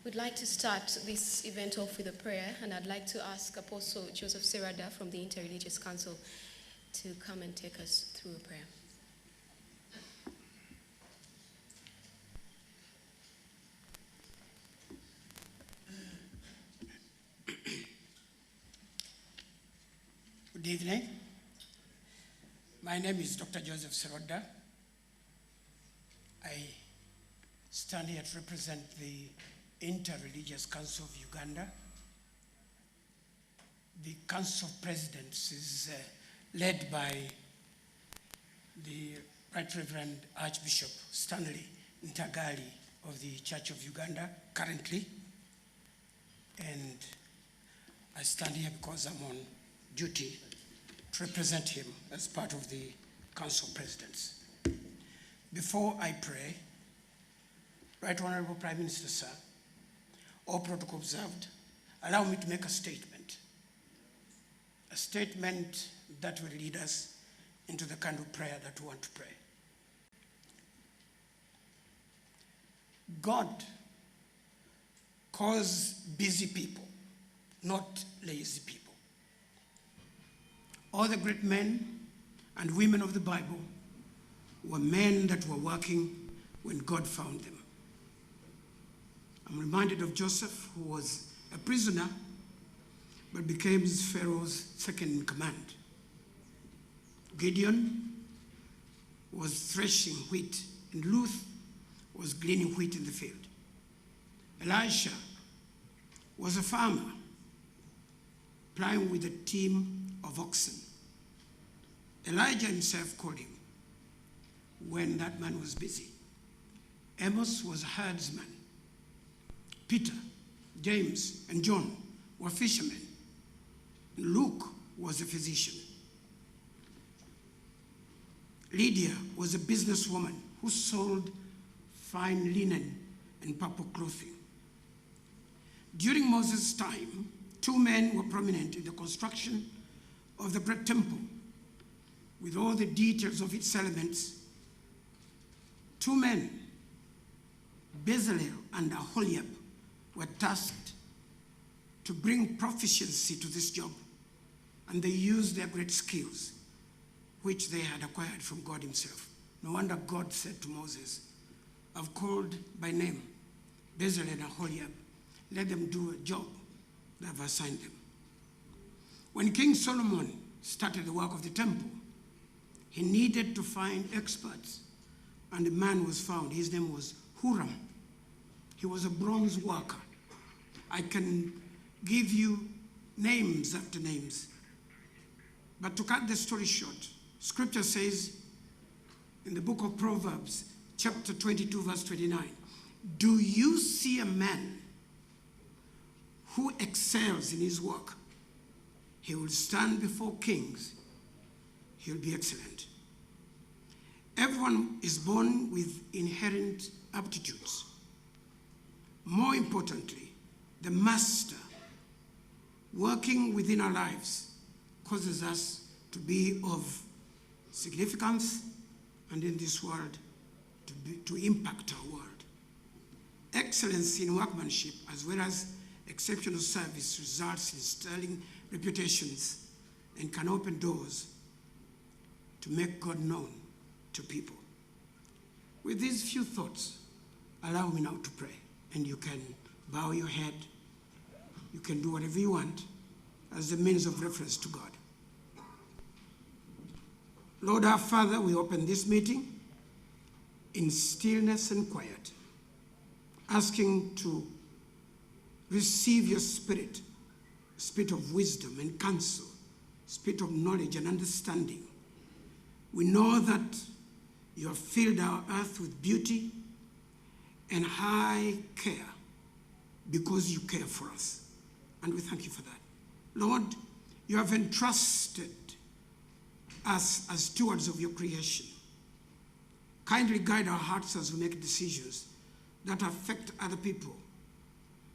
We'd like to start this event off with a prayer, and I'd like to ask Apostle Joseph Serena from the Interreligious Council to come and take us through a prayer. Good evening. My name is Dr. Joseph Serena. I stand here to represent the Interreligious Council of Uganda. The Council of Presidents is led by the Right Reverend Archbishop Stanley Ntagali of the Church of Uganda currently. And I stand here because I'm on duty to represent him as part of the Council of Presidents. Before I pray, Right Honorable Prime Minister, sir, all protocol observed, allow me to make a statement that will lead us into the kind of prayer that we want to pray. God calls busy people, not lazy people. All the great men and women of the Bible were men that were working when God found them. I'm reminded of Joseph, who was a prisoner, but became Pharaoh's second in command. Gideon was threshing wheat, and Ruth was gleaning wheat in the field. Elisha was a farmer, plying with a team of oxen. Elijah himself called him when that man was busy. Amos was a herdsman. Peter, James, and John were fishermen. Luke was a physician. Lydia was a businesswoman who sold fine linen and purple clothing. During Moses' time, two men were prominent in the construction of the great temple, with all the details of its elements. Two men, Bezalel and Aholiab, were tasked to bring proficiency to this job, and they used their great skills, which they had acquired from God himself. No wonder God said to Moses, I've called by name Bezalel and Aholiab. Let them do a job that I've assigned them. When King Solomon started the work of the temple, he needed to find experts, and a man was found. His name was Huram. He was a bronze worker. I can give you names after names. But to cut the story short, Scripture says in the book of Proverbs, chapter 22, verse 29, do you see a man who excels in his work? He will stand before kings. He will be excellent. Everyone is born with inherent aptitudes. More importantly, the master working within our lives causes us to be of significance and in this world to impact our world. Excellence in workmanship as well as exceptional service results in sterling reputations and can open doors to make God known to people. With these few thoughts, allow me now to pray, and you can bow your head. You can do whatever you want as a means of reference to God. Lord our Father, we open this meeting in stillness and quiet, asking to receive your spirit, spirit of wisdom and counsel, spirit of knowledge and understanding. We know that you have filled our earth with beauty and high care because you care for us. And we thank you for that. Lord, you have entrusted us as stewards of your creation. Kindly guide our hearts as we make decisions that affect other people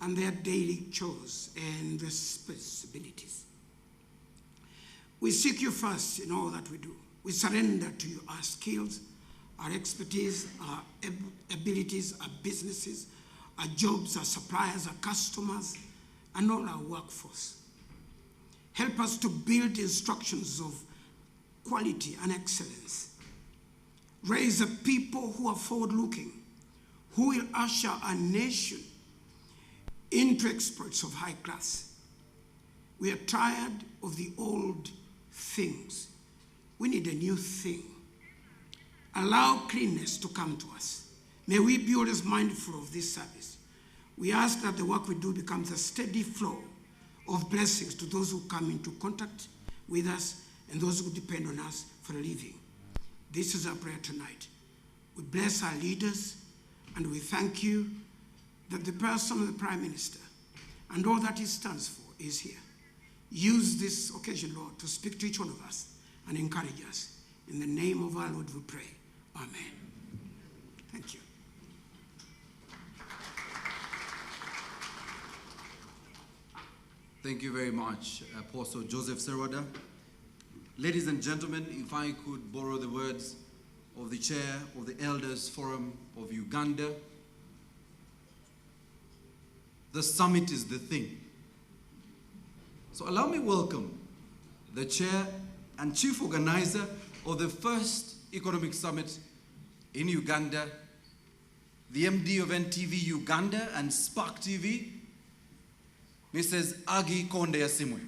and their daily chores and responsibilities. We seek you first in all that we do. We surrender to you our skills, our expertise, our abilities, our businesses, our jobs, our suppliers, our customers, and all our workforce. Help us to build instructions of quality and excellence. Raise a people who are forward-looking, who will usher our nation into exploits of high class. We are tired of the old things. We need a new thing. Allow cleanness to come to us. May we be always mindful of this service. We ask that the work we do becomes a steady flow of blessings to those who come into contact with us and those who depend on us for a living. This is our prayer tonight. We bless our leaders and we thank you that the person of the Prime Minister and all that he stands for is here. Use this occasion, Lord, to speak to each one of us and encourage us. In the name of our Lord we pray. Amen. Thank you. Thank you very much, Apostle Joseph Serena. Ladies and gentlemen, if I could borrow the words of the chair of the Elders Forum of Uganda, the summit is the thing. So allow me welcome the chair and chief organizer of the first Economic Summit in Uganda, the MD of NTV Uganda and Spark TV, Mrs. Aggie Konde Yasimwe.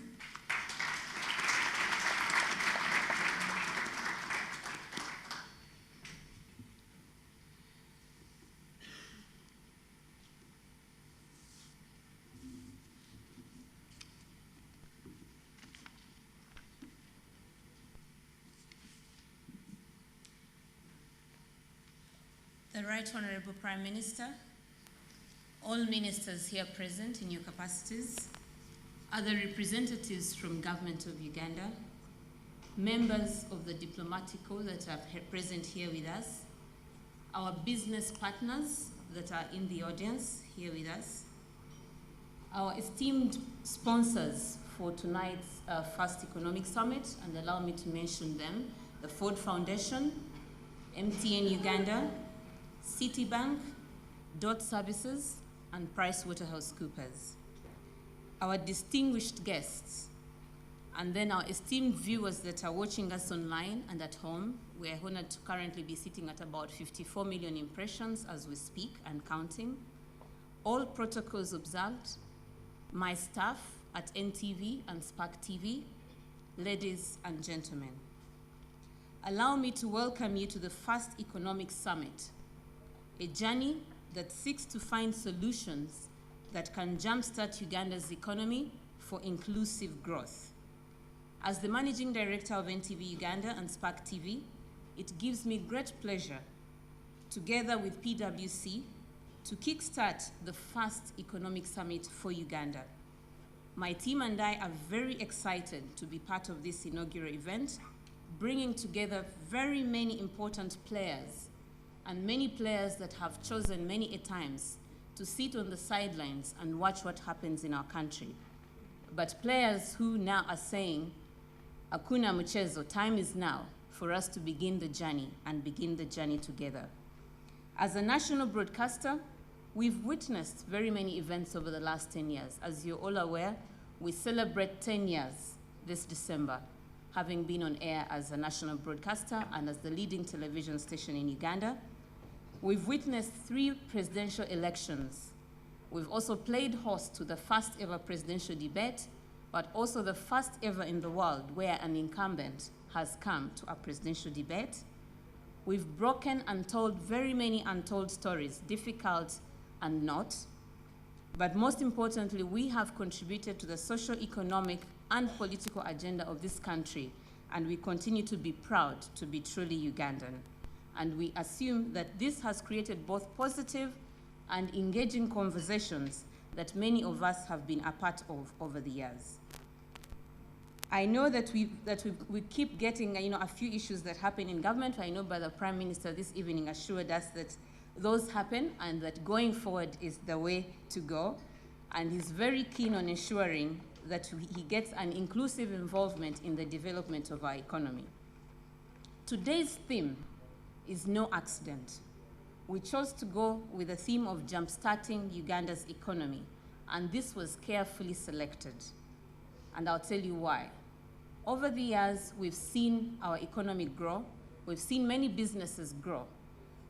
The Right Honorable Prime Minister, all ministers here present in your capacities, other representatives from Government of Uganda, members of the diplomatic corps that are present here with us, our business partners that are in the audience here with us, our esteemed sponsors for tonight's first Economic Summit, and allow me to mention them, the Ford Foundation, MTN Uganda, Citibank, Dot Services, and PricewaterhouseCoopers. Our distinguished guests, and then our esteemed viewers that are watching us online and at home. We are honored to currently be sitting at about 54 million impressions as we speak and counting. All protocols observed. My staff at NTV and Spark TV, ladies and gentlemen. Allow me to welcome you to the first Economic Summit, a journey that seeks to find solutions that can jumpstart Uganda's economy for inclusive growth. As the Managing Director of NTV Uganda and Spark TV, it gives me great pleasure, together with PwC, to kickstart the first Economic Summit for Uganda. My team and I are very excited to be part of this inaugural event, bringing together very many important players and many players that have chosen many a times to sit on the sidelines and watch what happens in our country. But players who now are saying, Hakuna mchezo, time is now for us to begin the journey and begin the journey together. As a national broadcaster, we've witnessed very many events over the last 10 years. As you're all aware, we celebrate 10 years this December, having been on air as a national broadcaster and as the leading television station in Uganda. We've witnessed 3 presidential elections. We've also played host to the first ever presidential debate, but also the first ever in the world where an incumbent has come to a presidential debate. We've broken and told very many untold stories, difficult and not. But most importantly, we have contributed to the socio-economic and political agenda of this country, and we continue to be proud to be truly Ugandan. And we assume that this has created both positive and engaging conversations that many of us have been a part of over the years. I know that we keep getting a few issues that happen in government. I know by the Prime Minister this evening assured us that those happen and that going forward is the way to go. And he's very keen on ensuring that he gets an inclusive involvement in the development of our economy. Today's theme is no accident. we chose to go with the theme of jumpstarting Uganda's economy, and this was carefully selected. And I'll tell you why. Over the years, we've seen our economy grow. We've seen many businesses grow.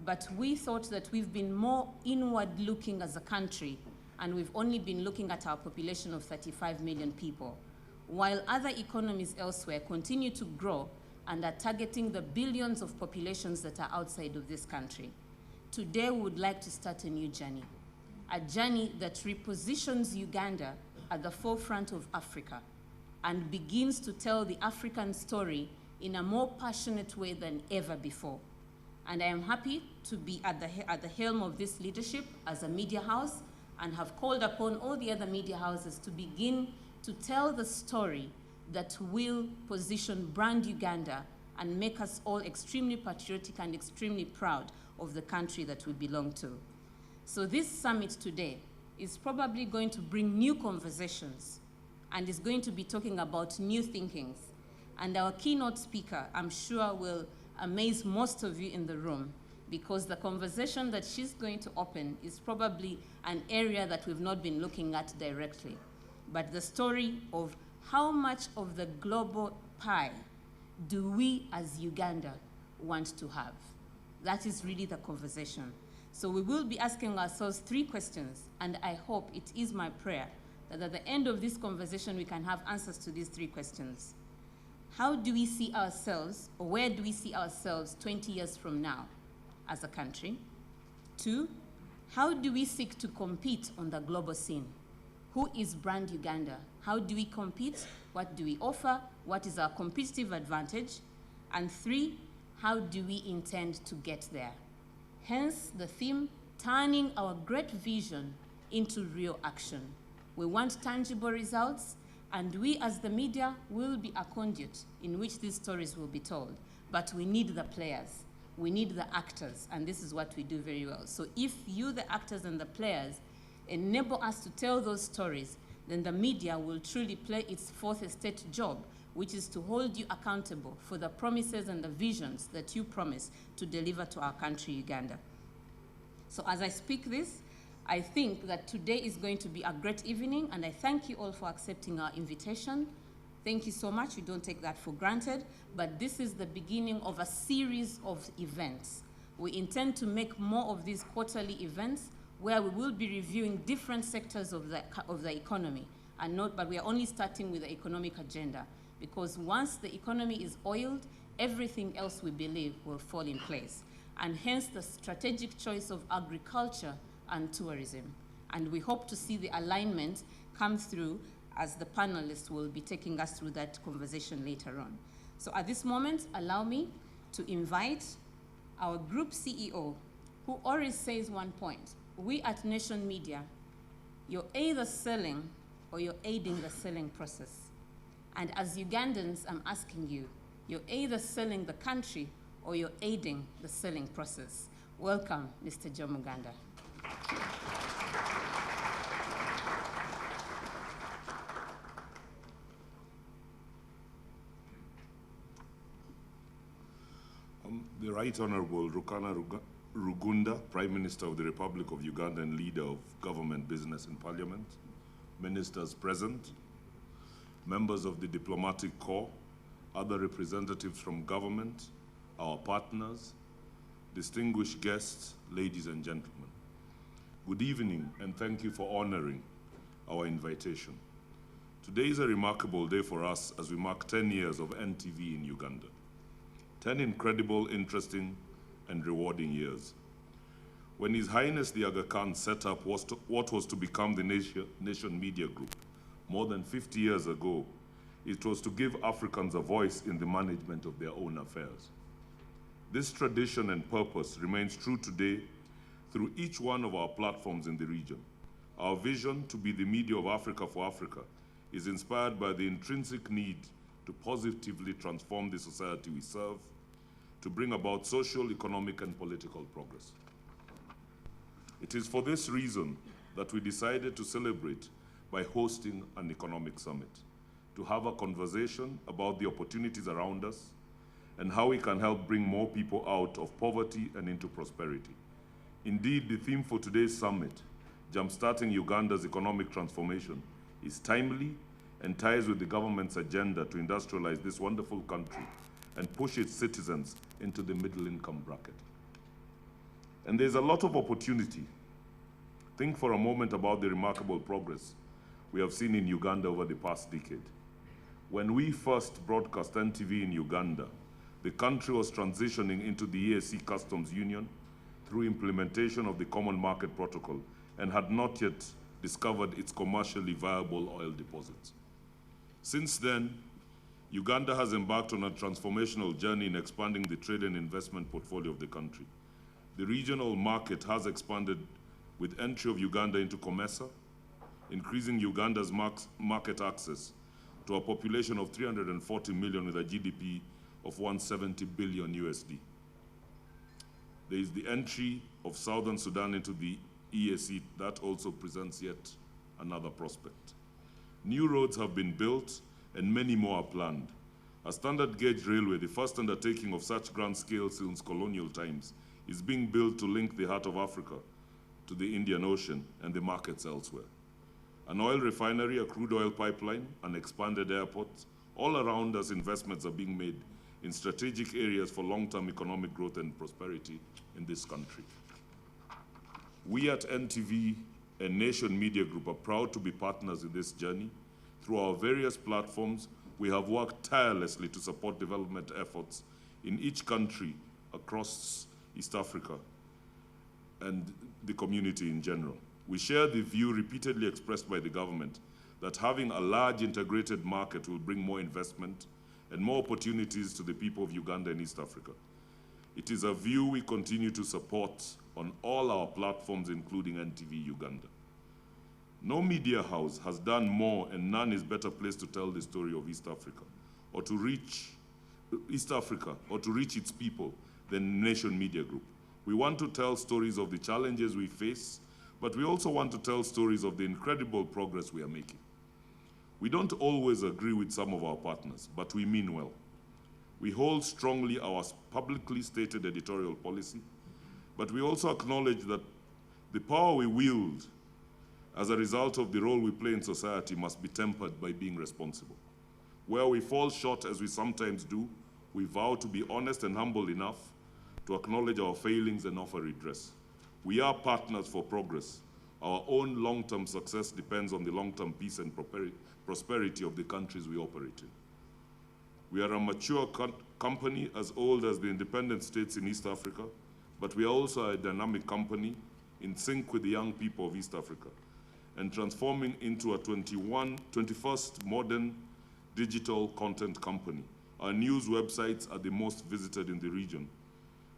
But we thought that we've been more inward-looking as a country, and we've only been looking at our population of 35 million people, while other economies elsewhere continue to grow and are targeting the billions of populations that are outside of this country. Today, we would like to start a new journey, a journey that repositions Uganda at the forefront of Africa and begins to tell the African story in a more passionate way than ever before. And I am happy to be at the helm of this leadership as a media house, and have called upon all the other media houses to begin to tell the story that will position brand Uganda and make us all extremely patriotic and extremely proud of the country that we belong to. So this summit today is probably going to bring new conversations and is going to be talking about new thinkings. And our keynote speaker, I'm sure, will amaze most of you in the room, because the conversation that she's going to open is probably an area that we've not been looking at directly. But the story of how much of the global pie do we as Uganda want to have? That is really the conversation. So we will be asking ourselves 3 questions, and I hope, it is my prayer, that at the end of this conversation we can have answers to these 3 questions. How do we see ourselves, or where do we see ourselves 20 years from now as a country? 2, how do we seek to compete on the global scene? Who is brand Uganda? How do we compete? What do we offer? What is our competitive advantage? And 3, how do we intend to get there? Hence the theme, turning our great vision into real action. We want tangible results, and we as the media will be a conduit in which these stories will be told. But we need the players, we need the actors, and this is what we do very well. So if you, the actors and the players, enable us to tell those stories, then the media will truly play its fourth estate job, which is to hold you accountable for the promises and the visions that you promise to deliver to our country, Uganda. So as I speak this, I think that today is going to be a great evening, and I thank you all for accepting our invitation. Thank you so much. We don't take that for granted, but this is the beginning of a series of events. We intend to make more of these quarterly events where we will be reviewing different sectors of the economy, but we are only starting with the economic agenda, because once the economy is oiled, everything else we believe will fall in place. And hence the strategic choice of agriculture and tourism. And we hope to see the alignment come through as the panelists will be taking us through that conversation later on. So at this moment, allow me to invite our group CEO, who always says one point: we at Nation Media, you're either selling or you're aiding the selling process. And as Ugandans, I'm asking you, you're either selling the country or you're aiding the selling process. Welcome, Mr. Jomuganda. The Right Honorable Rugunda, Prime Minister of the Republic of Uganda and Leader of Government, Business and Parliament, Ministers present, members of the Diplomatic Corps, other representatives from government, our partners, distinguished guests, ladies and gentlemen. Good evening, and thank you for honoring our invitation. Today is a remarkable day for us as we mark 10 years of NTV in Uganda. 10 incredible, interesting, and rewarding years. When His Highness the Aggie Konde set up what was to become the Nation Media Group more than 50 years ago, it was to give Africans a voice in the management of their own affairs. This tradition and purpose remains true today through each one of our platforms in the region. Our vision to be the media of Africa for Africa is inspired by the intrinsic need to positively transform the society we serve, to bring about social, economic, and political progress. It is for this reason that we decided to celebrate by hosting an economic summit, to have a conversation about the opportunities around us and how we can help bring more people out of poverty and into prosperity. Indeed, the theme for today's summit, Jumpstarting Uganda's Economic Transformation, is timely and ties with the government's agenda to industrialize this wonderful country and push its citizens into the middle income bracket. And there's a lot of opportunity. Think for a moment about the remarkable progress we have seen in Uganda over the past decade. When we first broadcast NTV in Uganda, the country was transitioning into the EAC Customs Union through implementation of the Common Market Protocol and had not yet discovered its commercially viable oil deposits. Since then, Uganda has embarked on a transformational journey in expanding the trade and investment portfolio of the country. The regional market has expanded with entry of Uganda into COMESA, increasing Uganda's market access to a population of 340 million with a GDP of 170 billion USD. There is the entry of Southern Sudan into the EAC that also presents yet another prospect. New roads have been built and many more are planned. A standard gauge railway, the first undertaking of such grand scale since colonial times, is being built to link the heart of Africa to the Indian Ocean and the markets elsewhere. An oil refinery, a crude oil pipeline, an expanded airport, all around us investments are being made in strategic areas for long-term economic growth and prosperity in this country. We at NTV and Nation Media Group are proud to be partners in this journey. Through our various platforms, we have worked tirelessly to support development efforts in each country across East Africa and the community in general. We share the view repeatedly expressed by the government that having a large integrated market will bring more investment and more opportunities to the people of Uganda and East Africa. It is a view we continue to support on all our platforms, including NTV Uganda. No media house has done more, and none is better placed to tell the story of East Africa or to reach its people than Nation Media Group. We want to tell stories of the challenges we face, but we also want to tell stories of the incredible progress we are making. We don't always agree with some of our partners, but we mean well. We hold strongly our publicly stated editorial policy, but we also acknowledge that the power we wield as a result of the role we play in society must be tempered by being responsible. Where we fall short, as we sometimes do, we vow to be honest and humble enough to acknowledge our failings and offer redress. We are partners for progress. Our own long-term success depends on the long-term peace and prosperity of the countries we operate in. We are a mature company as old as the independent states in East Africa, but we are also a dynamic company in sync with the young people of East Africa and transforming into a 21st modern digital content company. Our news websites are the most visited in the region.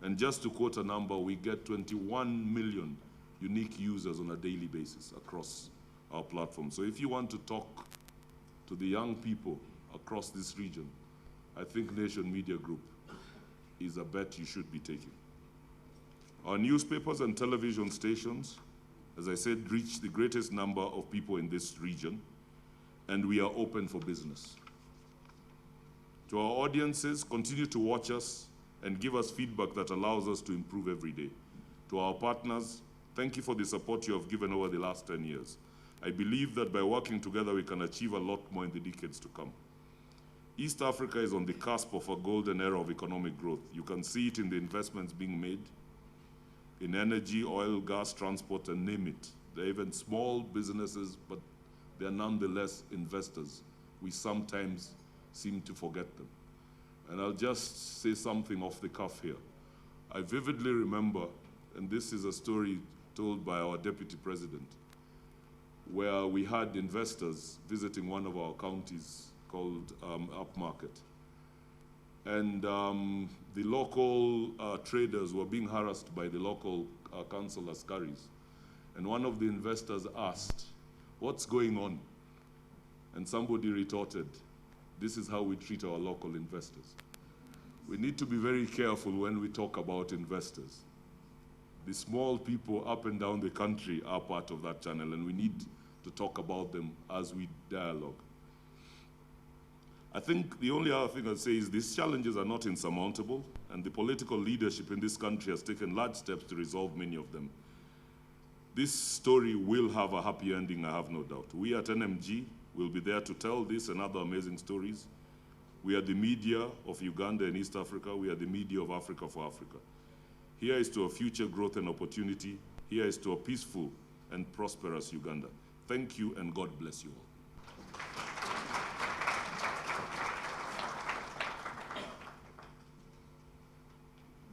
And just to quote a number, we get 21 million unique users on a daily basis across our platform. So if you want to talk to the young people across this region, I think Nation Media Group is a bet you should be taking. Our newspapers and television stations, as I said, reach the greatest number of people in this region, and we are open for business. To our audiences, continue to watch us and give us feedback that allows us to improve every day. To our partners, thank you for the support you have given over the last 10 years. I believe that by working together, we can achieve a lot more in the decades to come. East Africa is on the cusp of a golden era of economic growth. You can see it in the investments being made in energy, oil, gas, transport, and name it. They're even small businesses, but they're nonetheless investors. We sometimes seem to forget them. And I'll just say something off the cuff here. I vividly remember, and this is a story told by our deputy president, where we had investors visiting one of our counties called Upmarket. And the local traders were being harassed by the local council askaris. And one of the investors asked, "What's going on?" And somebody retorted, "This is how we treat our local investors." We need to be very careful when we talk about investors. The small people up and down the country are part of that channel, and we need to talk about them as we dialogue. I think the only other thing I'd say is these challenges are not insurmountable, and the political leadership in this country has taken large steps to resolve many of them. This story will have a happy ending, I have no doubt. We at NMG will be there to tell this and other amazing stories. We are the media of Uganda and East Africa. We are the media of Africa for Africa. Here is to a future growth and opportunity. Here is to a peaceful and prosperous Uganda. Thank you, and God bless you all.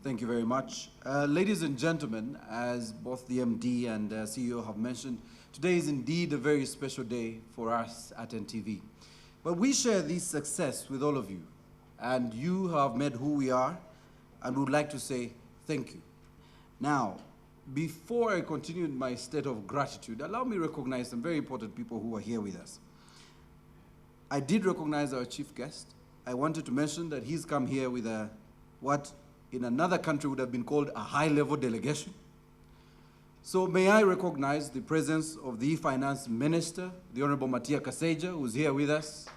Thank you very much. Ladies and gentlemen, as both the MD and CEO have mentioned, today is indeed a very special day for us at NTV. But we share this success with all of you, and you have made who we are, and we would like to say thank you. Now, before I continue in my state of gratitude, allow me to recognize some very important people who are here with us. I did recognize our chief guest. I wanted to mention that he's come here with what in another country would have been called a high-level delegation. So may I recognize the presence of the Finance Minister, the Honorable Matia Kaseja, who's here with us.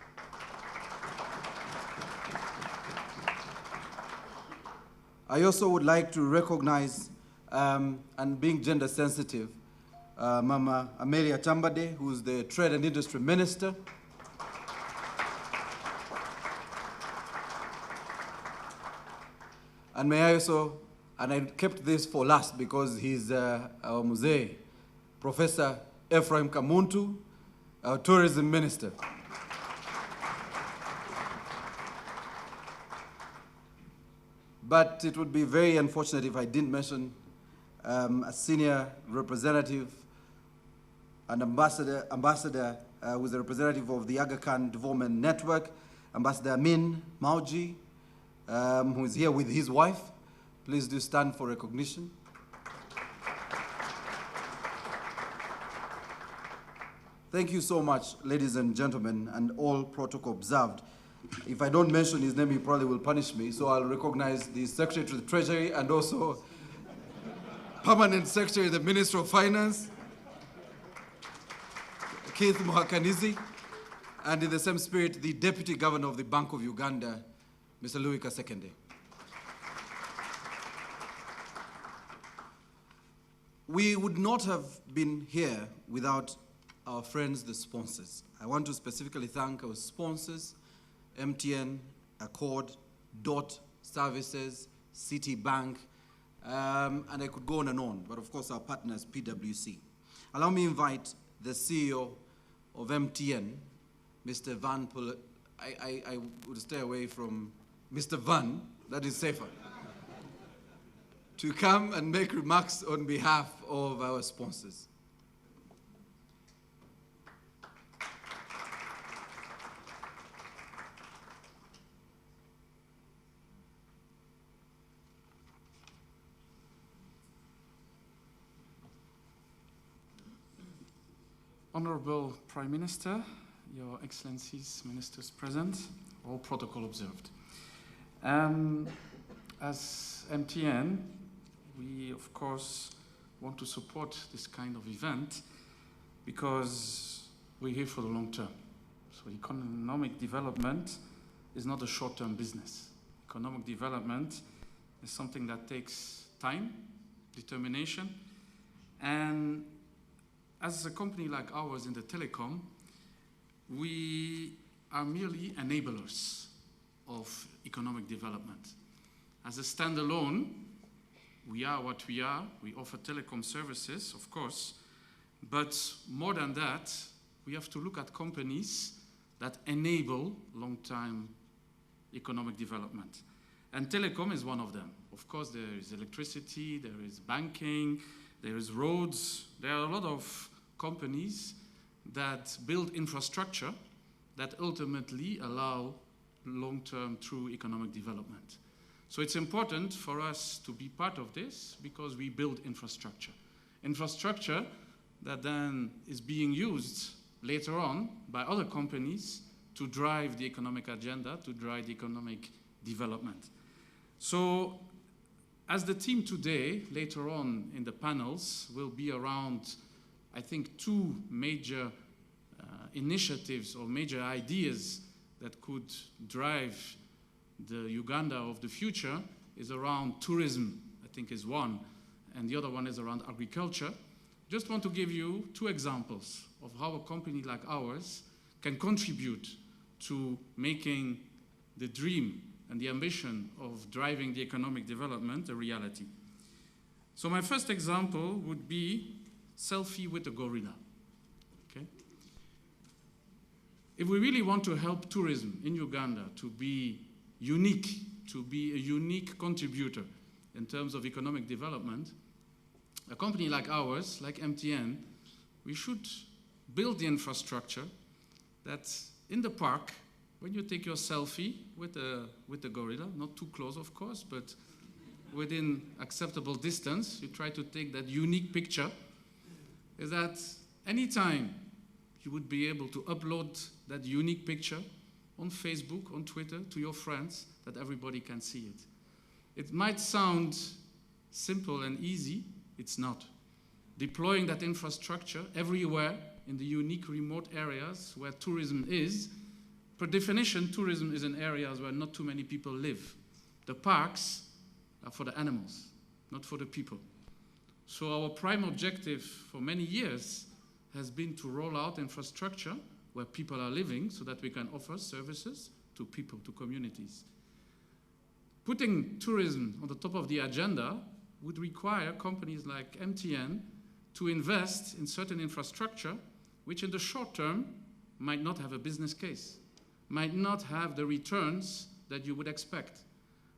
I also would like to recognize, and being gender sensitive, Mama Amelia Chambade, who's the Trade and Industry Minister. And may I also, and I kept this for last because he's our Muzee, Professor Ephraim Kamuntu, our Tourism Minister. But it would be very unfortunate if I didn't mention a senior representative, an ambassador who's a representative of the Aga Khan Development Network, Ambassador Amin Mauji, who is here with his wife. Please do stand for recognition. Thank you so much, ladies and gentlemen, and all protocol observed. If I don't mention his name, he probably will punish me, so I'll recognize the Secretary to the Treasury and also Permanent Secretary, the Minister of Finance, Keith Muhakanizi, and in the same spirit, the Deputy Governor of the Bank of Uganda, Mr. Louis Kasekende. We would not have been here without our friends, the sponsors. I want to specifically thank our sponsors, MTN, Accord, DOT Services, Citibank, and I could go on and on, but of course our partners, PwC. Allow me to invite the CEO of MTN, Mr. Van Pull. I would stay away from Mr. Van, that is safer, to come and make remarks on behalf of our sponsors. Honorable Prime Minister, Your Excellencies, Ministers present, all protocol observed. As MTN, we of course want to support this kind of event because we're here for the long term. So economic development is not a short-term business. Economic development is something that takes time, determination, and as a company like ours in the telecom, we are merely enablers of economic development. As a standalone, we are what we are. We offer telecom services, of course, but more than that, we have to look at companies that enable long-term economic development. And telecom is one of them. Of course, there is electricity, there is banking, there is roads. There are a lot of companies that build infrastructure that ultimately allow long-term true economic development. So it's important for us to be part of this because we build infrastructure. Infrastructure that then is being used later on by other companies to drive the economic agenda, to drive the economic development. So as the team today, later on in the panels, will be around, I think, two major initiatives or major ideas that could drive the Uganda of the future is around tourism, I think is one, and the other one is around agriculture. Just want to give you two examples of how a company like ours can contribute to making the dream and the ambition of driving the economic development a reality. So my first example would be selfie with a gorilla. Okay? If we really want to help tourism in Uganda to be unique, to be a unique contributor in terms of economic development, a company like ours, like MTN, we should build the infrastructure that in the park, when you take your selfie with the gorilla, not too close of course, but within acceptable distance, you try to take that unique picture, is that anytime you would be able to upload that unique picture on Facebook, on Twitter, to your friends, that everybody can see it. It might sound simple and easy, it's not. Deploying that infrastructure everywhere in the unique remote areas where tourism is, per definition, tourism is in areas where not too many people live. The parks are for the animals, not for the people. So our prime objective for many years has been to roll out infrastructure where people are living so that we can offer services to people, to communities. Putting tourism on the top of the agenda would require companies like MTN to invest in certain infrastructure which in the short term might not have a business case, might not have the returns that you would expect.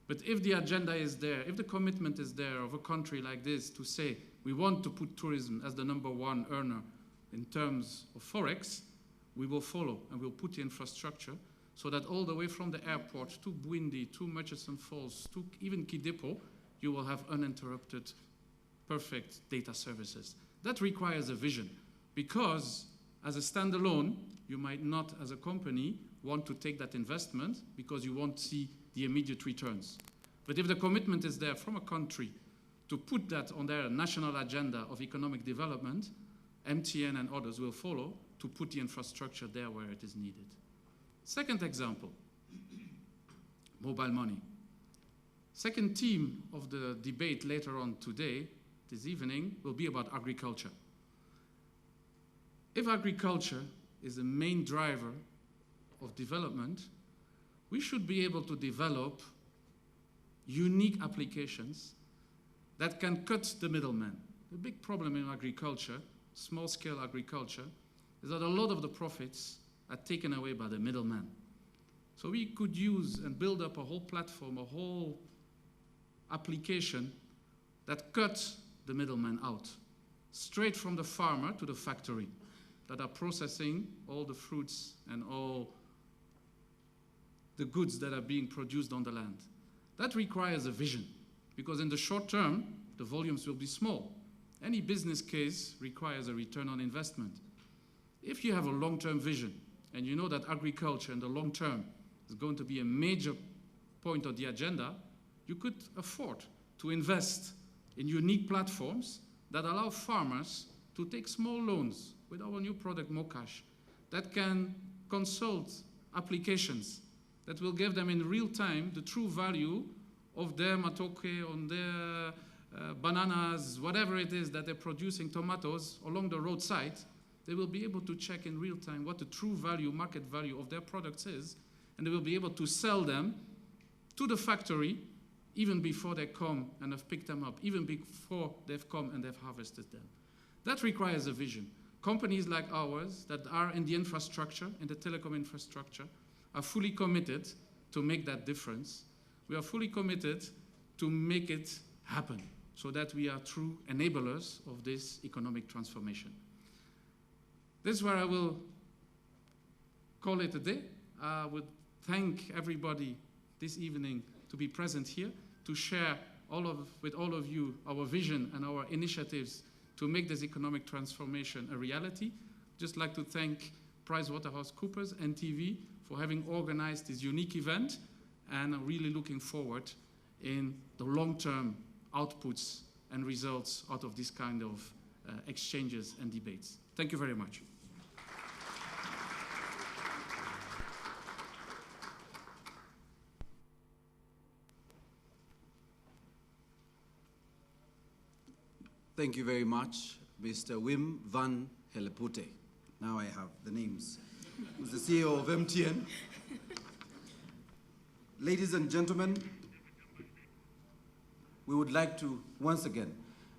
But if the agenda is there, if the commitment is there of a country like this to say we want to put tourism as the #1 earner in terms of Forex, we will follow and we'll put the infrastructure so that all the way from the airport to Bwindi, to Murchison Falls, to even Kidepo, you will have uninterrupted, perfect data services. That requires a vision, because as a standalone, you might not, as a company, want to take that investment because you won't see the immediate returns. But if the commitment is there from a country to put that on their national agenda of economic development, MTN and others will follow to put the infrastructure there where it is needed. Second example, mobile money. Second theme of the debate later on today, this evening, will be about agriculture. If agriculture is the main driver of development, we should be able to develop unique applications that can cut the middleman. The big problem in agriculture, small-scale agriculture, is that a lot of the profits are taken away by the middleman. So we could use and build up a whole platform, a whole application that cuts the middleman out, straight from the farmer to the factory, that are processing all the fruits and all the goods that are being produced on the land. That requires a vision, because in the short term, the volumes will be small. Any business case requires a return on investment. If you have a long-term vision, and you know that agriculture in the long term is going to be a major point of the agenda, you could afford to invest in unique platforms that allow farmers to take small loans with our new product, Mocash, that can consult applications that will give them in real time the true value of their matoke, on their bananas, whatever it is that they're producing, tomatoes, along the roadside. They will be able to check in real time what the true value, market value of their products is, and they will be able to sell them to the factory even before they come and have picked them up, even before they've come and they've harvested them. That requires a vision. Companies like ours that are in the infrastructure, in the telecom infrastructure, are fully committed to make that difference. We are fully committed to make it happen so that we are true enablers of this economic transformation. This is where I will call it a day. I would thank everybody this evening to be present here, to share with all of you our vision and our initiatives to make this economic transformation a reality. Just like to thank PricewaterhouseCoopers, NTV, for having organized this unique event, and I'm really looking forward in the long-term outputs and results out of this kind of exchanges and debates. Thank you very much. Thank you very much, Mr. Wim van Hellepute. Now I have the names. Who's the CEO of MTN. Ladies and gentlemen, we would like to, once again,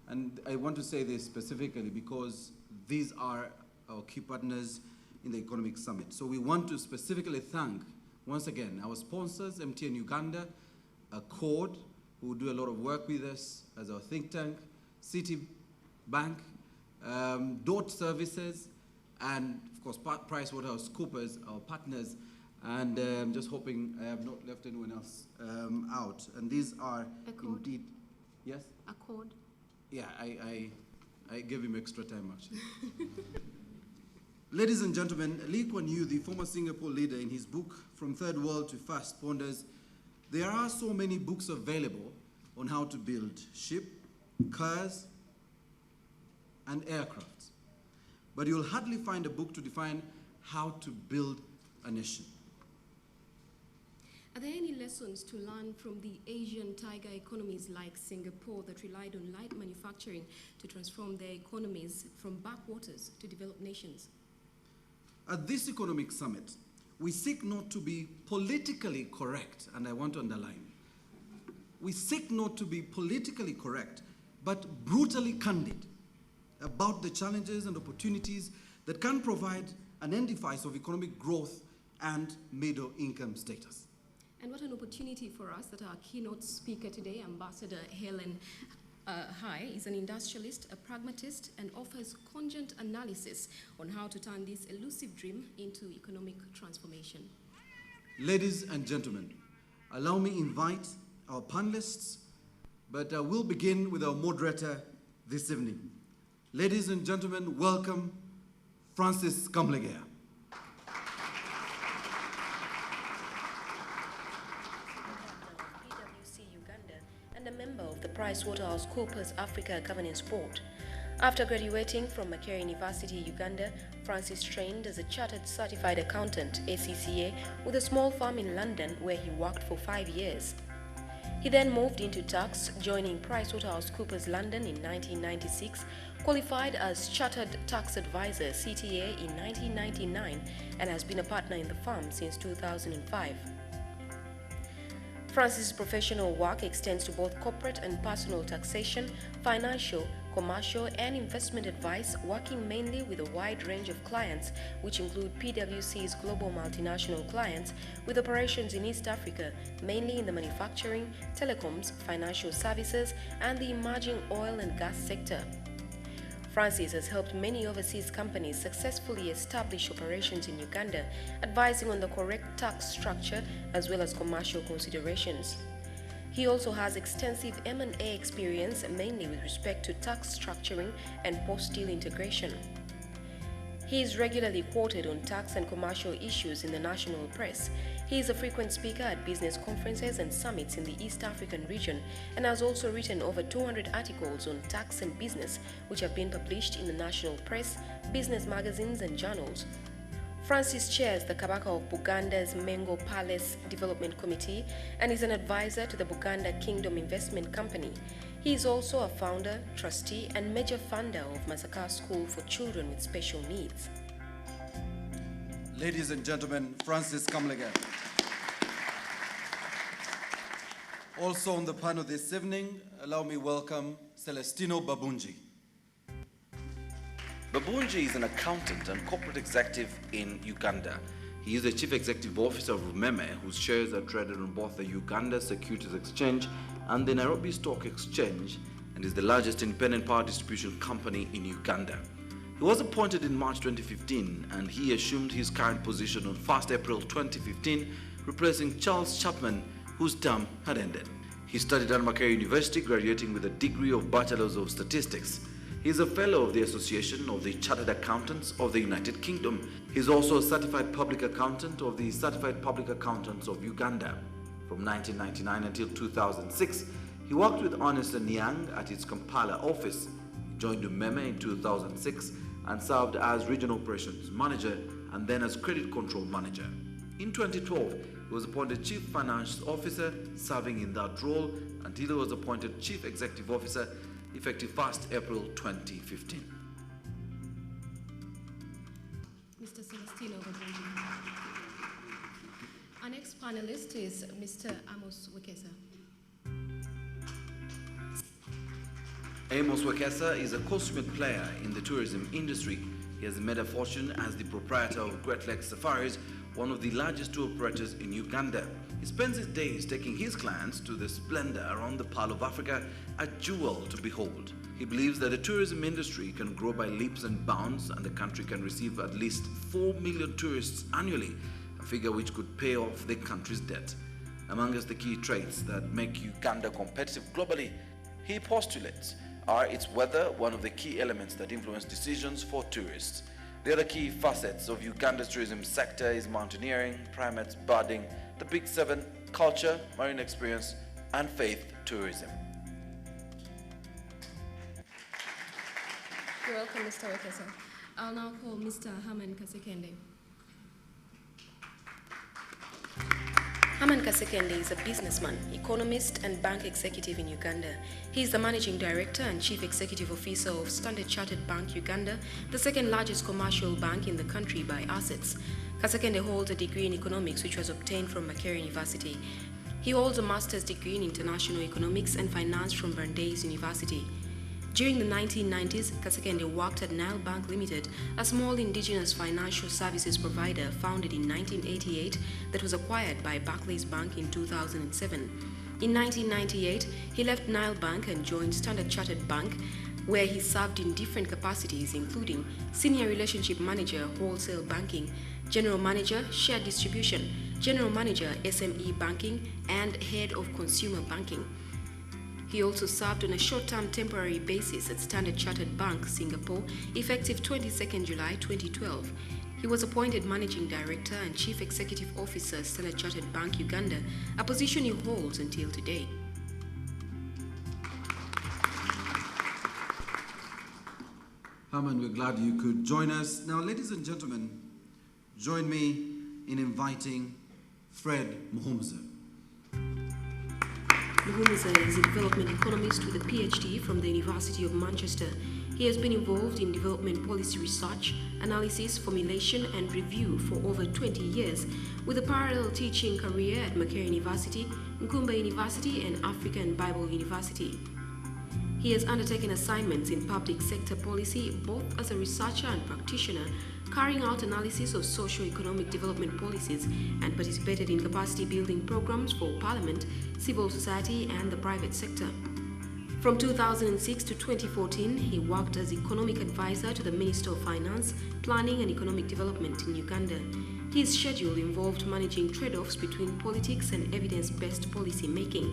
and I want to say this specifically because these are our key partners in the Economic Summit. So we want to specifically thank, once again, our sponsors, MTN Uganda, Accord, who do a lot of work with us as our think tank, Citibank, DOT Services, and of course PricewaterhouseCoopers, our partners, and I'm just hoping I have not left anyone else out. And these are Accord. Indeed, yes? Accord. Yeah, I gave him extra time actually. Ladies and gentlemen, Lee Kuan Yew, the former Singapore leader, in his book From Third World to First, ponders, there are so many books available on how to build ship, cars, and aircrafts. But you'll hardly find a book to define how to build a nation. Are there any lessons to learn from the Asian tiger economies like Singapore that relied on light manufacturing to transform their economies from backwaters to developed nations? At this economic summit, we seek not to be politically correct, and I want to underline, we seek not to be politically correct, but brutally candid about the challenges and opportunities that can provide an edifice of economic growth and middle income status. And what an opportunity for us that our keynote speaker today, Ambassador Helen Hai, is an industrialist, a pragmatist, and offers cogent analysis on how to turn this elusive dream into economic transformation. Ladies and gentlemen, allow me invite our panelists, but we'll begin with our moderator this evening. Ladies and gentlemen, welcome Francis Kamlegea. Uganda and a member of the PricewaterhouseCoopers Africa Governance Board. After graduating from Makerere University, Uganda, Francis trained as a Chartered Certified Accountant, ACCA, with a small firm in London where he worked for 5 years. He then moved into tax, joining PricewaterhouseCoopers London in 1996, qualified as Chartered Tax Advisor, CTA, in 1999, and has been a partner in the firm since 2005. Francis' professional work extends to both corporate and personal taxation, financial, commercial, and investment advice, working mainly with a wide range of clients, which include PwC's global multinational clients with operations in East Africa, mainly in the manufacturing, telecoms, financial services, and the emerging oil and gas sector. Francis has helped many overseas companies successfully establish operations in Uganda, advising on the correct tax structure as well as commercial considerations. He also has extensive M&A experience, mainly with respect to tax structuring and post-deal integration. He is regularly quoted on tax and commercial issues in the national press. He is a frequent speaker at business conferences and summits in the East African region and has also written over 200 articles on tax and business, which have been published in the national press, business magazines, and journals. Francis chairs the Kabaka of Buganda's Mengo Palace Development Committee and is an advisor to the Buganda Kingdom Investment Company. He is also a founder, trustee, and major funder of Masaka School for Children with Special Needs. Ladies and gentlemen, Francis Kamlegea. Also on the panel this evening, allow me welcome Celestino Babunji. Babunji is an accountant and corporate executive in Uganda. He is the Chief Executive Officer of Meme, whose shares are traded on both the Uganda Securities Exchange and the Nairobi Stock Exchange, and is the largest independent power distribution company in Uganda. He was appointed in March 2015, and he assumed his current position on 1st April 2015, replacing Charles Chapman, whose term had ended. He studied at Makerere University, graduating with a degree of Bachelor's of Statistics. He is a fellow of the Association of the Chartered Accountants of the United Kingdom. He is also a certified public accountant of the Certified Public Accountants of Uganda. From 1999 until 2006, he worked with Ernst & Young at its Kampala office. He joined Meme in 2006 and served as Regional Operations Manager and then as Credit Control Manager. In 2012, he was appointed Chief Finance Officer, serving in that role until he was appointed Chief Executive Officer effective 1st April 2015. Mr. Celestino Gabriel. Our next panelist is Mr. Amos Wekesa. Amos Wekesa is a consummate player in the tourism industry. He has made a fortune as the proprietor of Great Lakes Safaris, one of the largest tour operators in Uganda. He spends his days taking his clients to the splendor around the Pearl of Africa, a jewel to behold. He believes that the tourism industry can grow by leaps and bounds and the country can receive at least 4 million tourists annually, a figure which could pay off the country's debt. Amongst the key traits that make Uganda competitive globally, he postulates, are its weather, one of the key elements that influence decisions for tourists. The other key facets of Uganda's tourism sector is mountaineering, primates, birding, the Big Seven, culture, marine experience, and faith tourism. You're welcome, Mr. Wekesa. I'll now call Mr. Herman Kasekende. Herman Kasekende is a businessman, economist, and bank executive in Uganda. He is the managing director and chief executive officer of Standard Chartered Bank Uganda, the second largest commercial bank in the country by assets. Kasekende holds a degree in economics which was obtained from Makerere University. He holds a master's degree in international economics and finance from Brandeis University. During the 1990s, Kasekende worked at Nile Bank Limited, a small indigenous financial services provider founded in 1988 that was acquired by Barclays Bank in 2007. In 1998, he left Nile Bank and joined Standard Chartered Bank, where he served in different capacities including Senior Relationship Manager, Wholesale Banking, General Manager, Shared Distribution, General Manager, SME Banking, and Head of Consumer Banking. He also served on a short-term temporary basis at Standard Chartered Bank, Singapore, effective 22nd July 2012. He was appointed Managing Director and Chief Executive Officer, Standard Chartered Bank Uganda, a position he holds until today. Herman, we're glad you could join us. Now, ladies and gentlemen, join me in inviting Fred Muhumuza. Muhumuza is a development economist with a PhD from the University of Manchester. He has been involved in development policy research, analysis, formulation, and review for over 20 years, with a parallel teaching career at Makerere University, Nkumba University, and African Bible University. He has undertaken assignments in public sector policy, both as a researcher and practitioner, carrying out analysis of socio-economic development policies, and participated in capacity-building programs for Parliament, civil society, and the private sector. From 2006 to 2014, he worked as economic advisor to the Minister of Finance, Planning and Economic Development in Uganda. His schedule involved managing trade-offs between politics and evidence-based policy making.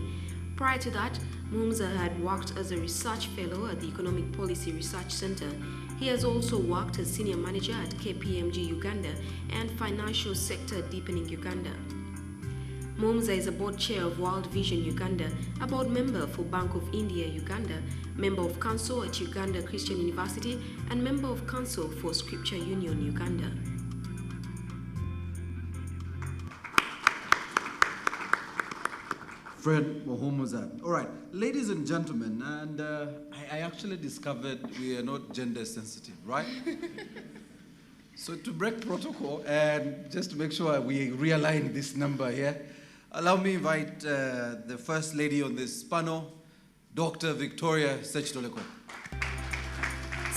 Prior to that, Muhumuza had worked as a research fellow at the Economic Policy Research Center. He has also worked as senior manager at KPMG Uganda and Financial Sector Deepening Uganda. Muhumuza is a board chair of World Vision Uganda, a board member for Bank of India Uganda, member of council at Uganda Christian University, and member of council for Scripture Union Uganda. Fred Muhumuza. All right, ladies and gentlemen, and I actually discovered we are not gender sensitive, right? So to break protocol and just to make sure we realign this number here, allow me to invite the first lady on this panel, Dr. Victoria Sechitoleko.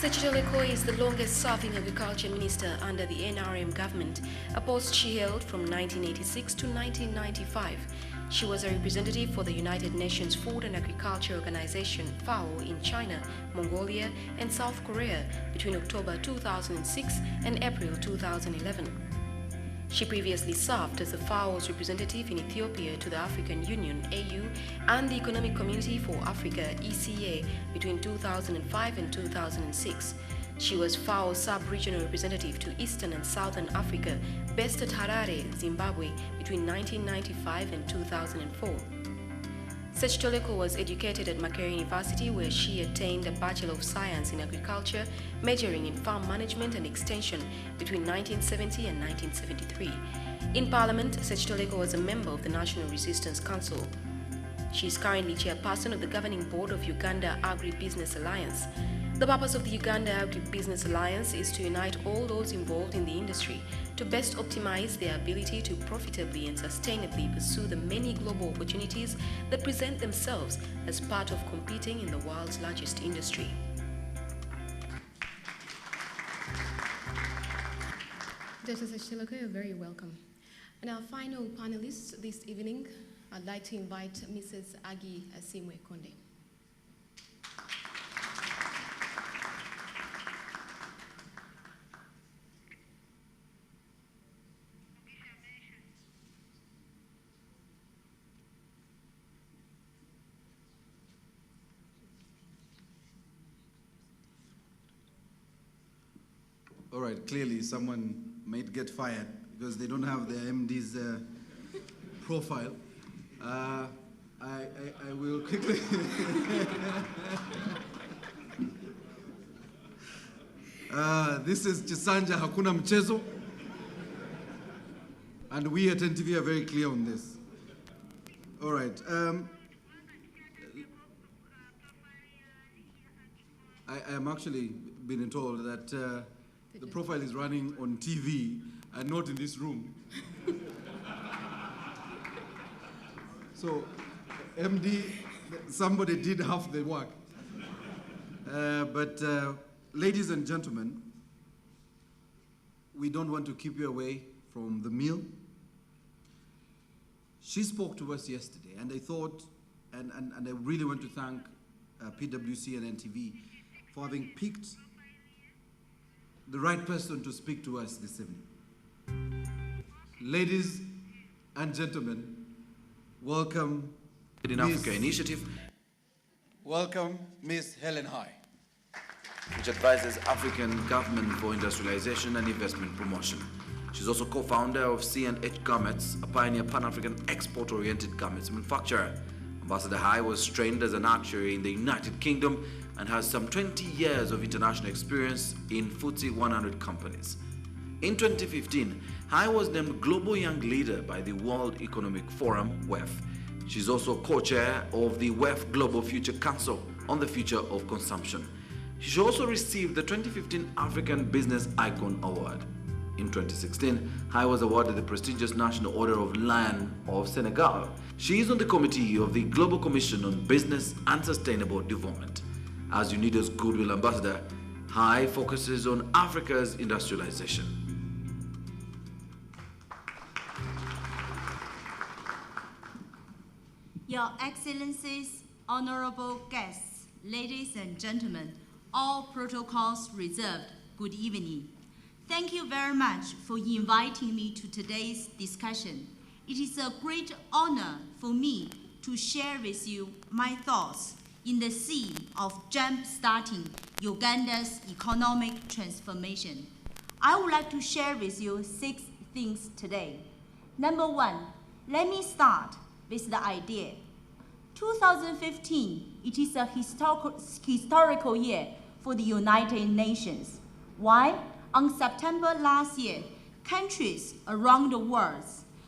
Sechitoleko is the longest-serving agriculture minister under the NRM government, a post she held from 1986 to 1995. She was a representative for the United Nations Food and Agriculture Organization, FAO, in China, Mongolia, and South Korea between October 2006 and April 2011. She previously served as the FAO's representative in Ethiopia to the African Union, AU, and the Economic Community for Africa, ECA, between 2005 and 2006. She was FAO's sub-regional representative to Eastern and Southern Africa, based at Harare, Zimbabwe, between 1995 and 2004. Sechitoleko was educated at Makerere University, where she attained a Bachelor of Science in Agriculture, majoring in Farm Management and Extension between 1970 and 1973. In Parliament, Sechitoleko was a member of the National Resistance Council. She is currently chairperson of the governing board of Uganda Agri-Business Alliance. The purpose of the Uganda Agri-Business Alliance is to unite all those involved in the industry to best optimize their ability to profitably and sustainably pursue the many global opportunities that present themselves as part of competing in the world's largest industry. Dr. Sashiloko, you're very welcome. And our final panelist this evening, I'd like to invite Mrs. Aggie Konde. All right, clearly someone might get fired because they don't have their MD's profile. I will quickly... This is Chisanja Hakuna Mchezo. And we at NTV are very clear on this. All right. I am actually being told that the profile is running on TV and not in this room. So, MD, somebody did half the work. But ladies and gentlemen, we don't want to keep you away from the meal. She spoke to us yesterday, and I thought, and I really want to thank PwC and NTV for having picked the right person to speak to us this evening. Ladies and gentlemen, welcome In Africa initiative, Welcome, Ms. Helen High. which advises African government for industrialization and investment promotion. She's also co-founder of C&H Garments, a pioneer Pan-African export-oriented garments manufacturer. Ambassador High was trained as an actuary in the United Kingdom and has some 20 years of international experience in FTSE 100 companies. In 2015, High was named Global Young Leader by the World Economic Forum, WEF. She's also co-chair of the WEF Global Future Council on the Future of Consumption. She also received the 2015 African Business Icon Award. In 2016, High was awarded the prestigious National Order of Lion of Senegal. She is on the committee of the Global Commission on Business and Sustainable Development. As UNIDO's Goodwill Ambassador, High focuses on Africa's industrialization. Your Excellencies, honorable guests, ladies and gentlemen, all protocols reserved, good evening. Thank you very much for inviting me to today's discussion. It is a great honor for me to share with you my thoughts in the theme of jumpstarting Uganda's economic transformation. I would like to share with you 6 things today. Number 1, let me start with the idea. 2015, it is a historical year for the United Nations. Why? On September last year, countries around the world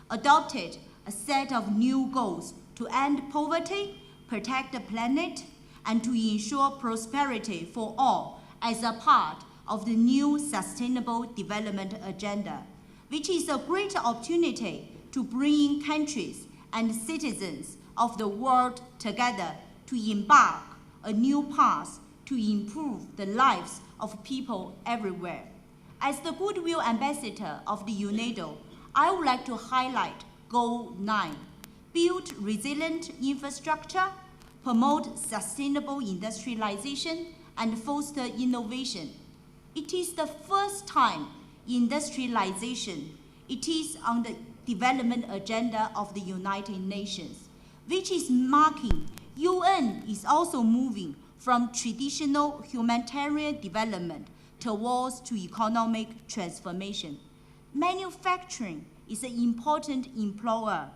adopted a set of new goals to end poverty, protect the planet, and to ensure prosperity for all as a part of the new Sustainable Development Agenda, which is a great opportunity to bring countries and citizens of the world together to embark a new path to improve the lives of people everywhere. As the Goodwill Ambassador of the UNIDO, I would like to highlight Goal 9, build resilient infrastructure, promote sustainable industrialization, and foster innovation. It is the first time industrialization, it is on the development agenda of the United Nations, which is marking UN is also moving from traditional humanitarian development towards to economic transformation. Manufacturing is an important employer.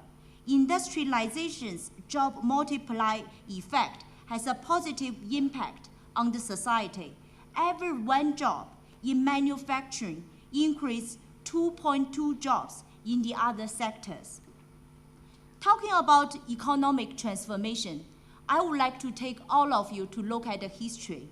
Industrialization's job multiplier effect has a positive impact on the society. Every 1 job in manufacturing increases 2.2 jobs in the other sectors. Talking about economic transformation, I would like to take all of you to look at the history.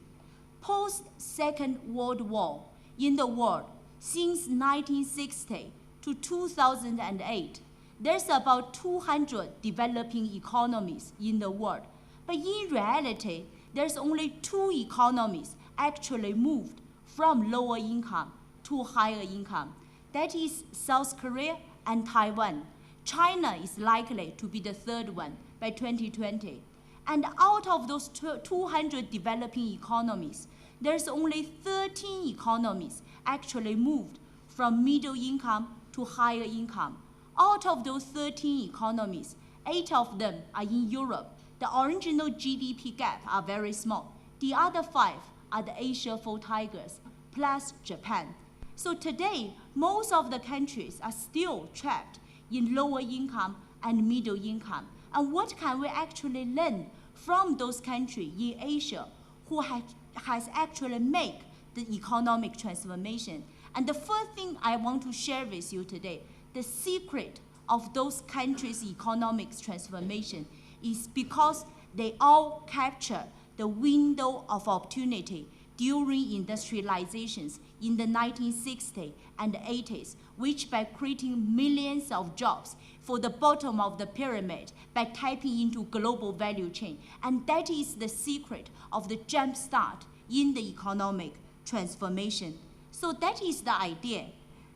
Post-Second World War in the world, since 1960 to 2008, there's about 200 developing economies in the world. But in reality, there's only 2 economies actually moved from lower income to higher income. That is South Korea and Taiwan. China is likely to be the third one by 2020. And out of those 200 developing economies, there's only 13 economies actually moved from middle income to higher income. Out of those 13 economies, 8 of them are in Europe. The original GDP gap are very small. The other 5 are the Asia Four Tigers, plus Japan. So today, most of the countries are still trapped in lower income and middle income. And what can we actually learn from those countries in Asia who has actually made the economic transformation? And the first thing I want to share with you today, the secret of those countries' economic transformation is because they all capture the window of opportunity during industrializations in the 1960s and 80s, which by creating millions of jobs for the bottom of the pyramid by tapping into global value chain. And that is the secret of the jumpstart in the economic transformation. So that is the idea.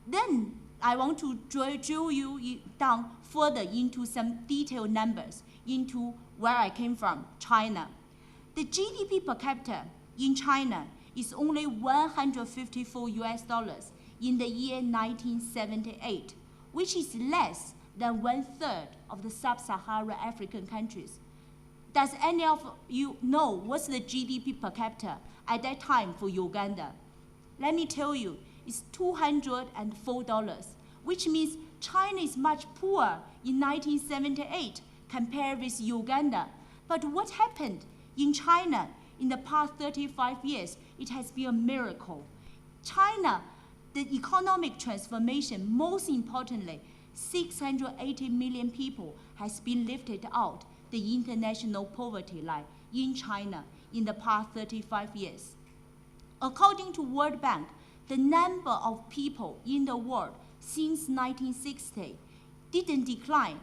Then I want to drill you down further into some detailed numbers into where I came from, China. The GDP per capita in China is only $154 in the year 1978, which is less than 1/3 of the sub-Saharan African countries. Does any of you know what's the GDP per capita at that time for Uganda? Let me tell you, it's $204, which means China is much poorer in 1978 compared with Uganda. But what happened in China in the past 35 years? It has been a miracle. China, the economic transformation, most importantly, 680 million people has been lifted out the international poverty line in China in the past 35 years. According to World Bank, the number of people in the world since 1960 didn't decline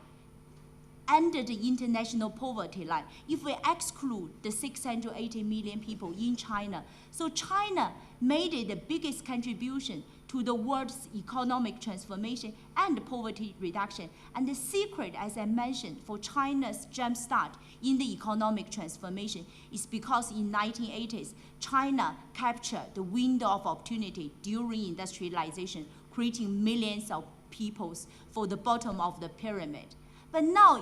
under the international poverty line if we exclude the 680 million people in China. So China made it the biggest contribution to the world's economic transformation and poverty reduction. And the secret, as I mentioned, for China's jumpstart in the economic transformation is because in 1980s, China captured the window of opportunity during industrialization, creating millions of people for the bottom of the pyramid. But now,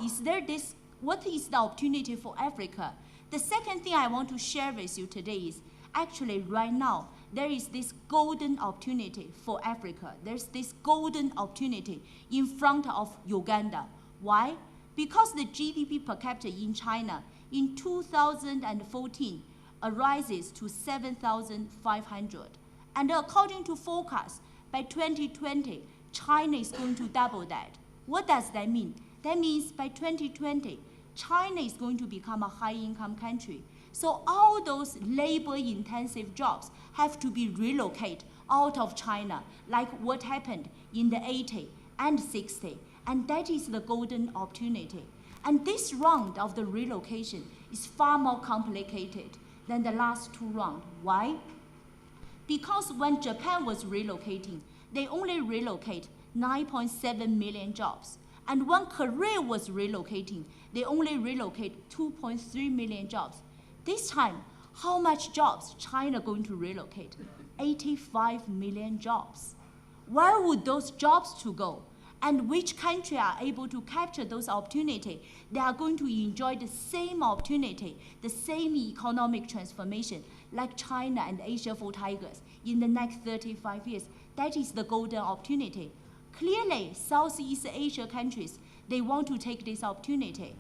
what is the opportunity for Africa? The second thing I want to share with you today is actually right now, there is this golden opportunity for Africa. There's this golden opportunity in front of Uganda. Why? Because the GDP per capita in China in 2014 arises to 7,500. And according to forecasts, by 2020, China is going to double that. What does that mean? That means by 2020, China is going to become a high-income country. So all those labor-intensive jobs have to be relocated out of China, like what happened in the 80s and 60s. And that is the golden opportunity. And this round of the relocation is far more complicated than the last 2 rounds. Why? Because when Japan was relocating, they only relocate 9.7 million jobs. And when Korea was relocating, they only relocate 2.3 million jobs. This time, how much jobs China going to relocate? 85 million jobs. Where would those jobs to go? And which country are able to capture those opportunities? They are going to enjoy the same opportunity, the same economic transformation like China and Asia Four Tigers in the next 35 years. That is the golden opportunity. Clearly, Southeast Asia countries, they want to take this opportunity.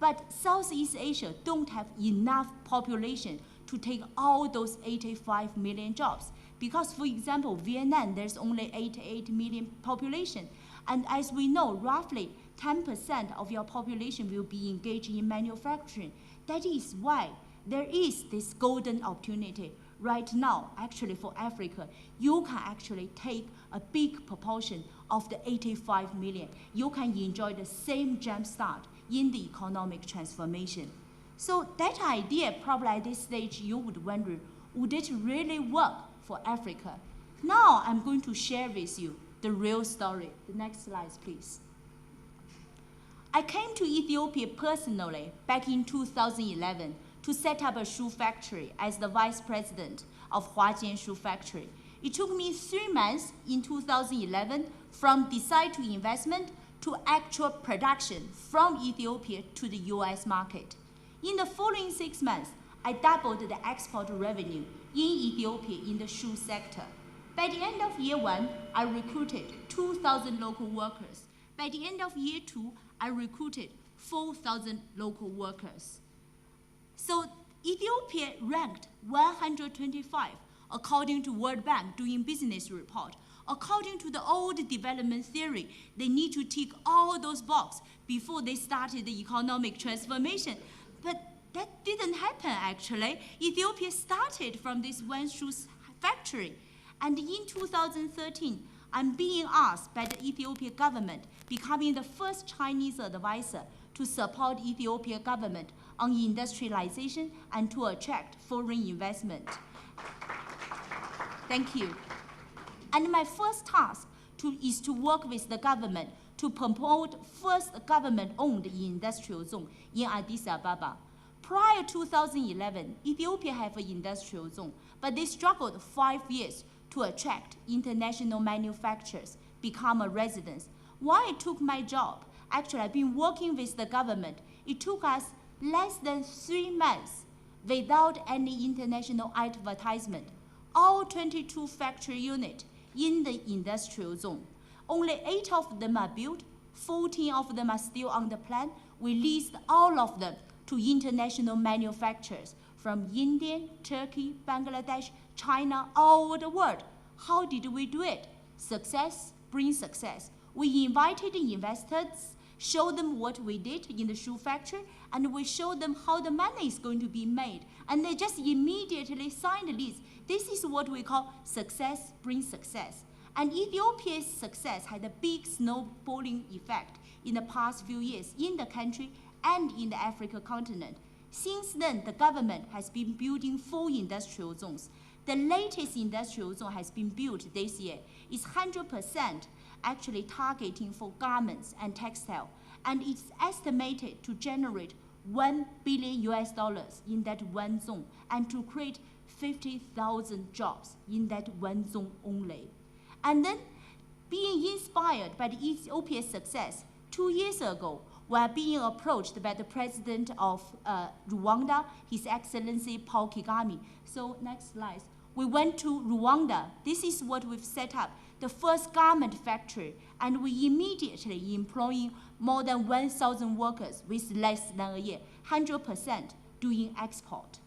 But Southeast Asia don't have enough population to take all those 85 million jobs. Because, for example, Vietnam, there's only 88 million population. And as we know, roughly 10% of your population will be engaged in manufacturing. That is why there is this golden opportunity right now, actually for Africa. You can actually take a big proportion of the 85 million. You can enjoy the same jumpstart in the economic transformation. So that idea, probably at this stage, you would wonder, would it really work for Africa? Now I'm going to share with you the real story. The next slide, please. I came to Ethiopia personally back in 2011 to set up a shoe factory as the vice president of Huajian Shoe Factory. It took me 3 months in 2011 from decide to investment to actual production from Ethiopia to the US market. In the following 6 months, I doubled the export revenue in Ethiopia in the shoe sector. By the end of year 1, I recruited 2,000 local workers. By the end of year 2, I recruited 4,000 local workers. So Ethiopia ranked 125 according to World Bank doing business report. According to the old development theory, they need to tick all those boxes before they started the economic transformation. But that didn't happen actually. Ethiopia started from this one shoe factory. And in 2013, I'm being asked by the Ethiopian government, becoming the first Chinese advisor to support Ethiopian government on industrialization and to attract foreign investment. Thank you. And my first task is to work with the government to promote first government-owned industrial zone in Addis Ababa. Prior to 2011, Ethiopia had an industrial zone, but they struggled 5 years to attract international manufacturers, become a residence. Why I took my job? Actually, I've been working with the government. It took us less than 3 months without any international advertisement. All 22 factory units in the industrial zone. Only 8 of them are built, 14 of them are still on the plan. We leased all of them to international manufacturers from India, Turkey, Bangladesh, China, all over the world. How did we do it? Success brings success. We invited investors, showed them what we did in the shoe factory, and we showed them how the money is going to be made. And they just immediately signed the lease. This is what we call success brings success. And Ethiopia's success had a big snowballing effect in the past few years in the country and in the African continent. Since then, the government has been building 4 industrial zones. The latest industrial zone has been built this year. It's 100% actually targeting for garments and textile. And it's estimated to generate $1 billion in that one zone and to create 50,000 jobs in that one zone only. And then, being inspired by the Ethiopia's success, 2 years ago, we are being approached by the president of Rwanda, His Excellency Paul Kagame. So next slide. We went to Rwanda. This is what we've set up, the first garment factory, and we immediately employing more than 1,000 workers with less than a year, 100% doing export.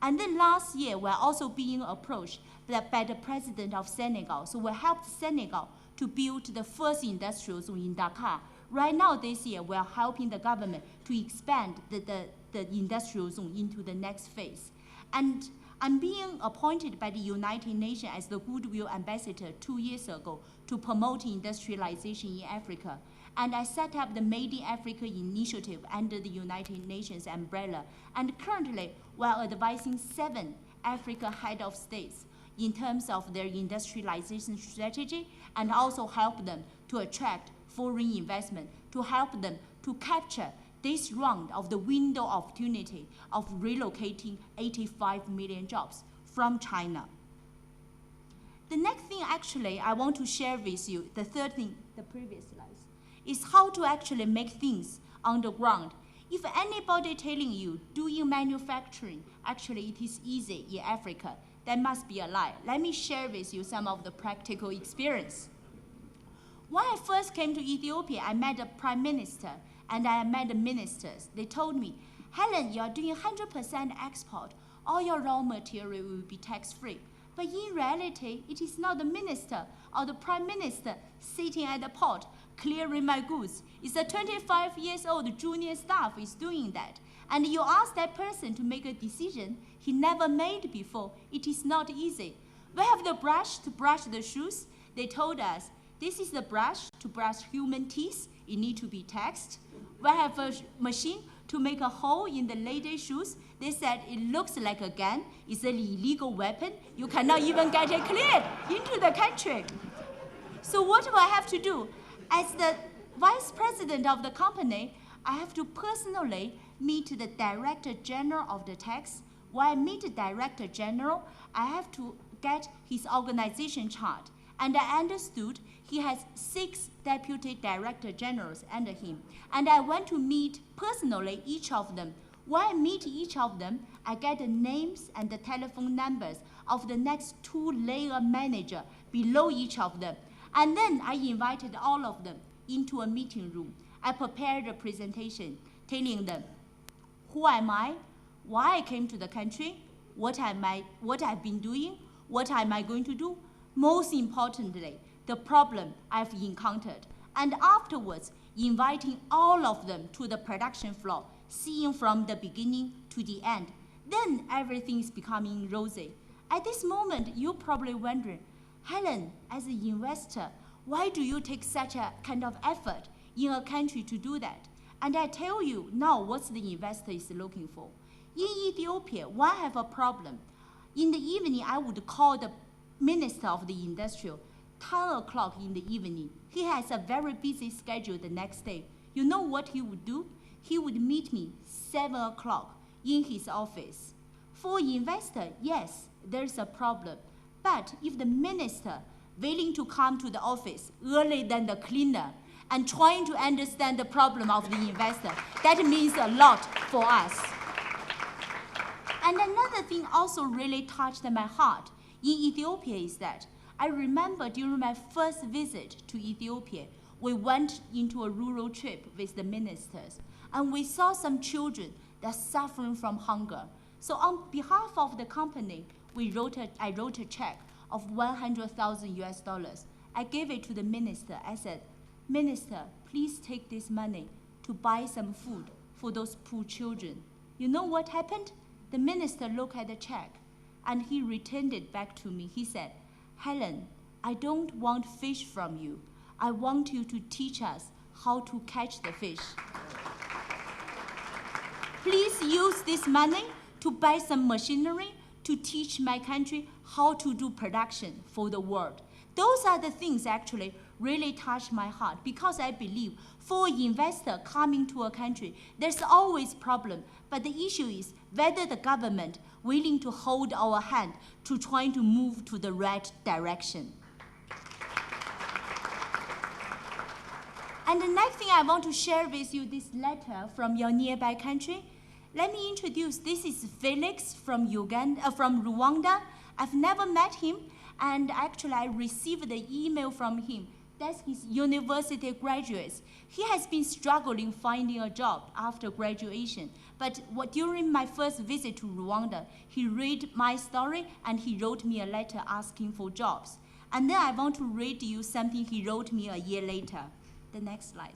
And then last year, we're also being approached by the president of Senegal. So we helped Senegal to build the first industrial zone in Dakar. Right now, this year, we're helping the government to expand the industrial zone into the next phase. And I'm being appointed by the United Nations as the Goodwill Ambassador 2 years ago to promote industrialization in Africa. And I set up the Made in Africa initiative under the United Nations umbrella. And currently, we're advising 7 Africa head of states in terms of their industrialization strategy and also help them to attract foreign investment, to help them to capture this round of the window opportunity of relocating 85 million jobs from China. The next thing actually I want to share with you, the third thing, the previous slides, is how to actually make things on the ground. If anybody telling you doing manufacturing, actually it is easy in Africa, that must be a lie. Let me share with you some of the practical experience. When I first came to Ethiopia, I met the prime minister and I met the ministers. They told me, Helen, you are doing 100% export. All your raw material will be tax-free. But in reality, it is not the minister or the prime minister sitting at the port, clearing my goods. It's a 25 years old junior staff is doing that. And you ask that person to make a decision he never made before. It is not easy. We have the brush to brush the shoes. They told us, this is the brush to brush human teeth. It needs to be taxed. We have a machine to make a hole in the lady's shoes. They said it looks like a gun. It's an illegal weapon. You cannot even get it cleared into the country. So what do I have to do? As the vice president of the company, I have to personally meet the Director General of the tax. When I meet the Director General, I have to get his organization chart. And I understood he has 6 Deputy Director Generals under him. And I went to meet personally each of them. When I meet each of them, I get the names and the telephone numbers of the next 2 layer managers below each of them. And then I invited all of them into a meeting room. I prepared a presentation telling them who am I, why I came to the country, what I've been doing, what am I going to do, most importantly, the problem I've encountered. And afterwards, inviting all of them to the production floor, seeing from the beginning to the end. Then everything is becoming rosy. At this moment, you're probably wondering, Helen, as an investor, why do you take such a kind of effort in a country to do that? And I tell you now what the investor is looking for. In Ethiopia, when I have a problem, in the evening, I would call the Minister of the Industrial, 10 o'clock in the evening. He has a very busy schedule the next day. You know what he would do? He would meet me 7 o'clock in his office. For investor, yes, there's a problem. But if the minister willing to come to the office earlier than the cleaner and trying to understand the problem of the investor, that means a lot for us. And another thing also really touched my heart in Ethiopia is that I remember during my first visit to Ethiopia, we went into a rural trip with the ministers, and we saw some children that are suffering from hunger. So on behalf of the company, I wrote a check of $100,000. I gave it to the minister. I said, Minister, please take this money to buy some food for those poor children. You know what happened? The minister looked at the check, and he returned it back to me. He said, Helen, I don't want fish from you. I want you to teach us how to catch the fish. Please use this money to buy some machinery to teach my country how to do production for the world. Those are the things actually really touch my heart, because I believe for an investor coming to a country, there's always problem. But the issue is whether the government willing to hold our hand to trying to move to the right direction. And the next thing I want to share with you, this letter from your nearby country. Let me introduce, this is Felix from Rwanda. I've never met him, and actually I received the email from him. That's his university graduates. He has been struggling finding a job after graduation. But during my first visit to Rwanda, he read my story and he wrote me a letter asking for jobs. And then I want to read you something he wrote me a year later. The next slide.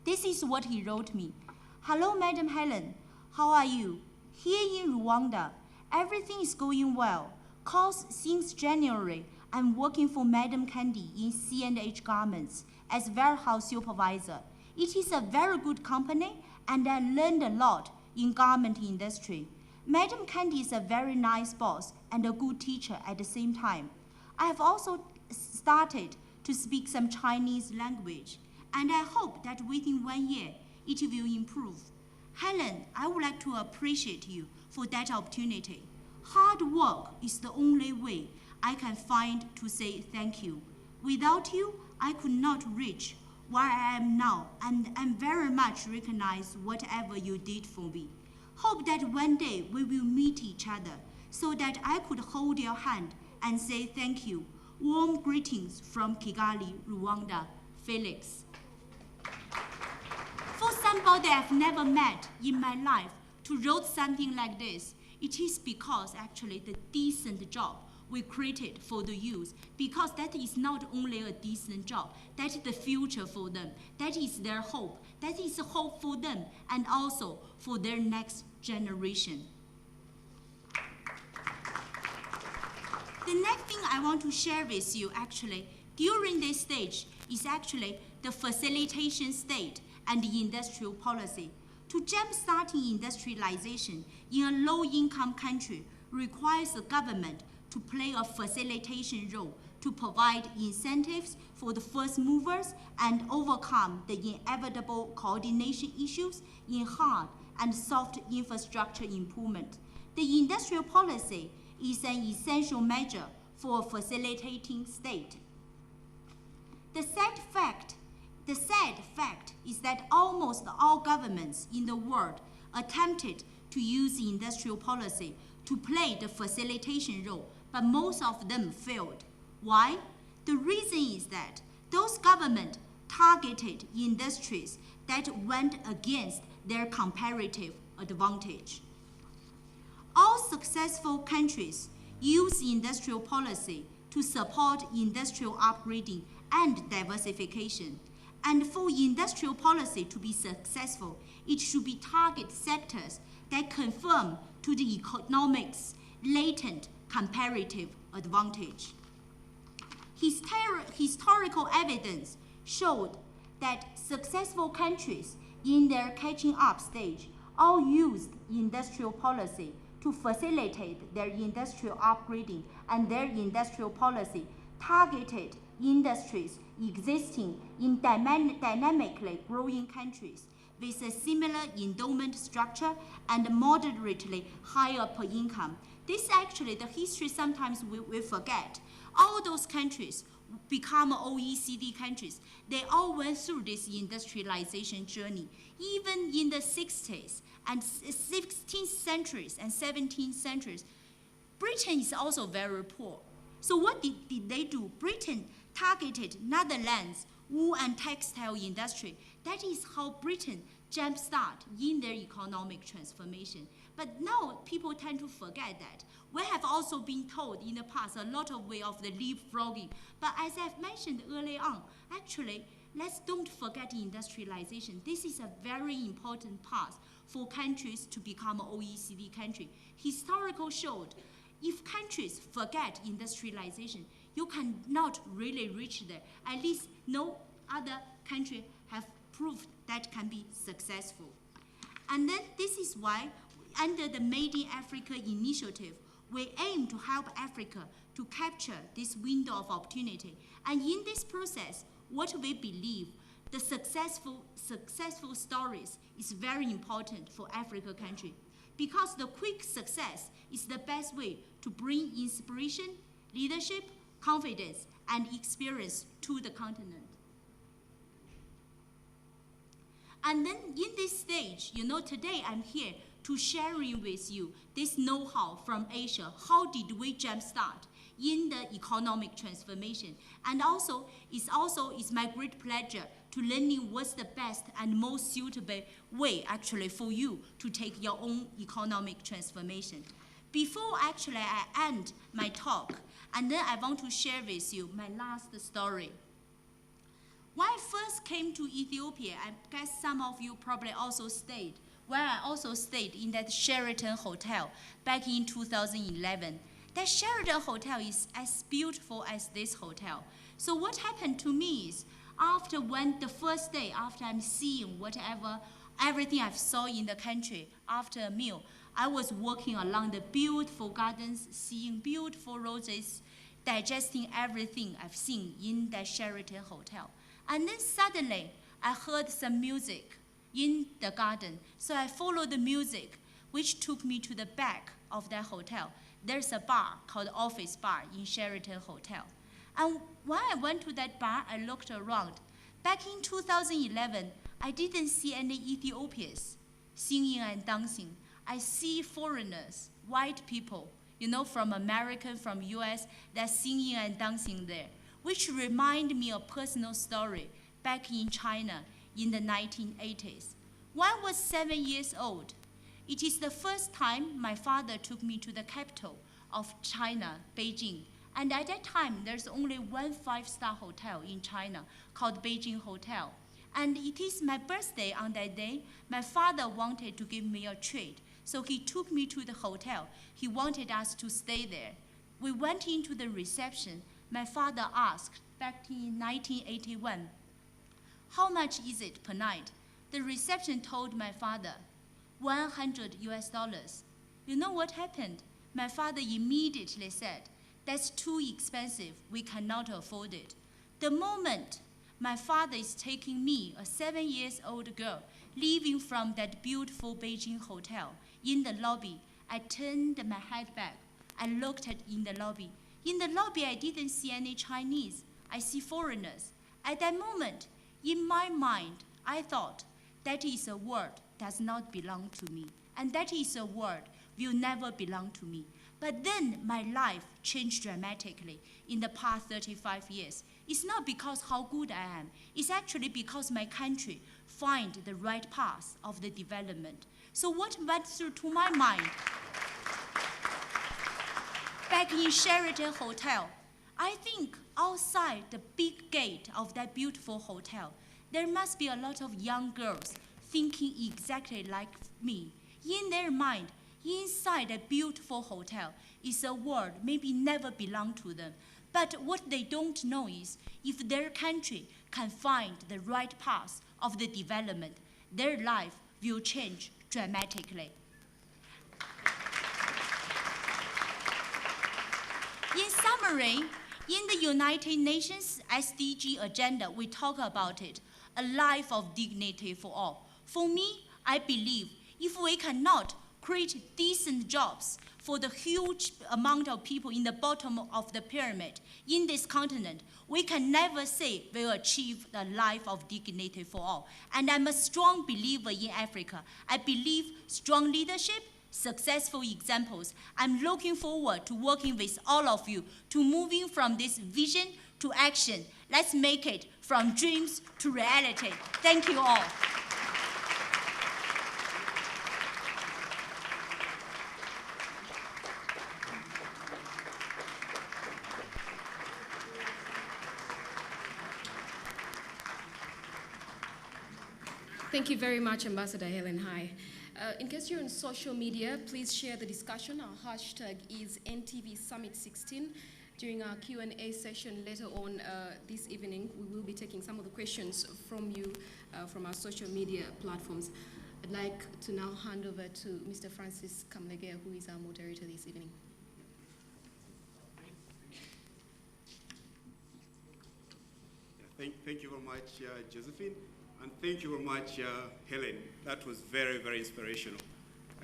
This is what he wrote me. Hello, Madam Helen. How are you? Here in Rwanda, everything is going well. Cause since January, I'm working for Madam Konde in C&H Garments as warehouse supervisor. It is a very good company, and I learned a lot in garment industry. Madam Konde is a very nice boss and a good teacher at the same time. I have also started to speak some Chinese language, and I hope that within 1 year, it will improve. Helen, I would like to appreciate you for that opportunity. Hard work is the only way I can find to say thank you. Without you, I could not reach where I am now, and I'm very much recognize whatever you did for me. Hope that one day we will meet each other so that I could hold your hand and say thank you. Warm greetings from Kigali, Rwanda, Felix. For somebody I've never met in my life to write something like this, it is because actually the decent job we created for the youth, because that is not only a decent job, that is the future for them, that is their hope, that is hope for them and also for their next generation. The next thing I want to share with you actually during this stage is actually the facilitation state and the industrial policy. To jumpstarting industrialization in a low-income country requires the government to play a facilitation role to provide incentives for the first movers and overcome the inevitable coordination issues in hard and soft infrastructure improvement. The industrial policy is an essential measure for a facilitating state. The sad fact is that almost all governments in the world attempted to use the industrial policy to play the facilitation role, but most of them failed. Why? The reason is that those governments targeted industries that went against their comparative advantage. All successful countries use industrial policy to support industrial upgrading and diversification. And for industrial policy to be successful, it should be target sectors that conform to the economic's latent comparative advantage. Historical evidence showed that successful countries in their catching up stage all used industrial policy to facilitate their industrial upgrading, and their industrial policy targeted industries existing in dynamically growing countries with a similar endowment structure and moderately higher per income. This actually, the history sometimes we forget. All those countries become OECD countries. They all went through this industrialization journey. Even in the 60s and 16th centuries and 17th centuries, Britain is also very poor. So what did they do? Britain targeted Netherlands wool and textile industry. That is how Britain jumpstart in their economic transformation. But now people tend to forget that. We have also been told in the past a lot of way of the leapfrogging. But as I've mentioned earlier on, actually, let's don't forget industrialization. This is a very important path for countries to become an OECD country. Historical showed, if countries forget industrialization, you cannot really reach there. At least no other country have proved that can be successful. And then this is why, under the Made in Africa initiative, we aim to help Africa to capture this window of opportunity. And in this process, what we believe, the successful stories is very important for Africa country, because the quick success is the best way to bring inspiration, leadership, confidence, and experience to the continent. And then in this stage, today I'm here to sharing with you this know-how from Asia. How did we jumpstart in the economic transformation? And also, it's my great pleasure to learning what's the best and most suitable way actually for you to take your own economic transformation. Before actually I end my talk, and then I want to share with you my last story. When I first came to Ethiopia, I guess some of you probably also stayed, where I also stayed in that Sheraton Hotel back in 2011. That Sheraton Hotel is as beautiful as this hotel. So what happened to me is, the first day after I'm seeing everything I saw in the country after a meal, I was walking along the beautiful gardens, seeing beautiful roses, digesting everything I've seen in that Sheraton Hotel. And then suddenly, I heard some music in the garden. So I followed the music, which took me to the back of that hotel. There's a bar called Office Bar in Sheraton Hotel. And when I went to that bar, I looked around. Back in 2011, I didn't see any Ethiopians singing and dancing. I see foreigners, white people, from America, from US, they're singing and dancing there, which remind me of a personal story back in China in the 1980s. When I was 7 years old, it is the first time my father took me to the capital of China, Beijing. And at that time, there's only one 5-star hotel in China called Beijing Hotel. And it is my birthday on that day. My father wanted to give me a treat, so he took me to the hotel. He wanted us to stay there. We went into the reception. My father asked, back in 1981, how much is it per night? The reception told my father, $100 US. You know what happened? My father immediately said, that's too expensive, we cannot afford it. The moment my father is taking me, a 7-year-old girl, leaving from that beautiful Beijing hotel, in the lobby, I turned my head back. I looked in the lobby. In the lobby, I didn't see any Chinese. I see foreigners. At that moment, in my mind, I thought, that is a world does not belong to me. And that is a world will never belong to me. But then my life changed dramatically in the past 35 years. It's not because how good I am. It's actually because my country find the right path of the development. So what went through to my mind? Back in Sheraton Hotel, I think outside the big gate of that beautiful hotel, there must be a lot of young girls thinking exactly like me. In their mind, inside a beautiful hotel is a world maybe never belonged to them. But what they don't know is if their country can find the right path of the development, their life will change dramatically. In summary, in the United Nations SDG agenda, we talk about it, a life of dignity for all. For me, I believe if we cannot create decent jobs for the huge amount of people in the bottom of the pyramid in this continent, we can never say we'll achieve the life of dignity for all. And I'm a strong believer in Africa. I believe strong leadership, successful examples. I'm looking forward to working with all of you to moving from this vision to action. Let's make it from dreams to reality. Thank you all. Thank you very much, Ambassador Helen Hai. In case you're on social media, please share the discussion. Our hashtag is NTV Summit 16. During our Q&A session later on this evening, we will be taking some of the questions from you from our social media platforms. I'd like to now hand over to Mr. Francis Kamlegea, who is our moderator this evening. Thank you very much, Josephine. And thank you very much, Helen. That was very, very inspirational.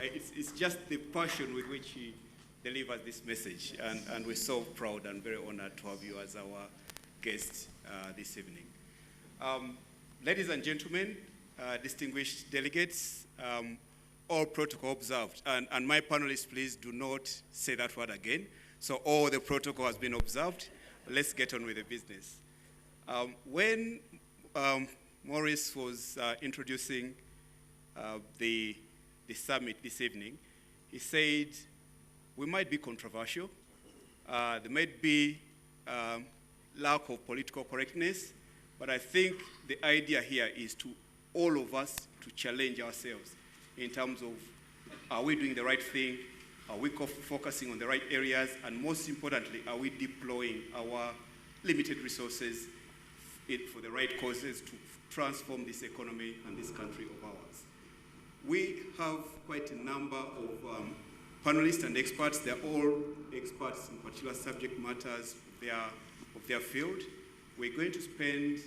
It's just the passion with which he delivers this message. And we're so proud and very honored to have you as our guest this evening. Ladies and gentlemen, distinguished delegates, all protocol observed. And my panelists, please do not say that word again. So all the protocol has been observed. Let's get on with the business. When Maurice was introducing the summit this evening, he said, we might be controversial. There might be lack of political correctness, but I think the idea here is to all of us to challenge ourselves in terms of, are we doing the right thing? Are we focusing on the right areas? And most importantly, are we deploying our limited resources for the right causes to transform this economy and this country of ours? We have quite a number of panelists and experts. They're all experts in particular subject matters of their field. We're going to spend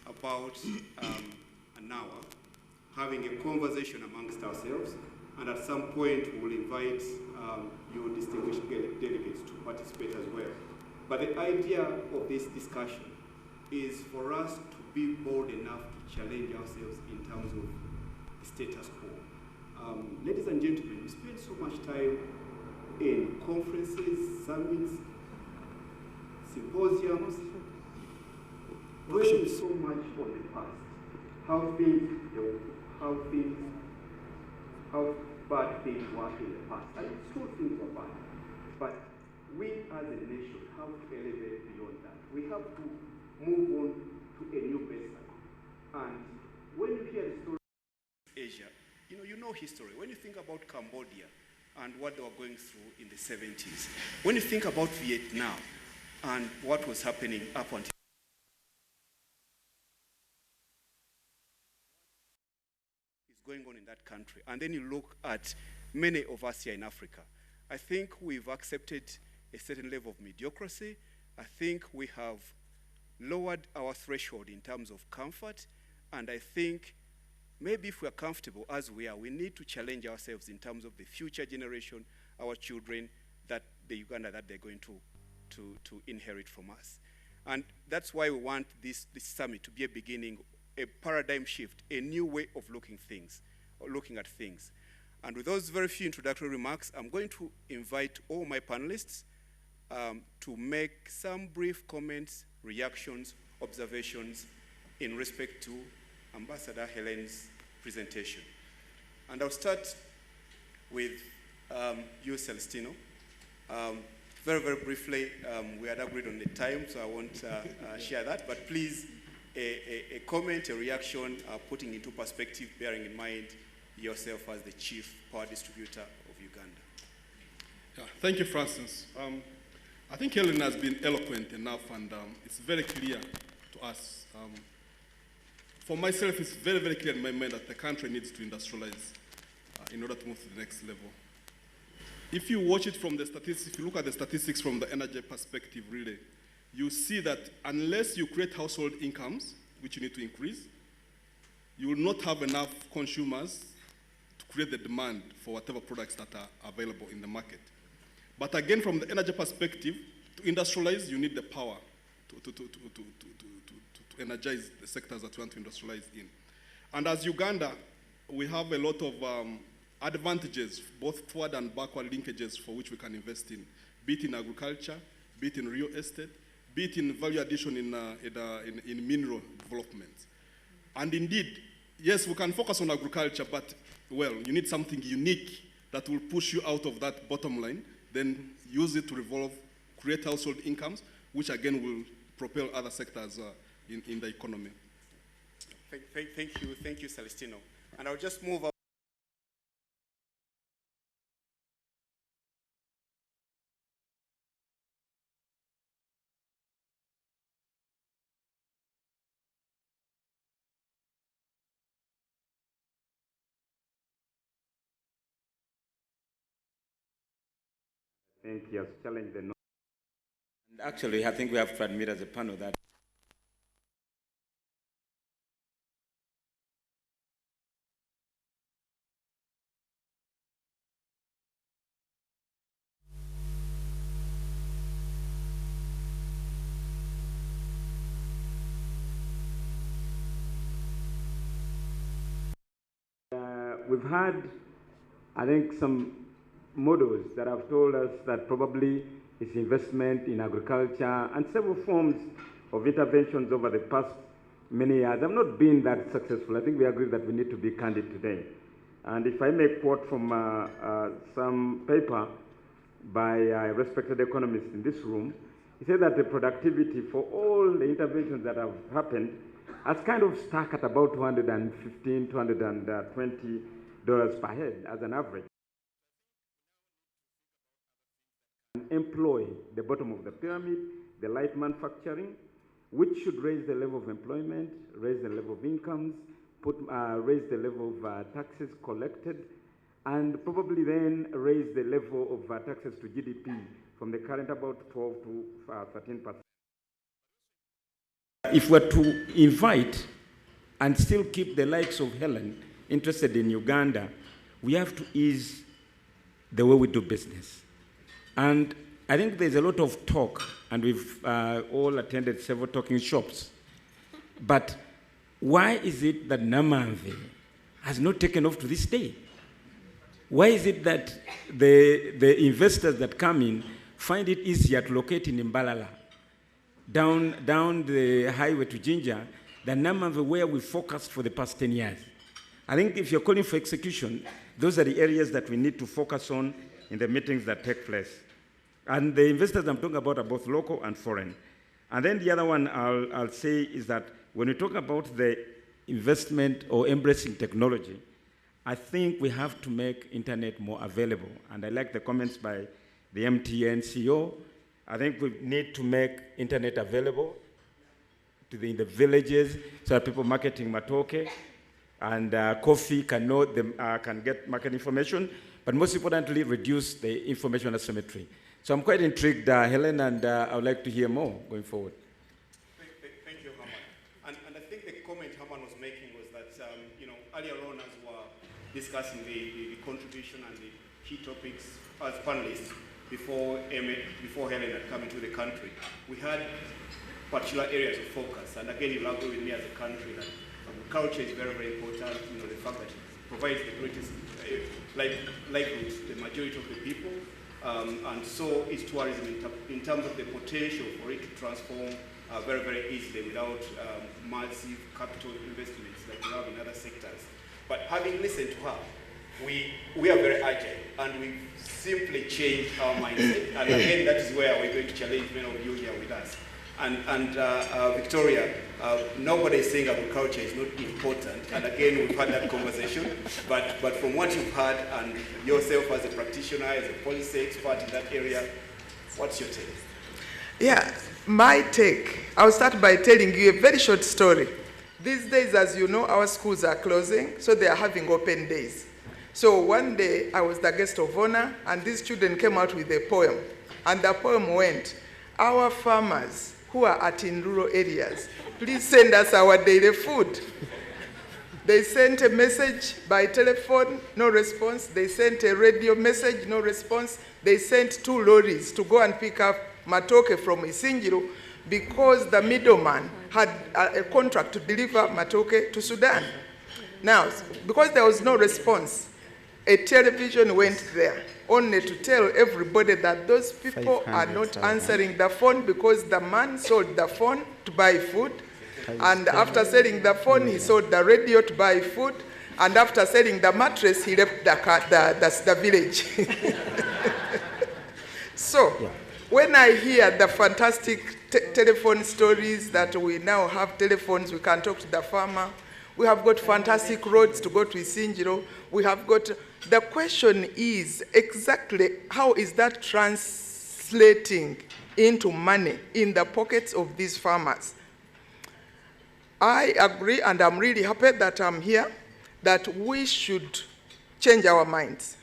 about an hour having a conversation amongst ourselves, and at some point we'll invite your distinguished delegates to participate as well. But the idea of this discussion is for us to be bold enough to challenge ourselves in terms of the status quo. Ladies and gentlemen, we spend so much time in conferences, summits, symposiums, dwelling so much on the past, how bad things were in the past. And it's true, things were bad. But we as a nation have to elevate beyond that. We have to move on to a new baseline. And when you hear the story of Asia, you know history. When you think about Cambodia and what they were going through in the 70s, when you think about Vietnam and what was happening up until going on in that country, and then you look at many of us here in Africa, I think we've accepted a certain level of mediocrity. I think we have lowered our threshold in terms of comfort, and I think maybe if we're comfortable as we are, we need to challenge ourselves in terms of the future generation, our children, that the Uganda that they're going to inherit from us. And that's why we want this summit to be a beginning, a paradigm shift, a new way of looking at things. And with those very few introductory remarks, I'm going to invite all my panelists to make some brief comments, reactions, observations in respect to Ambassador Helen's presentation. And I'll start with you, Celestino. Very, very briefly, we had agreed on the time, so I won't share that, but please, a comment, a reaction, putting into perspective, bearing in mind yourself as the chief power distributor of Uganda. Yeah, thank you, Francis. I think Helen has been eloquent enough, and it's very clear to us. For myself, it's very, very clear in my mind that the country needs to industrialize in order to move to the next level. If you watch it from the statistics, if you look at the statistics from the energy perspective, really, you see that unless you create household incomes, which you need to increase, you will not have enough consumers to create the demand for whatever products that are available in the market. But again, from the energy perspective, to industrialize, you need the power to energize the sectors that you want to industrialize in. And as Uganda, we have a lot of advantages, both forward and backward linkages for which we can invest in, be it in agriculture, be it in real estate, be it in value addition in mineral development. And indeed, yes, we can focus on agriculture, but, well, you need something unique that will push you out of that bottom line, then use it to revolve, create household incomes, which again will propel other sectors in the economy. Thank you, Celestino. And I'll just move up. I think he has challenged the norm. And actually, I think we have to admit as a panel that we've had, I think, some models that have told us that probably it's investment in agriculture and several forms of interventions over the past many years have not been that successful. I think we agree that we need to be candid today. And if I may quote from some paper by a respected economist in this room, he said that the productivity for all the interventions that have happened has kind of stuck at about $215, $220 per head as an average. Employ the bottom of the pyramid, the light manufacturing, which should raise the level of employment, raise the level of incomes, raise the level of taxes collected, and probably then raise the level of taxes to GDP from the current about 12 to 13%. If we're to invite and still keep the likes of Helen interested in Uganda, we have to ease the way we do business. And I think there's a lot of talk, and we've all attended several talking shops. But why is it that Namamve has not taken off to this day? Why is it that the investors that come in find it easier to locate in Mbalala, down the highway to Jinja, than Namamve, where we focused for the past 10 years? I think if you're calling for execution, those are the areas that we need to focus on in the meetings that take place. And the investors I'm talking about are both local and foreign. And then the other one I'll say is that when we talk about the investment or embracing technology, I think we have to make internet more available. And I like the comments by the MTN CEO. I think we need to make internet available in the villages so that people marketing matoke and coffee can know them, can get market information, but most importantly, reduce the information asymmetry. So I'm quite intrigued, Helen, and I would like to hear more going forward. Thank you, Herman. And I think the comment Herman was making was that, earlier on as we were discussing the contribution and the key topics as panelists before Helen had come into the country, we had particular areas of focus. And again, you'll agree with me as a country that agriculture is very, very important. The fact that it provides the greatest livelihood to the majority of the people. And so is tourism in terms of the potential for it to transform very, very easily without massive capital investments like we have in other sectors. But having listened to her, we are very agile and we've simply changed our mindset. And again, that is where we're going to challenge many of you here with us. And Victoria, nobody is saying agriculture is not important. And again, we've had that conversation. But from what you've heard, and yourself as a practitioner, as a policy expert in that area, what's your take? Yeah, my take, I'll start by telling you a very short story. These days, as you know, our schools are closing, so they are having open days. So one day, I was the guest of honor, and these children came out with a poem. And the poem went, "Our farmers who are in rural areas, please send us our daily food." They sent a message by telephone, no response. They sent a radio message, no response. They sent 2 lorries to go and pick up matoke from Isingiro because the middleman had a contract to deliver matoke to Sudan. Now, because there was no response, a television went there only to tell everybody that those people are not answering the phone because the man sold the phone to buy food. And after selling the phone, he sold the radio to buy food. And after selling the mattress, he left the village. So, when I hear the fantastic telephone stories that we now have telephones, we can talk to the farmer. We have got fantastic roads to go to Isingiro. We have got, the question is exactly how is that translating into money in the pockets of these farmers? I agree, and I'm really happy that I'm here, that we should change our minds.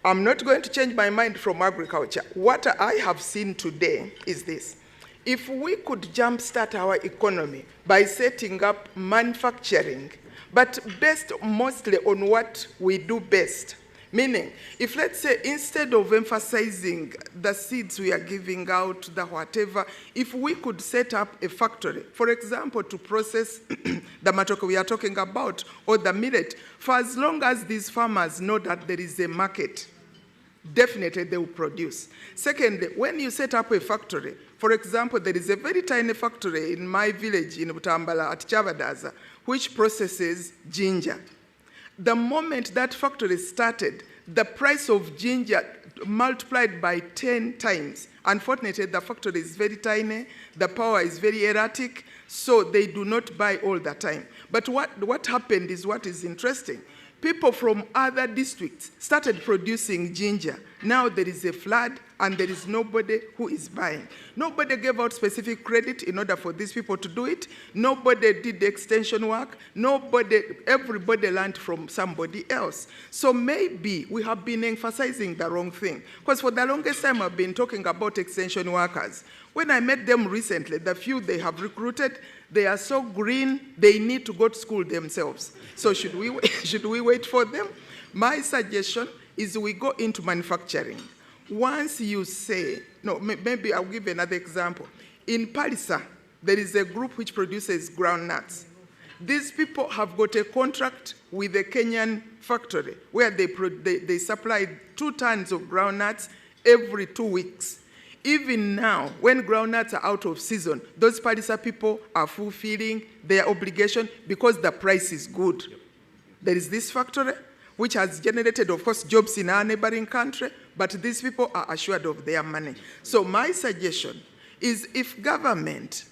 I'm not going to change my mind from agriculture. What I have seen today is this. If we could jumpstart our economy by setting up manufacturing, but based mostly on what we do best, meaning, if let's say instead of emphasizing the seeds we are giving out, the whatever, if we could set up a factory, for example, to process the matoke we are talking about, or the millet, for as long as these farmers know that there is a market, definitely they will produce. Secondly, when you set up a factory, for example, there is a very tiny factory in my village in Butambala at Chavadaza, which processes ginger. The moment that factory started, the price of ginger multiplied by 10 times. Unfortunately, the factory is very tiny, the power is very erratic, so they do not buy all the time. But what happened is what is interesting. People from other districts started producing ginger. Now there is a flood and there is nobody who is buying. Nobody gave out specific credit in order for these people to do it. Nobody did the extension work. Everybody learned from somebody else. So maybe we have been emphasizing the wrong thing. Because for the longest time I've been talking about extension workers. When I met them recently, the few they have recruited, they are so green, they need to go to school themselves. So should we wait for them? My suggestion is we go into manufacturing. Once you say, no, maybe I'll give another example. In Palisa, there is a group which produces groundnuts. These people have got a contract with a Kenyan factory where they supply 2 tons of groundnuts every 2 weeks. Even now, when groundnuts are out of season, those Palisa people are fulfilling their obligation because the price is good. There is this factory which has generated, of course, jobs in our neighboring country, but these people are assured of their money. So my suggestion is if government,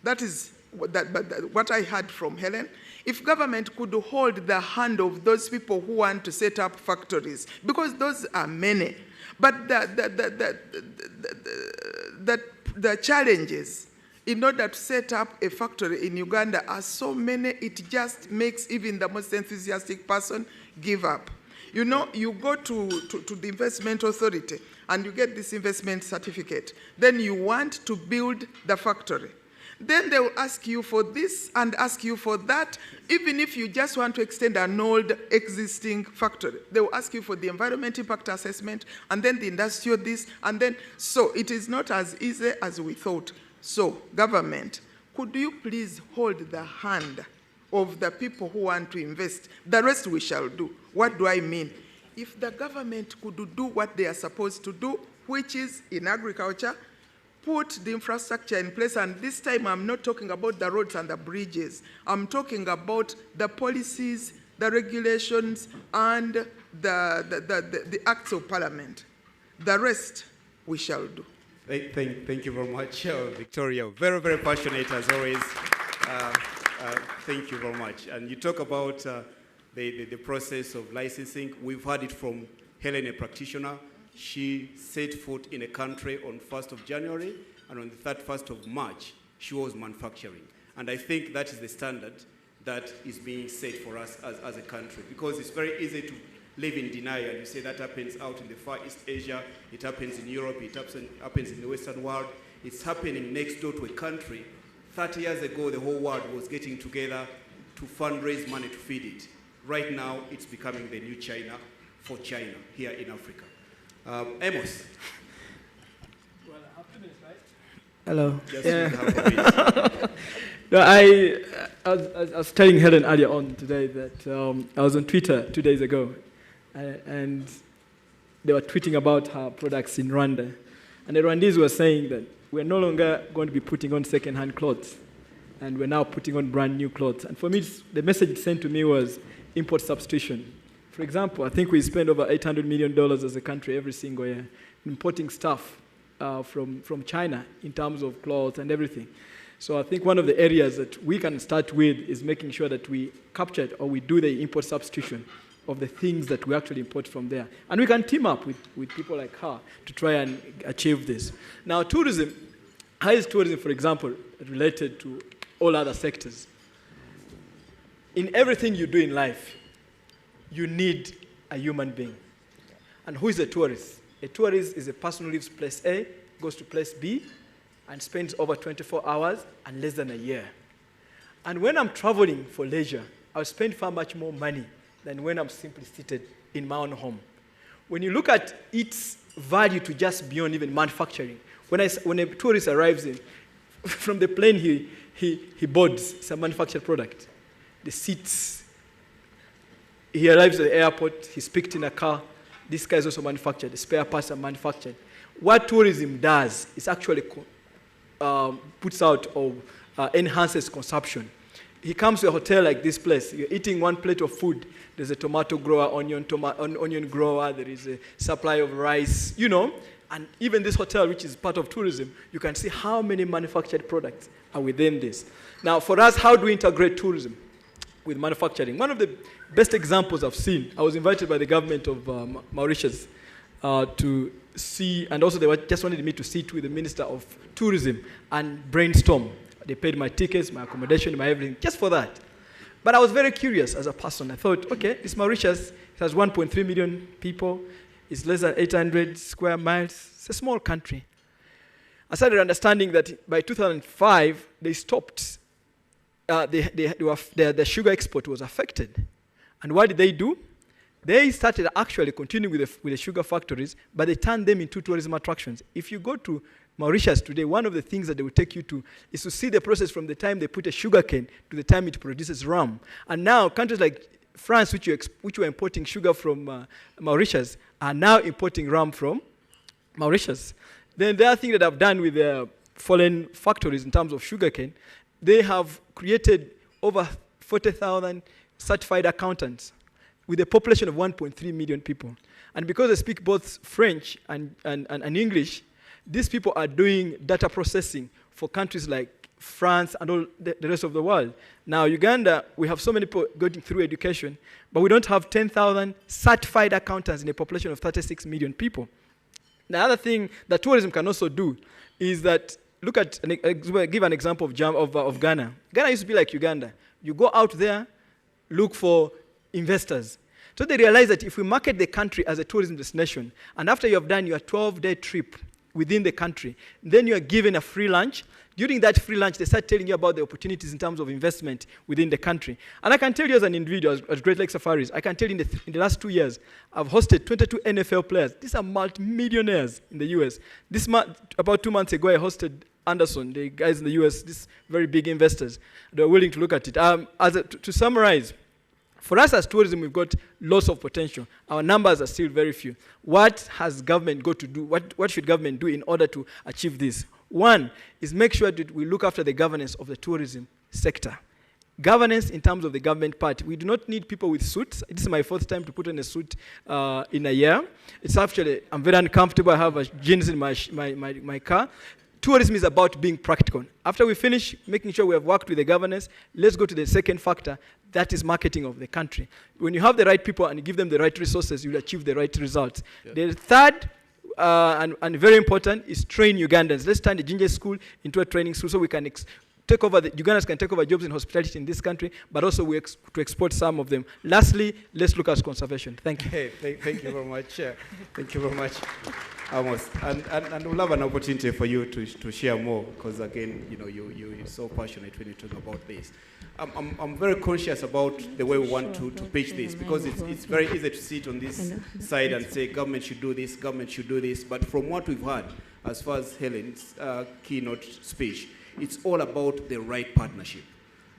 that is what I heard from Helen, if government could hold the hand of those people who want to set up factories, because those are many, but the challenges in order to set up a factory in Uganda are so many, it just makes even the most enthusiastic person give up. You know, you go to the investment authority and you get this investment certificate. Then you want to build the factory. Then they will ask you for this and ask you for that. Even if you just want to extend an old existing factory, they will ask you for the environment impact assessment and then the industrial this and then, so it is not as easy as we thought. So government, could you please hold the hand of the people who want to invest? The rest we shall do. What do I mean? If the government could do what they are supposed to do, which is in agriculture, put the infrastructure in place, and this time I'm not talking about the roads and the bridges. I'm talking about the policies, the regulations, and the acts of parliament. The rest we shall do. Thank you very much, Victoria. Very, very passionate as always. Thank you very much. And you talk about the process of licensing. We've heard it from Helen, a practitioner. She set foot in a country on 1st of January, and on the 31st of March, she was manufacturing. And I think that is the standard that is being set for us as a country, because it's very easy to live in denial. You say that happens out in the Far East Asia, it happens in Europe, it happens in the Western world. It's happening next door to a country. 30 years ago, the whole world was getting together to fundraise money to feed it. Right now, it's becoming the new China for China here in Africa. Amos. Well, I have 2 minutes, right? Hello. Just half a minute. No, I was telling Helen earlier on today that I was on Twitter 2 days ago, and they were tweeting about her products in Rwanda. And the Rwandese were saying that we're no longer going to be putting on second-hand clothes, and we're now putting on brand new clothes. And for me, the message it sent to me was import substitution. For example, I think we spend over $800 million as a country every single year importing stuff from China in terms of clothes and everything. So I think one of the areas that we can start with is making sure that we capture or we do the import substitution of the things that we actually import from there. And we can team up with people like her to try and achieve this. Now, tourism, how is tourism, for example, related to all other sectors? In everything you do in life, you need a human being. And who is a tourist? A tourist is a person who leaves place A, goes to place B, and spends over 24 hours and less than a year. And when I'm traveling for leisure, I'll spend far much more money than when I'm simply seated in my own home. When you look at its value to just beyond even manufacturing, when a tourist arrives in, from the plane he boards some manufactured product. The seats, he arrives at the airport, he's picked in a car, this car is also manufactured, the spare parts are manufactured. What tourism does is actually puts out or enhances consumption. He comes to a hotel like this place, you're eating one plate of food, there's a tomato grower, onion grower, there is a supply of rice, you know, and even this hotel, which is part of tourism, you can see how many manufactured products are within this. Now, for us, how do we integrate tourism with manufacturing? One of the best examples I've seen, I was invited by the government of Mauritius to see, and also they just wanted me to sit with the Minister of Tourism and brainstorm. They paid my tickets, my accommodation, my everything, just for that. But I was very curious as a person. I thought, okay, this Mauritius, it has 1.3 million people, it's less than 800 square miles, it's a small country. I started understanding that by 2005, they stopped, the sugar export was affected. And what did they do? They started actually continuing with the sugar factories, but they turned them into tourism attractions. If you go to Mauritius today, one of the things that they will take you to is to see the process from the time they put a sugar cane to the time it produces rum. And now countries like France, which were importing sugar from Mauritius, are now importing rum from Mauritius. Then the other thing that I've done with the foreign factories in terms of sugar cane, they have created over 40,000 certified accountants with a population of 1.3 million people. And because they speak both French and English, these people are doing data processing for countries like France and all the rest of the world. Now, Uganda, we have so many people going through education, but we don't have 10,000 certified accountants in a population of 36 million people. The other thing that tourism can also do is that, look at, give an example of Ghana. Ghana used to be like Uganda. You go out there, look for investors. So they realize that if we market the country as a tourism destination, and after you have done your 12-day trip within the country, then you are given a free lunch. During that free lunch, they start telling you about the opportunities in terms of investment within the country. And I can tell you as an individual, at Great Lakes Safaris, I can tell you in the last 2 years, I've hosted 22 NFL players. These are multimillionaires in the US. This month, about 2 months ago, I hosted Anderson, the guys in the US, these very big investors. They're willing to look at it. To summarize, for us as tourism, we've got lots of potential. Our numbers are still very few. What has government got to do? What should government do in order to achieve this? One is make sure that we look after the governance of the tourism sector. Governance in terms of the government part. We do not need people with suits. This is my 4th time to put on a suit in a year. It's actually, I'm very uncomfortable. I have jeans in my car. Tourism is about being practical. After we finish making sure we have worked with the governance, let's go to the second factor, that is marketing of the country. When you have the right people and you give them the right resources, you'll achieve the right results. Yeah. The third, and very important, is train Ugandans. Let's turn the Ginger School into a training school so we can take over, Ugandans can take over jobs in hospitality in this country, but also to export some of them. Lastly, let's look at conservation. Thank you. Hey, thank you very much. Thank you very much. Amos. And we'll have an opportunity for you to share more, because again, you're so passionate when you talk about this. I'm very conscious about the way we want to pitch this, because it's very easy to sit on this side and say government should do this, government should do this. But from what we've heard, as far as Helen's keynote speech, it's all about the right partnership.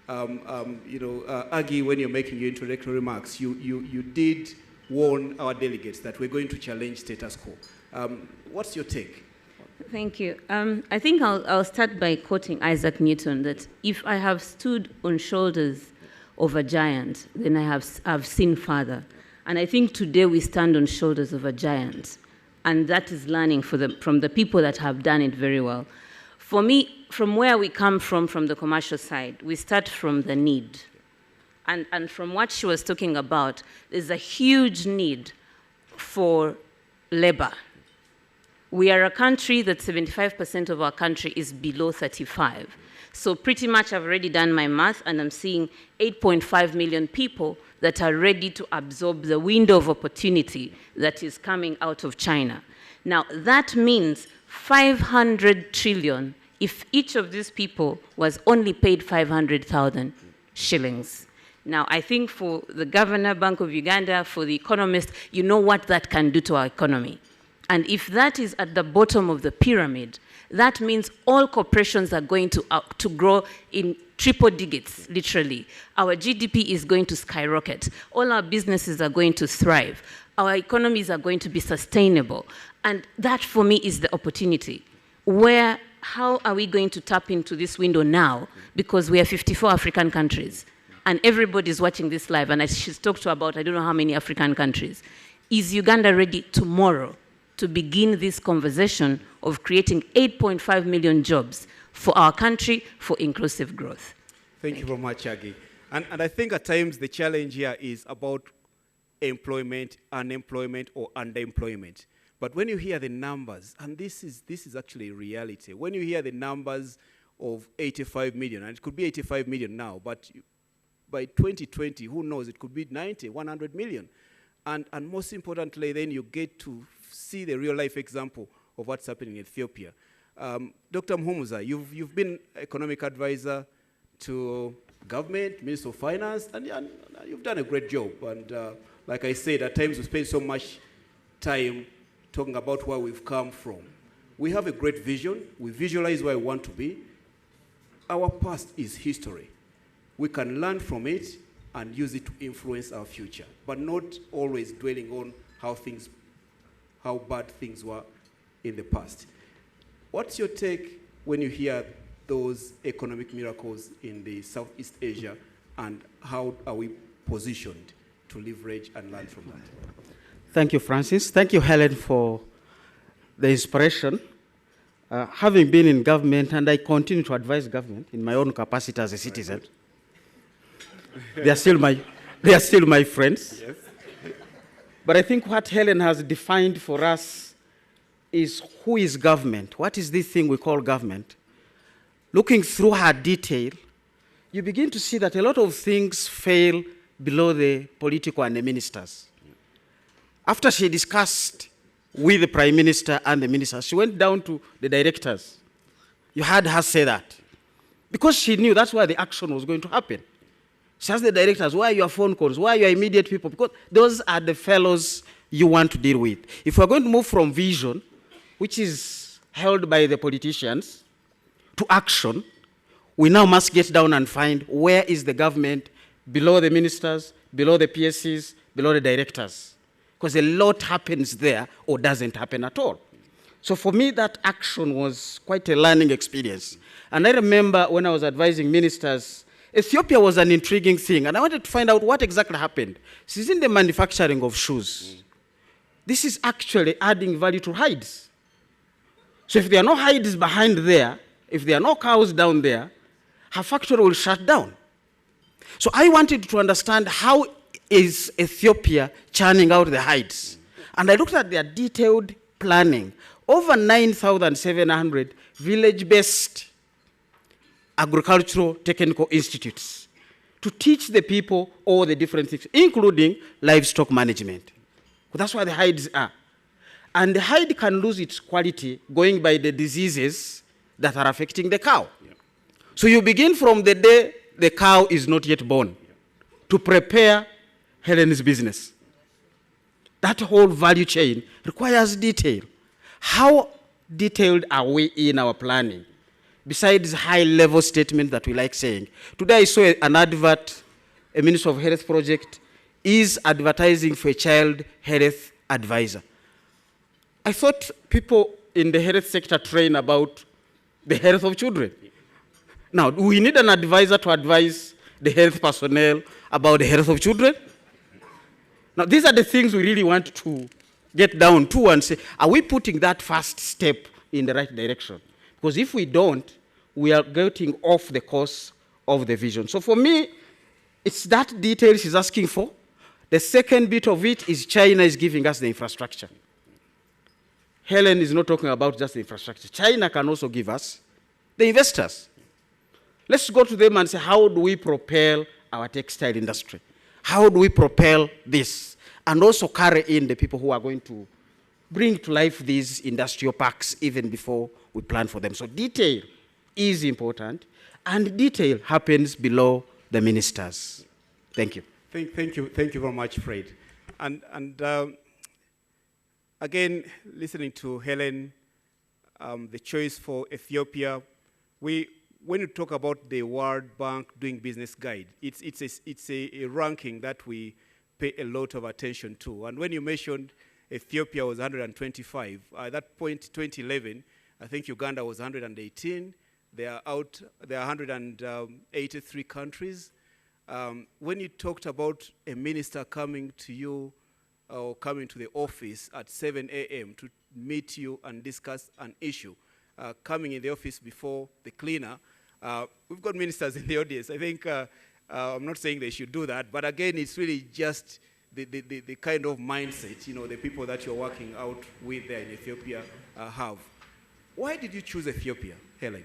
Aggie, when you're making your introductory remarks, you did warn our delegates that we're going to challenge status quo. What's your take? Thank you. I think I'll start by quoting Isaac Newton, that if I have stood on shoulders of a giant, then I've seen farther. And I think today we stand on shoulders of a giant. And that is learning from the people that have done it very well. For me, from where we come from the commercial side, we start from the need. And from what she was talking about, there's a huge need for labor. We are a country that 75% of our country is below 35. So pretty much I've already done my math, and I'm seeing 8.5 million people that are ready to absorb the window of opportunity that is coming out of China. Now, that means 500 trillion if each of these people was only paid 500,000 shillings. Now, I think for the Governor, Bank of Uganda, for the economist, you know what that can do to our economy. And if that is at the bottom of the pyramid, that means all corporations are going to grow in triple digits, literally. Our GDP is going to skyrocket. All our businesses are going to thrive. Our economies are going to be sustainable. And that, for me, is the opportunity. How are we going to tap into this window now? Because we are 54 African countries. And everybody's watching this live. And she's talked to about, I don't know how many African countries. Is Uganda ready tomorrow to begin this conversation of creating 8.5 million jobs for our country for inclusive growth? Thank you very much, Aggie. And I think at times the challenge here is about employment, unemployment, or underemployment. But when you hear the numbers, and this is actually reality, when you hear the numbers of 85 million, and it could be 85 million now, but by 2020, who knows, it could be 90, 100 million. And most importantly, then you get to see the real-life example of what's happening in Ethiopia. Dr. Mhumuza, you've been economic advisor to government, Minister of Finance, and you've done a great job. And like I said, at times we spend so much time talking about where we've come from. We have a great vision. We visualize where we want to be. Our past is history. We can learn from it and use it to influence our future, but not always dwelling on how bad things were in the past. What's your take when you hear those economic miracles in the Southeast Asia, and how are we positioned to leverage and learn from that. Thank you, Francis. Thank you, Helen, for the inspiration. Having been in government, and I continue to advise government in my own capacity as a citizen, they are still my friends. Yes. But I think what Helen has defined for us is who is government? What is this thing we call government? Looking through her detail, you begin to see that a lot of things fail below the political and the ministers. After she discussed with the Prime Minister and the ministers, she went down to the directors. You heard her say that. Because she knew that's where the action was going to happen. She asked the directors, where are your phone calls? Where are your immediate people? Because those are the fellows you want to deal with. If we're going to move from vision, which is held by the politicians, to action, we now must get down and find where is the government below the ministers, below the PSCs, below the directors. Because a lot happens there or doesn't happen at all. So for me, that action was quite a learning experience. And I remember when I was advising ministers, Ethiopia was an intriguing thing, and I wanted to find out what exactly happened. This is in the manufacturing of shoes. This is actually adding value to hides. So if there are no hides behind there, if there are no cows down there, her factory will shut down. So I wanted to understand how is Ethiopia churning out the hides. And I looked at their detailed planning. Over 9,700 village-based agricultural technical institutes to teach the people all the different things, including livestock management. That's why the hides are. And the hide can lose its quality going by the diseases that are affecting the cow. Yeah. So you begin from the day the cow is not yet born to prepare Helen's business. That whole value chain requires detail. How detailed are we in our planning? Besides high-level statement that we like saying. Today I saw an advert, a Ministry of Health project is advertising for a child health advisor. I thought people in the health sector train about the health of children. Now, do we need an advisor to advise the health personnel about the health of children? Now, these are the things we really want to get down to and say, are we putting that first step in the right direction? Because if we don't, we are getting off the course of the vision. So for me, it's that detail she's asking for. The second bit of it is China is giving us the infrastructure. Helen is not talking about just the infrastructure. China can also give us the investors. Let's go to them and say, how do we propel our textile industry? How do we propel this? And also carry in the people who are going to bring to life these industrial parks even before we plan for them. So detail is important, and detail happens below the ministers. Thank you. Thank you very much, Fred. And again, listening to Helen, the choice for Ethiopia, when you talk about the World Bank Doing Business Guide, it's a ranking that we pay a lot of attention to. And when you mentioned Ethiopia was 125, at that point, 2011, I think Uganda was 118. There are 183 countries. When you talked about a minister coming to you or coming to the office at 7 a.m. to meet you and discuss an issue, coming in the office before the cleaner, we've got ministers in the audience. I think, I'm not saying they should do that, but again, it's really just the kind of mindset, the people that you're working out with there in Ethiopia have. Why did you choose Ethiopia, Helen?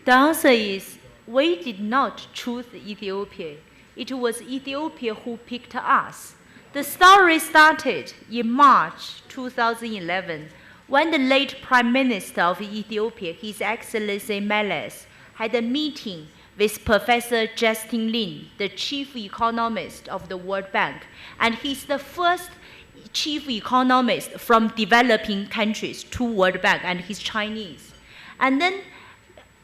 The answer is, we did not choose Ethiopia. It was Ethiopia who picked us. The story started in March 2011 when the late Prime Minister of Ethiopia, His Excellency Meles, had a meeting with Professor Justin Lin, the chief economist of the World Bank, and he's the first chief economist from developing countries to World Bank, and he's Chinese. And then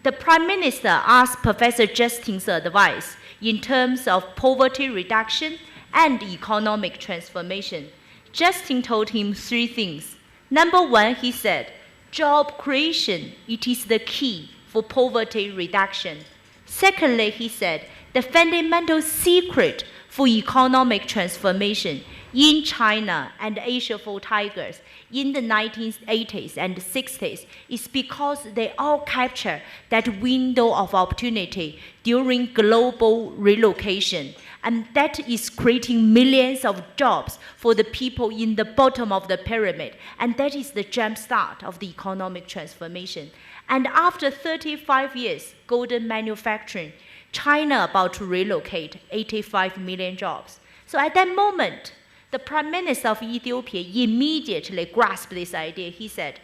the Prime Minister asked Professor Justin's advice in terms of poverty reduction and economic transformation. Justin told him three things. Number one, he said, job creation, it is the key for poverty reduction. Secondly, he said, the fundamental secret for economic transformation in China and Asia for tigers in the 1980s and 60s is because they all capture that window of opportunity during global relocation. And that is creating millions of jobs for the people in the bottom of the pyramid. And that is the jumpstart of the economic transformation. And after 35 years, golden manufacturing, China about to relocate 85 million jobs. So at that moment, the Prime Minister of Ethiopia immediately grasped this idea. He said,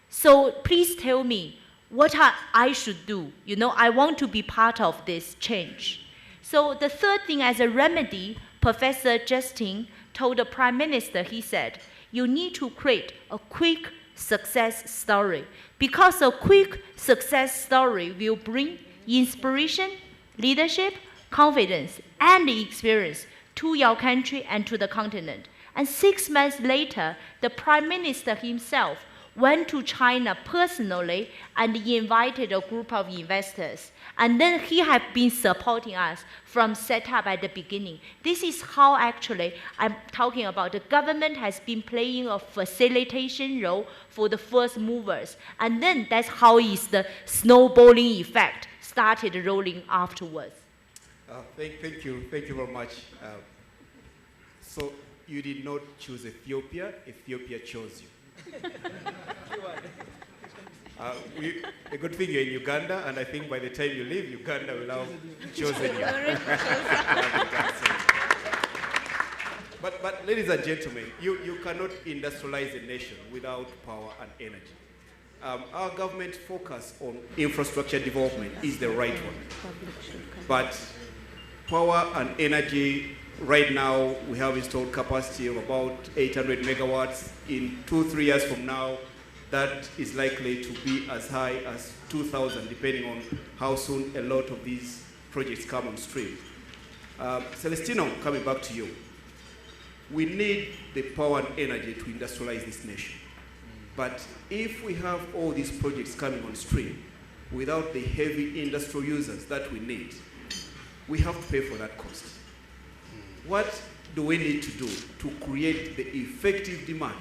so please tell me what I should do. You know, I want to be part of this change. So the third thing as a remedy, Professor Justin told the Prime Minister, he said, you need to create a quick success story, because a quick success story will bring inspiration, leadership, confidence, and experience to your country and to the continent. And 6 months later, the Prime Minister himself went to China personally and invited a group of investors. And then he had been supporting us from setup at the beginning. This is how actually I'm talking about the government has been playing a facilitation role for the first movers. And then that's how is the snowballing effect started rolling afterwards. Thank you very much. So you did not choose Ethiopia chose you. A good thing you're in Uganda, and I think by the time you leave, Uganda will have chosen you. But ladies and gentlemen, you cannot industrialize a nation without power and energy. Our government focus on infrastructure development is the right one. But power and energy, right now we have installed capacity of about 800 megawatts. In 2-3 years from now, that is likely to be as high as 2,000, depending on how soon a lot of these projects come on stream. Celestino, coming back to you. We need the power and energy to industrialize this nation. But if we have all these projects coming on stream without the heavy industrial users that we need, we have to pay for that cost. What do we need to do to create the effective demand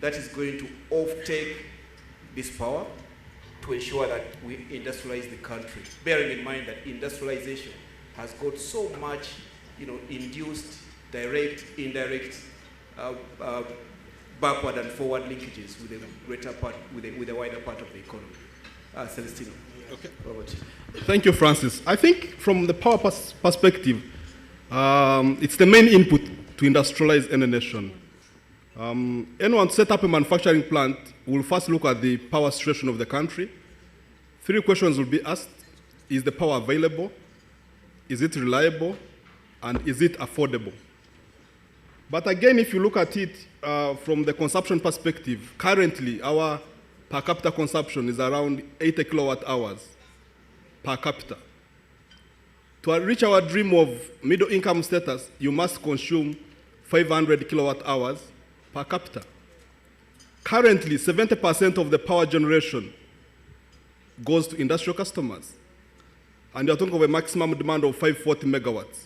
that is going to offtake this power to ensure that we industrialize the country, bearing in mind that industrialization has got so much, induced, direct, indirect, backward and forward linkages with the greater part, with the wider part of the economy. Celestino. Okay. Robert. Thank you, Francis. I think from the power perspective, it's the main input to industrialize any nation. Anyone set up a manufacturing plant will first look at the power situation of the country. 3 questions will be asked. Is the power available? Is it reliable? And is it affordable? But again, if you look at it from the consumption perspective, currently our per capita consumption is around 80 kilowatt hours per capita. To reach our dream of middle income status, you must consume 500 kilowatt hours per capita. Currently, 70% of the power generation goes to industrial customers. And you're talking of a maximum demand of 540 megawatts,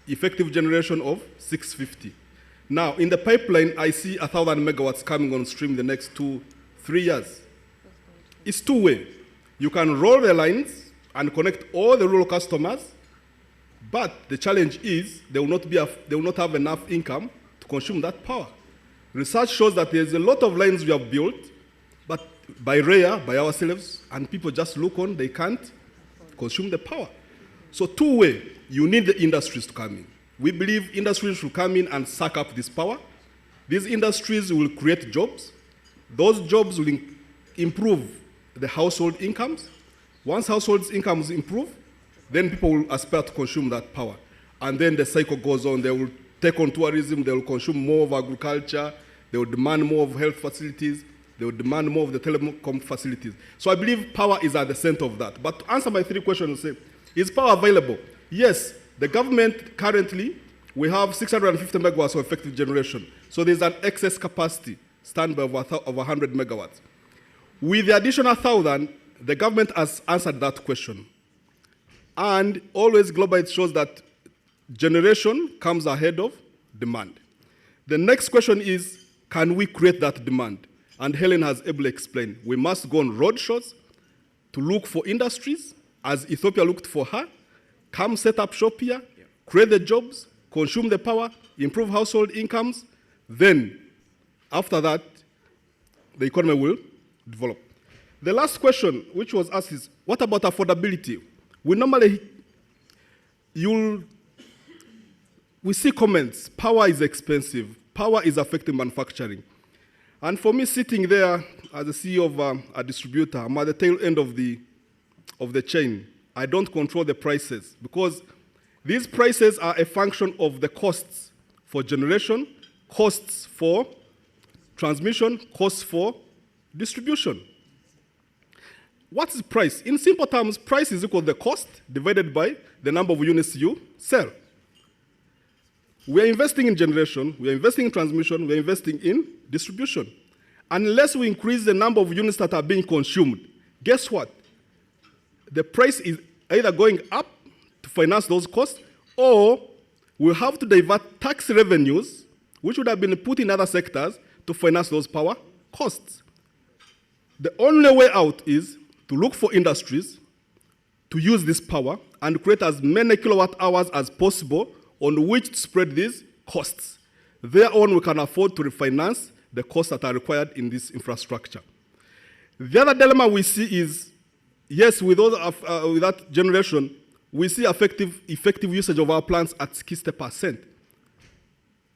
effective generation of 650. Now, in the pipeline, I see 1,000 megawatts coming on stream in the next 2-3 years. It's two-way. You can roll the lines and connect all the rural customers, but the challenge is they will not have enough income to consume that power. Research shows that there's a lot of lines we have built, but by ourselves, and people just look on, they can't consume the power. So two-way, you need the industries to come in. We believe industries should come in and suck up this power. These industries will create jobs. Those jobs will improve the household incomes. Once household incomes improve, then people will aspire to consume that power. And then the cycle goes on. They will take on tourism, they will consume more of agriculture, they will demand more of health facilities, they will demand more of the telecom facilities. So I believe power is at the center of that. But to answer my 3 questions, is power available? Yes, the government currently, we have 650 megawatts of effective generation. So there's an excess capacity, standby of 100 megawatts. With the additional 1,000, the government has answered that question. And always global shows that generation comes ahead of demand. The next question is, can we create that demand? And Helen has ably explained, we must go on road shows to look for industries, as Ethiopia looked for her, come set up shop here, create the jobs, consume the power, improve household incomes. Then, after that, the economy will develop. The last question, which was asked, is what about affordability? We normally, we see comments, power is expensive, power is affecting manufacturing. And for me, sitting there as a CEO of a distributor, I'm at the tail end of the chain. I don't control the prices because these prices are a function of the costs for generation, costs for transmission, costs for distribution. What is price? In simple terms, price is equal to the cost divided by the number of units you sell. We are investing in generation, we are investing in transmission, we are investing in distribution. Unless we increase the number of units that are being consumed, guess what? The price is either going up to finance those costs, or we'll have to divert tax revenues, which would have been put in other sectors, to finance those power costs. The only way out is to look for industries to use this power and create as many kilowatt hours as possible on which to spread these costs. Thereon, we can afford to refinance the costs that are required in this infrastructure. The other dilemma we see is, yes, with that generation, we see effective usage of our plants at 60%.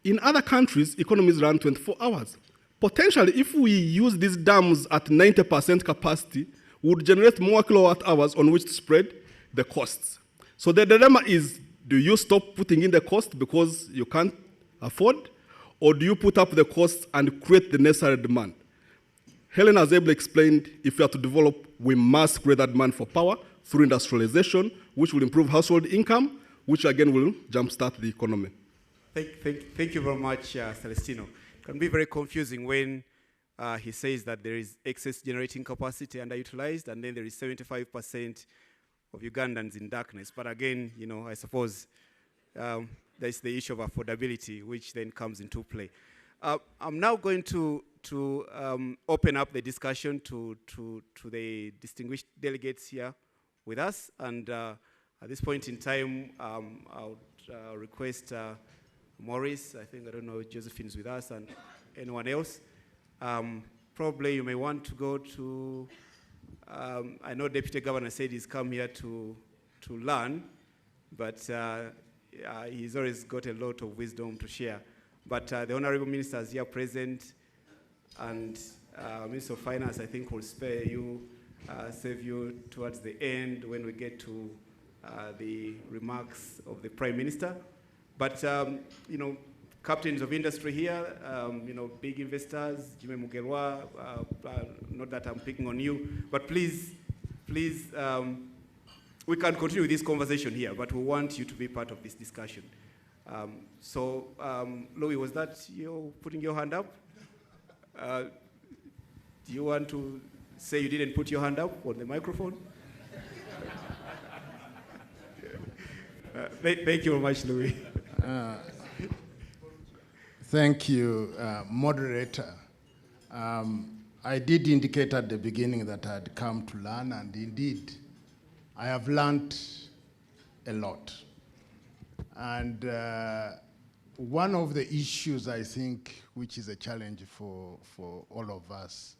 In other countries, economies run 24 hours. Potentially, if we use these dams at 90% capacity, we would generate more kilowatt hours on which to spread the costs. So the dilemma is, do you stop putting in the cost because you can't afford, or do you put up the costs and create the necessary demand? Helen has ably explained, if we are to develop, we must create that demand for power through industrialization, which will improve household income, which again will jumpstart the economy. Thank you very much, Celestino. It can be very confusing when he says that there is excess generating capacity underutilized, and then there is 75% of Ugandans in darkness. But again, I suppose there's the issue of affordability, which then comes into play. I'm now going to open up the discussion to the distinguished delegates here with us. And at this point in time, I'll request Maurice, I don't know if Josephine's with us, and anyone else. Probably you may want to go to, I know Deputy Governor said he's come here to learn, but he's always got a lot of wisdom to share. But the Honorable Ministers here present, and Minister of Finance, I think, will save you towards the end when we get to the remarks of the Prime Minister. But, captains of industry here, big investors, Jimmy Mugerwa, not that I'm picking on you, but please, we can continue with this conversation here, but we want you to be part of this discussion. Louis, was that you putting your hand up? Do you want to say you didn't put your hand up on the microphone? Thank you very much, Louis. Thank you, moderator. I did indicate at the beginning that I'd come to learn, and indeed, I have learned a lot. And one of the issues, I think, which is a challenge for all of us,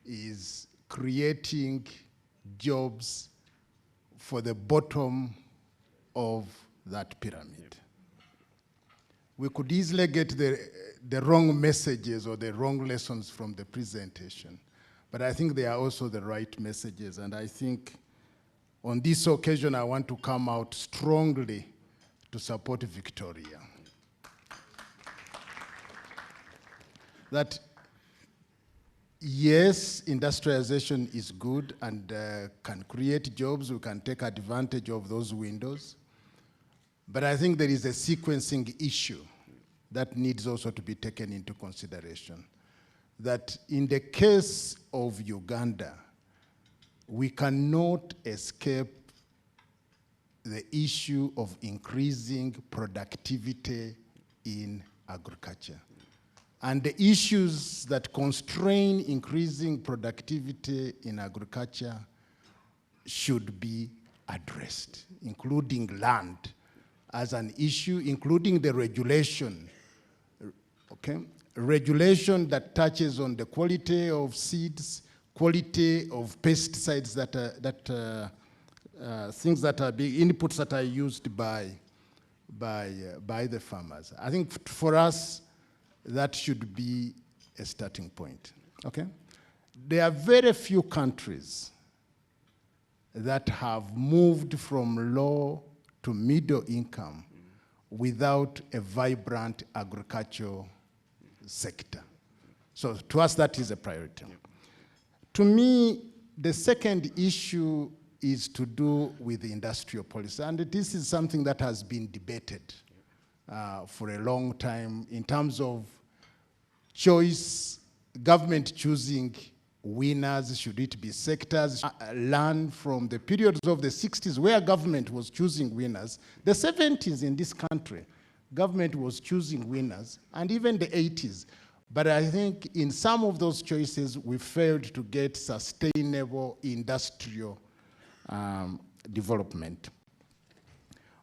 is creating jobs for the bottom of that pyramid. We could easily get the wrong messages or the wrong lessons from the presentation, but I think they are also the right messages. And I think on this occasion, I want to come out strongly to support Victoria. That yes, industrialization is good and can create jobs. We can take advantage of those windows. But I think there is a sequencing issue that needs also to be taken into consideration. That in the case of Uganda, we cannot escape the issue of increasing productivity in agriculture. And the issues that constrain increasing productivity in agriculture should be addressed, including land as an issue, including the regulation, okay? Regulation that touches on the quality of seeds, quality of pesticides things that are being, inputs that are used by the farmers. I think for us, that should be a starting point, okay? There are very few countries that have moved from low to middle income without a vibrant agricultural sector. So to us, that is a priority. To me, the second issue is to do with the industrial policy. And this is something that has been debated for a long time in terms of choice, government choosing winners, should it be sectors? Learn from the periods of the 60s where government was choosing winners. The 70s in this country, government was choosing winners, and even the 80s. But I think in some of those choices, we failed to get sustainable industrial development.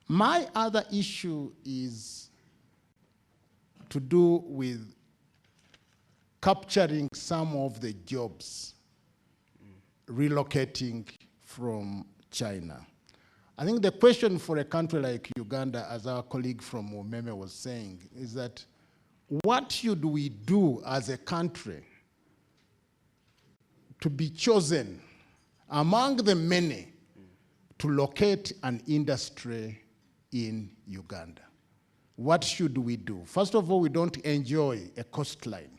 My other issue is to do with capturing some of the jobs relocating from China. I think the question for a country like Uganda, as our colleague from Umeme was saying, is that what should we do as a country to be chosen among the many to locate an industry in Uganda? What should we do? First of all, we don't enjoy a coastline.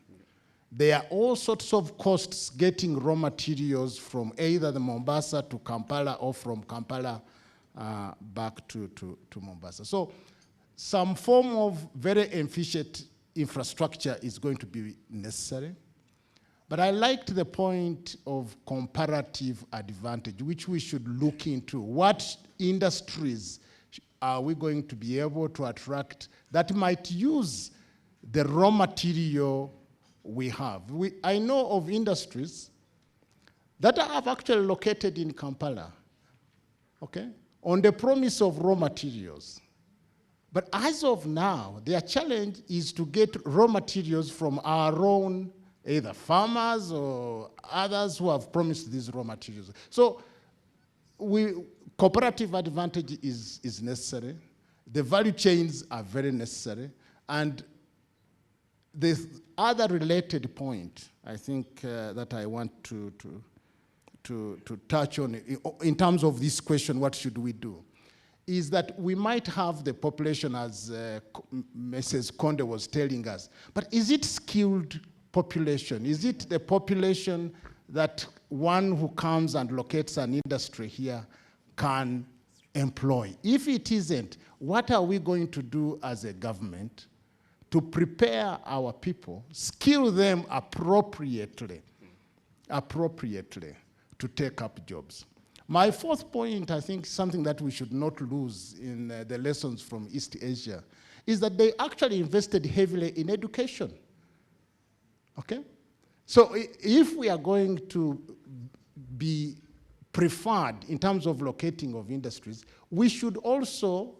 There are all sorts of costs getting raw materials from either the Mombasa to Kampala or from Kampala back to Mombasa. So some form of very efficient infrastructure is going to be necessary. But I liked the point of comparative advantage, which we should look into. What industries are we going to be able to attract that might use the raw material we have? I know of industries that have actually located in Kampala, okay, on the promise of raw materials. But as of now, their challenge is to get raw materials from our own, either farmers or others who have promised these raw materials. So cooperative advantage is necessary. The value chains are very necessary. And the other related point, I think, that I want to touch on in terms of this question, what should we do, is that we might have the population, as Mrs. Konde was telling us, but is it skilled population? Is it the population that one who comes and locates an industry here can employ? If it isn't, what are we going to do as a government to prepare our people, skill them appropriately to take up jobs? My fourth point, I think something that we should not lose in the lessons from East Asia, is that they actually invested heavily in education, okay? So if we are going to be preferred in terms of locating of industries, we should also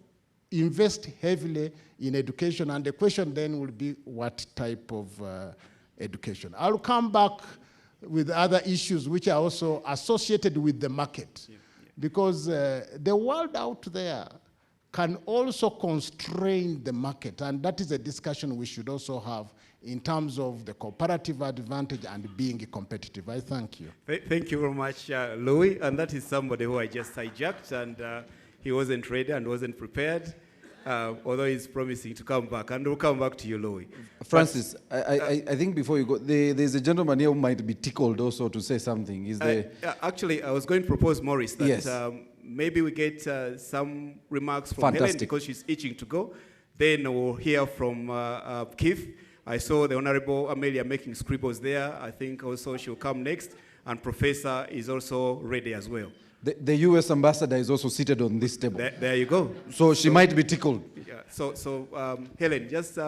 invest heavily in education, and the question then will be what type of education. I'll come back with other issues which are also associated with the market, because the world out there can also constrain the market, and that is a discussion we should also have in terms of the comparative advantage and being competitive. I thank you. Thank you very much, Louis, and that is somebody who I just hijacked, and he wasn't ready and wasn't prepared, although he's promising to come back, and we'll come back to you, Louis. Francis, I think before you go, there's a gentleman here who might be tickled also to say something. Is there? Actually, I was going to propose, Maurice, that yes. Maybe we get some remarks from Helen because she's itching to go. Then we'll hear from Keith. I saw the Honorable Amelia making scribbles there. I think also she'll come next, and Professor is also ready as well. The US ambassador is also seated on this table. There you go. So she might be tickled. Yeah. Helen, just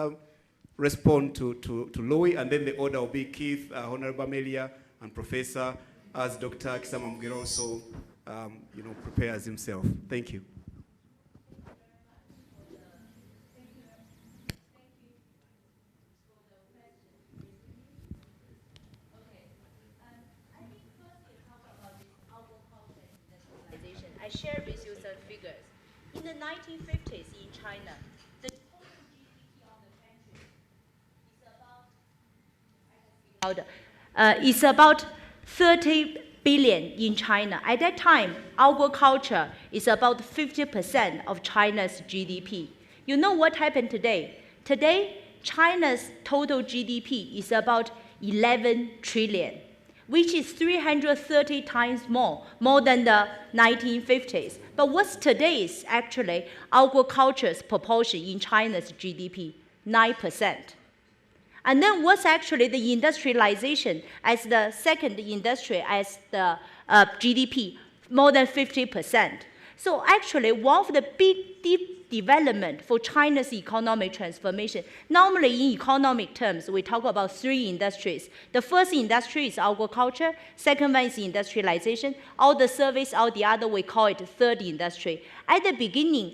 respond to Louis, and then the order will be Keith, Honorable Amelia, and Professor, as Dr. Kisama Mugero also prepares himself. Thank you. I share with you some figures. In the 1950s in China, the total GDP of the country is about 30 billion in China. At that time, agriculture is about 50% of China's GDP. You know what happened today? Today, China's total GDP is about 11 trillion, which is 330 times more than the 1950s. But what's today's actually agriculture's proportion in China's GDP? 9%. And then what's actually the industrialization as the second industry as the GDP? More than 50%. So actually one of the big deep development for China's economic transformation. Normally in economic terms, we talk about three industries. The first industry is agriculture, second one is industrialization, all the service, all the other, we call it third industry. At the beginning,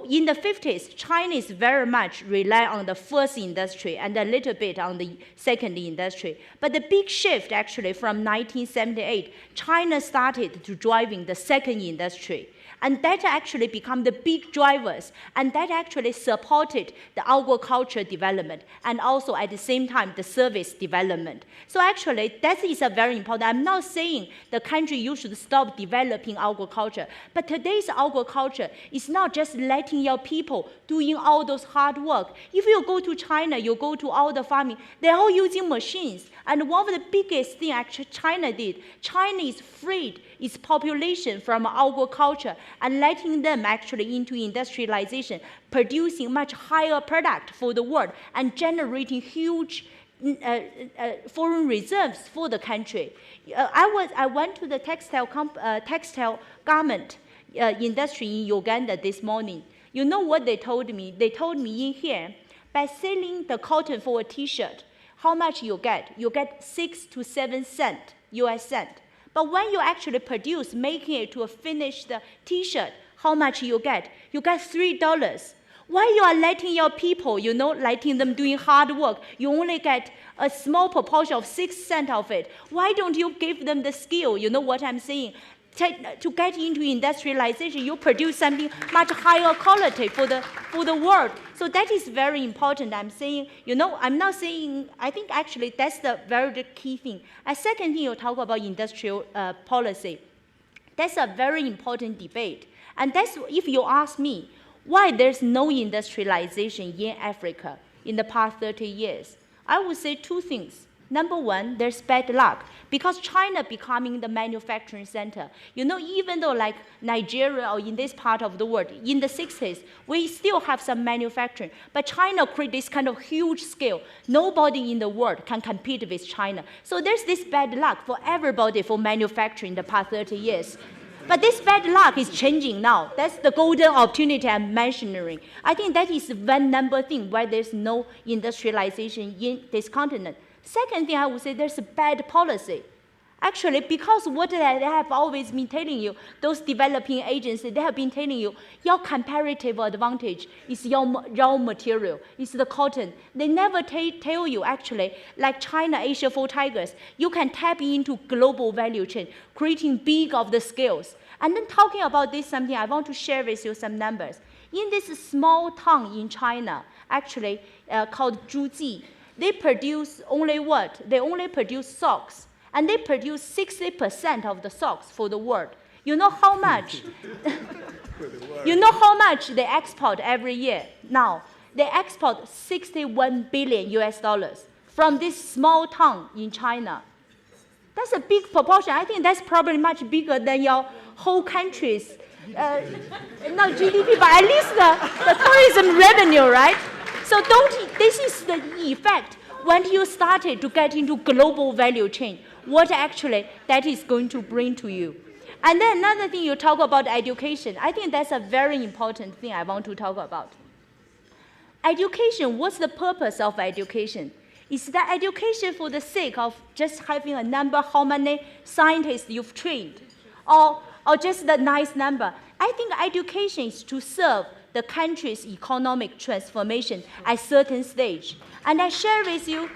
in the 50s, China is very much rely on the first industry and a little bit on the second industry. But the big shift actually from 1978, China started to driving the second industry. And that actually become the big drivers, and that actually supported the agriculture development, and also at the same time, the service development. So actually, that is a very important. I'm not saying the country you should stop developing agriculture, but today's agriculture is not just letting your people doing all those hard work. If you go to China, you go to all the farming, they're all using machines. And one of the biggest things actually China did, China is freed its population from agriculture and letting them actually into industrialization, producing much higher product for the world and generating huge foreign reserves for the country. I went to the textile garment industry in Uganda this morning. You know what they told me? They told me in here, by selling the cotton for a t-shirt, how much you get? You get 6 to 7 cents, US cent. But when you actually produce, making it to a finished t-shirt, how much you get? You get $3. Why you are letting your people, letting them doing hard work, you only get a small proportion of 6 cents of it. Why don't you give them the skill? You know what I'm saying? To get into industrialization, you produce something much higher quality for the world. So that is very important. I'm saying, I'm not saying, I think actually that's the very key thing. A second thing you talk about industrial policy. That's a very important debate. And that's, if you ask me, why there's no industrialization in Africa in the past 30 years, I would say two things. Number one, there's bad luck, because China becoming the manufacturing center. Even though like Nigeria or in this part of the world, in the 60s, we still have some manufacturing, but China create this kind of huge scale. Nobody in the world can compete with China. So there's this bad luck for everybody for manufacturing the past 30 years. But this bad luck is changing now. That's the golden opportunity I'm mentioning. I think that is one number thing why there's no industrialization in this continent. Second thing, I would say there's a bad policy. Actually, because what they have always been telling you, those developing agencies, they have been telling you, your comparative advantage is your raw material, it's the cotton. They never tell you, actually, like China, Asia for Tigers, you can tap into global value chain, creating big of the scales. And then talking about this something, I want to share with you some numbers. In this small town in China, actually called Zhuji, they produce only what? They only produce socks. And they produce 60% of the socks for the world. You know how much? You know how much they export every year? Now, they export 61 billion US dollars from this small town in China. That's a big proportion. I think that's probably much bigger than your whole country's, not GDP, but at least the tourism revenue, right? So this is the effect when you started to get into global value chain, what actually that is going to bring to you. And then another thing, you talk about education. I think that's a very important thing I want to talk about. Education, what's the purpose of education? Is that education for the sake of just having a number, how many scientists you've trained, or just the nice number? I think education is to serve the country's economic transformation at a certain stage. And I share with you,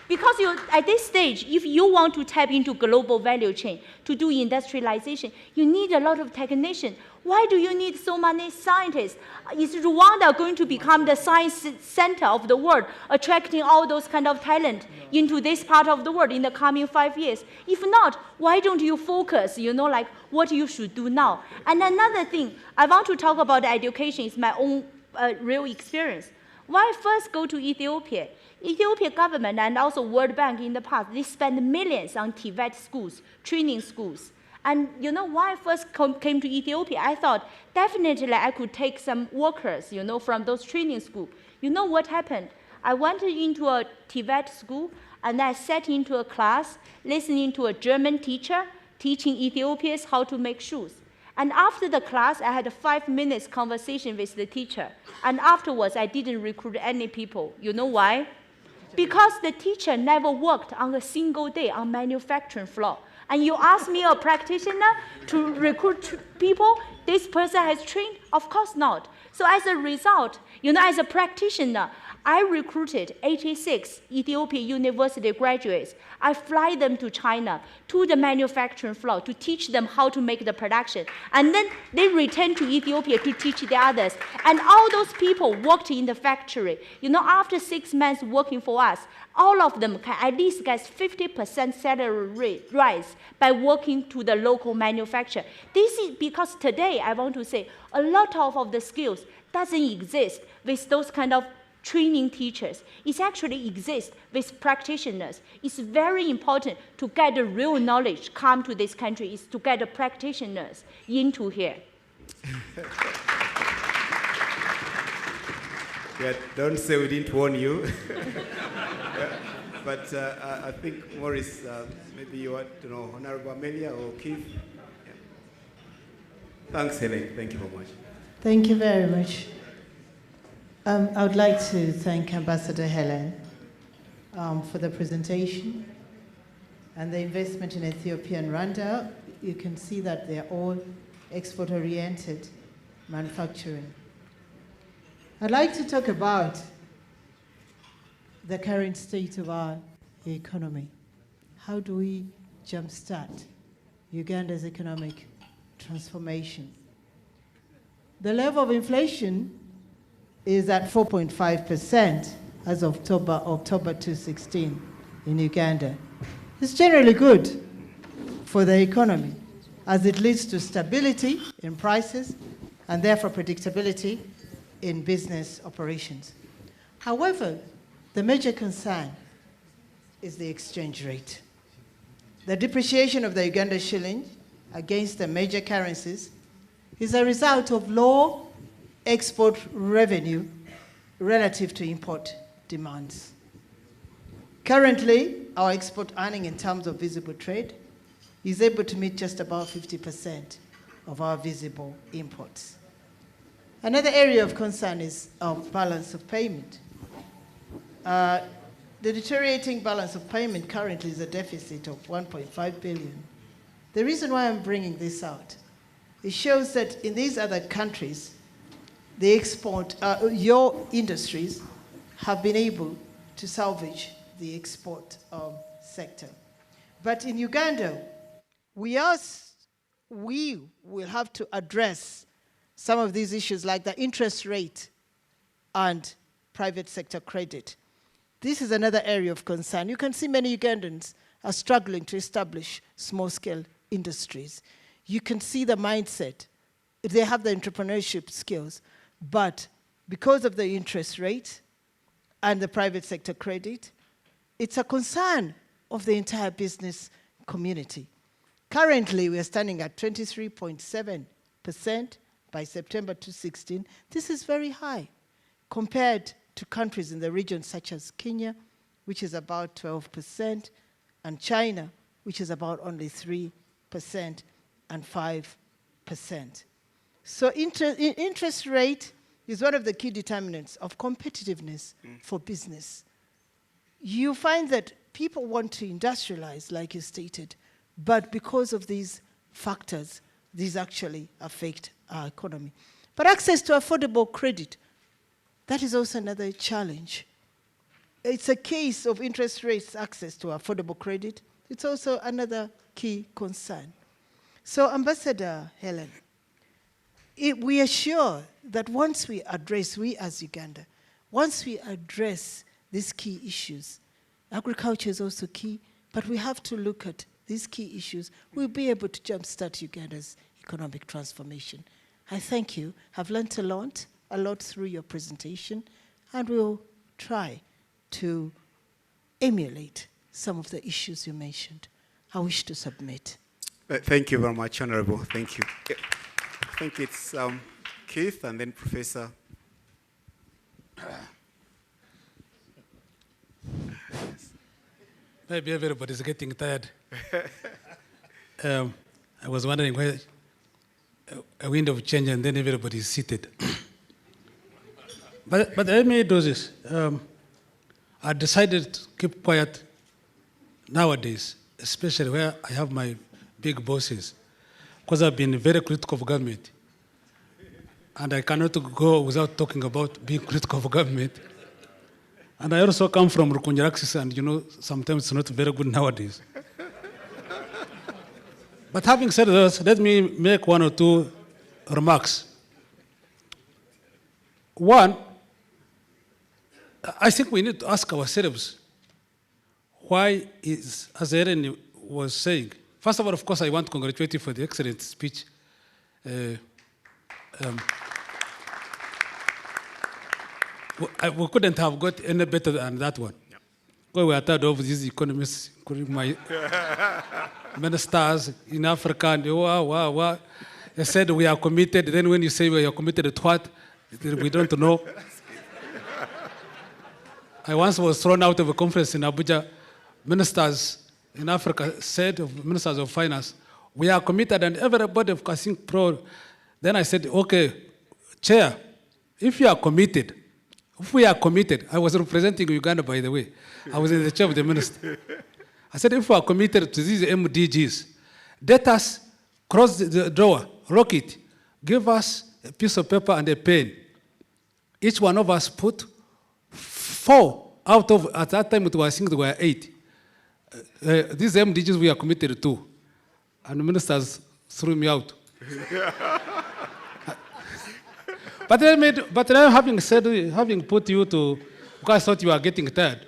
because at this stage, if you want to tap into global value chain to do industrialization, you need a lot of technicians. Why do you need so many scientists? Is Rwanda going to become the science center of the world, attracting all those kind of talent into this part of the world in the coming 5 years? If not, why don't you focus, like what you should do now? And another thing, I want to talk about education is my own real experience. When I first go to Ethiopia, Ethiopia government and also World Bank in the past, they spend millions on TVET schools, training schools. And when I first came to Ethiopia, I thought definitely I could take some workers, from those training schools. You know what happened? I went into a TVET school and I sat into a class, listening to a German teacher teaching Ethiopians how to make shoes. And after the class, I had a 5 minutes conversation with the teacher. And afterwards, I didn't recruit any people. You know why? Because the teacher never worked on a single day on manufacturing floor. And you ask me, a practitioner, to recruit people, this person has trained? Of course not. So as a result, as a practitioner, I recruited 86 Ethiopian university graduates. I fly them to China, to the manufacturing floor, to teach them how to make the production. And then they return to Ethiopia to teach the others. And all those people worked in the factory. After 6 months working for us, all of them can at least get 50% salary rise by working to the local manufacturer. This is because today, I want to say, a lot of the skills doesn't exist with those kind of training teachers. It actually exists with practitioners. It's very important to get the real knowledge come to this country, is to get the practitioners into here. Yeah, don't say we didn't warn you. But I think, Maurice, maybe you want to know Honorable Amelia or Keith. Yeah. Thanks, Helen. Thank you very much. Thank you very much. I would like to thank Ambassador Helen for the presentation and the investment in Ethiopia and Rwanda. You can see that they're all export-oriented manufacturing. I'd like to talk about the current state of our economy. How do we jumpstart Uganda's economic transformation? The level of inflation is at 4.5% as of October 2016 in Uganda. It's generally good for the economy as it leads to stability in prices and therefore predictability in business operations. However, the major concern is the exchange rate. The depreciation of the Uganda shilling against the major currencies is a result of low export revenue relative to import demands. Currently, our export earning in terms of visible trade is able to meet just about 50% of our visible imports. Another area of concern is our balance of payment. The deteriorating balance of payment currently is a deficit of 1.5 billion. The reason why I'm bringing this out, it shows that in these other countries, the export, your industries have been able to salvage the export sector. But in Uganda, we will have to address some of these issues like the interest rate and private sector credit. This is another area of concern. You can see many Ugandans are struggling to establish small-scale industries. You can see the mindset. They have the entrepreneurship skills, but because of the interest rate and the private sector credit, it's a concern of the entire business community. Currently, we are standing at 23.7% by September 2016. This is very high compared to countries in the region such as Kenya, which is about 12%, and China, which is about only 3%. So interest rate is one of the key determinants of competitiveness for business. You find that people want to industrialize, like you stated, but because of these factors, these actually affect our economy. But access to affordable credit, that is also another challenge. It's a case of interest rates access to affordable credit. It's also another key concern. So, Ambassador Helen, we are sure that once we address, we as Uganda, once we address these key issues, agriculture is also key, but we have to look at these key issues, we'll be able to jumpstart Uganda's economic transformation. I thank you. I've learned a lot through your presentation, and we'll try to emulate some of the issues you mentioned. I wish to submit. Thank you very much, Honorable. Thank you. I think it's Keith and then Professor. Maybe everybody's getting tired. I was wondering why a wind of change and then everybody's seated. but let me do this. I decided to keep quiet nowadays, especially where I have my big bosses, because I've been very critical of government. And I cannot go without talking about being critical of government. And I also come from Rukunjaraxis, and you know, sometimes it's not very good nowadays. But having said this, let me make one or two remarks. One, I think we need to ask ourselves, why is, as Erin was saying, first of all, of course, I want to congratulate you for the excellent speech. We couldn't have got any better than that one. Yep. We were tired of these economists, including my ministers in Africa, and wow. They said we are committed. Then when you say we are committed to what, we don't know. I once was thrown out of a conference in Abuja. Ministers in Africa said, ministers of finance, we are committed, and everybody of course think pro. Then I said, okay, Chair, if you are committed, if we are committed, I was representing Uganda, by the way. I was in the chair of the minister. I said, if we are committed to these MDGs, let us cross the door, rock it, give us a piece of paper and a pen. Each one of us put 4 out of, at that time it was, I think there were 8. These MDGs we are committed to. And the ministers threw me out. But then having put you to, because I thought you were getting tired,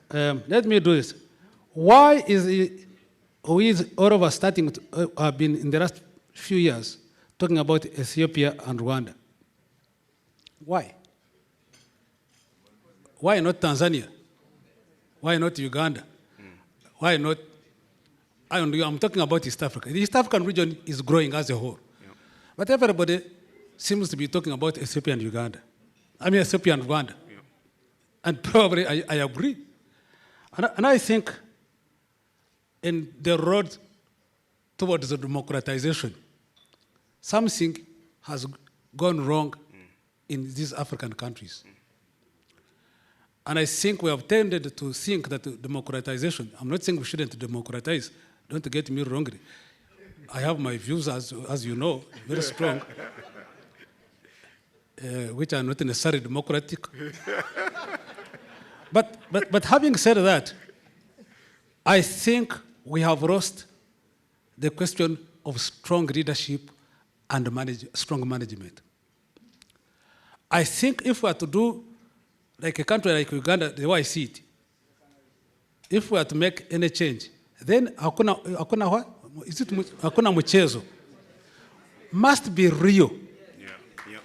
let me do this. Why is we all of us starting to have been in the last few years talking about Ethiopia and Rwanda? Why? Why not Tanzania? Why not Uganda? Why not? I'm talking about East Africa. The East African region is growing as a whole. Yeah. But everybody seems to be talking about Ethiopia and Uganda. I mean, Ethiopia and Rwanda. Yeah. And probably I agree. And I think in the road towards the democratization, something has gone wrong in these African countries. And I think we have tended to think that democratization, I'm not saying we shouldn't democratize, don't get me wrongly. I have my views, as you know, very strong, which are not necessarily democratic. But having said that, I think we have lost the question of strong leadership and strong management. I think if we are to do like a country like Uganda, the way I see it, if we are to make any change, then hakuna what? Is it hakuna mchezo? Must be real. Yeah.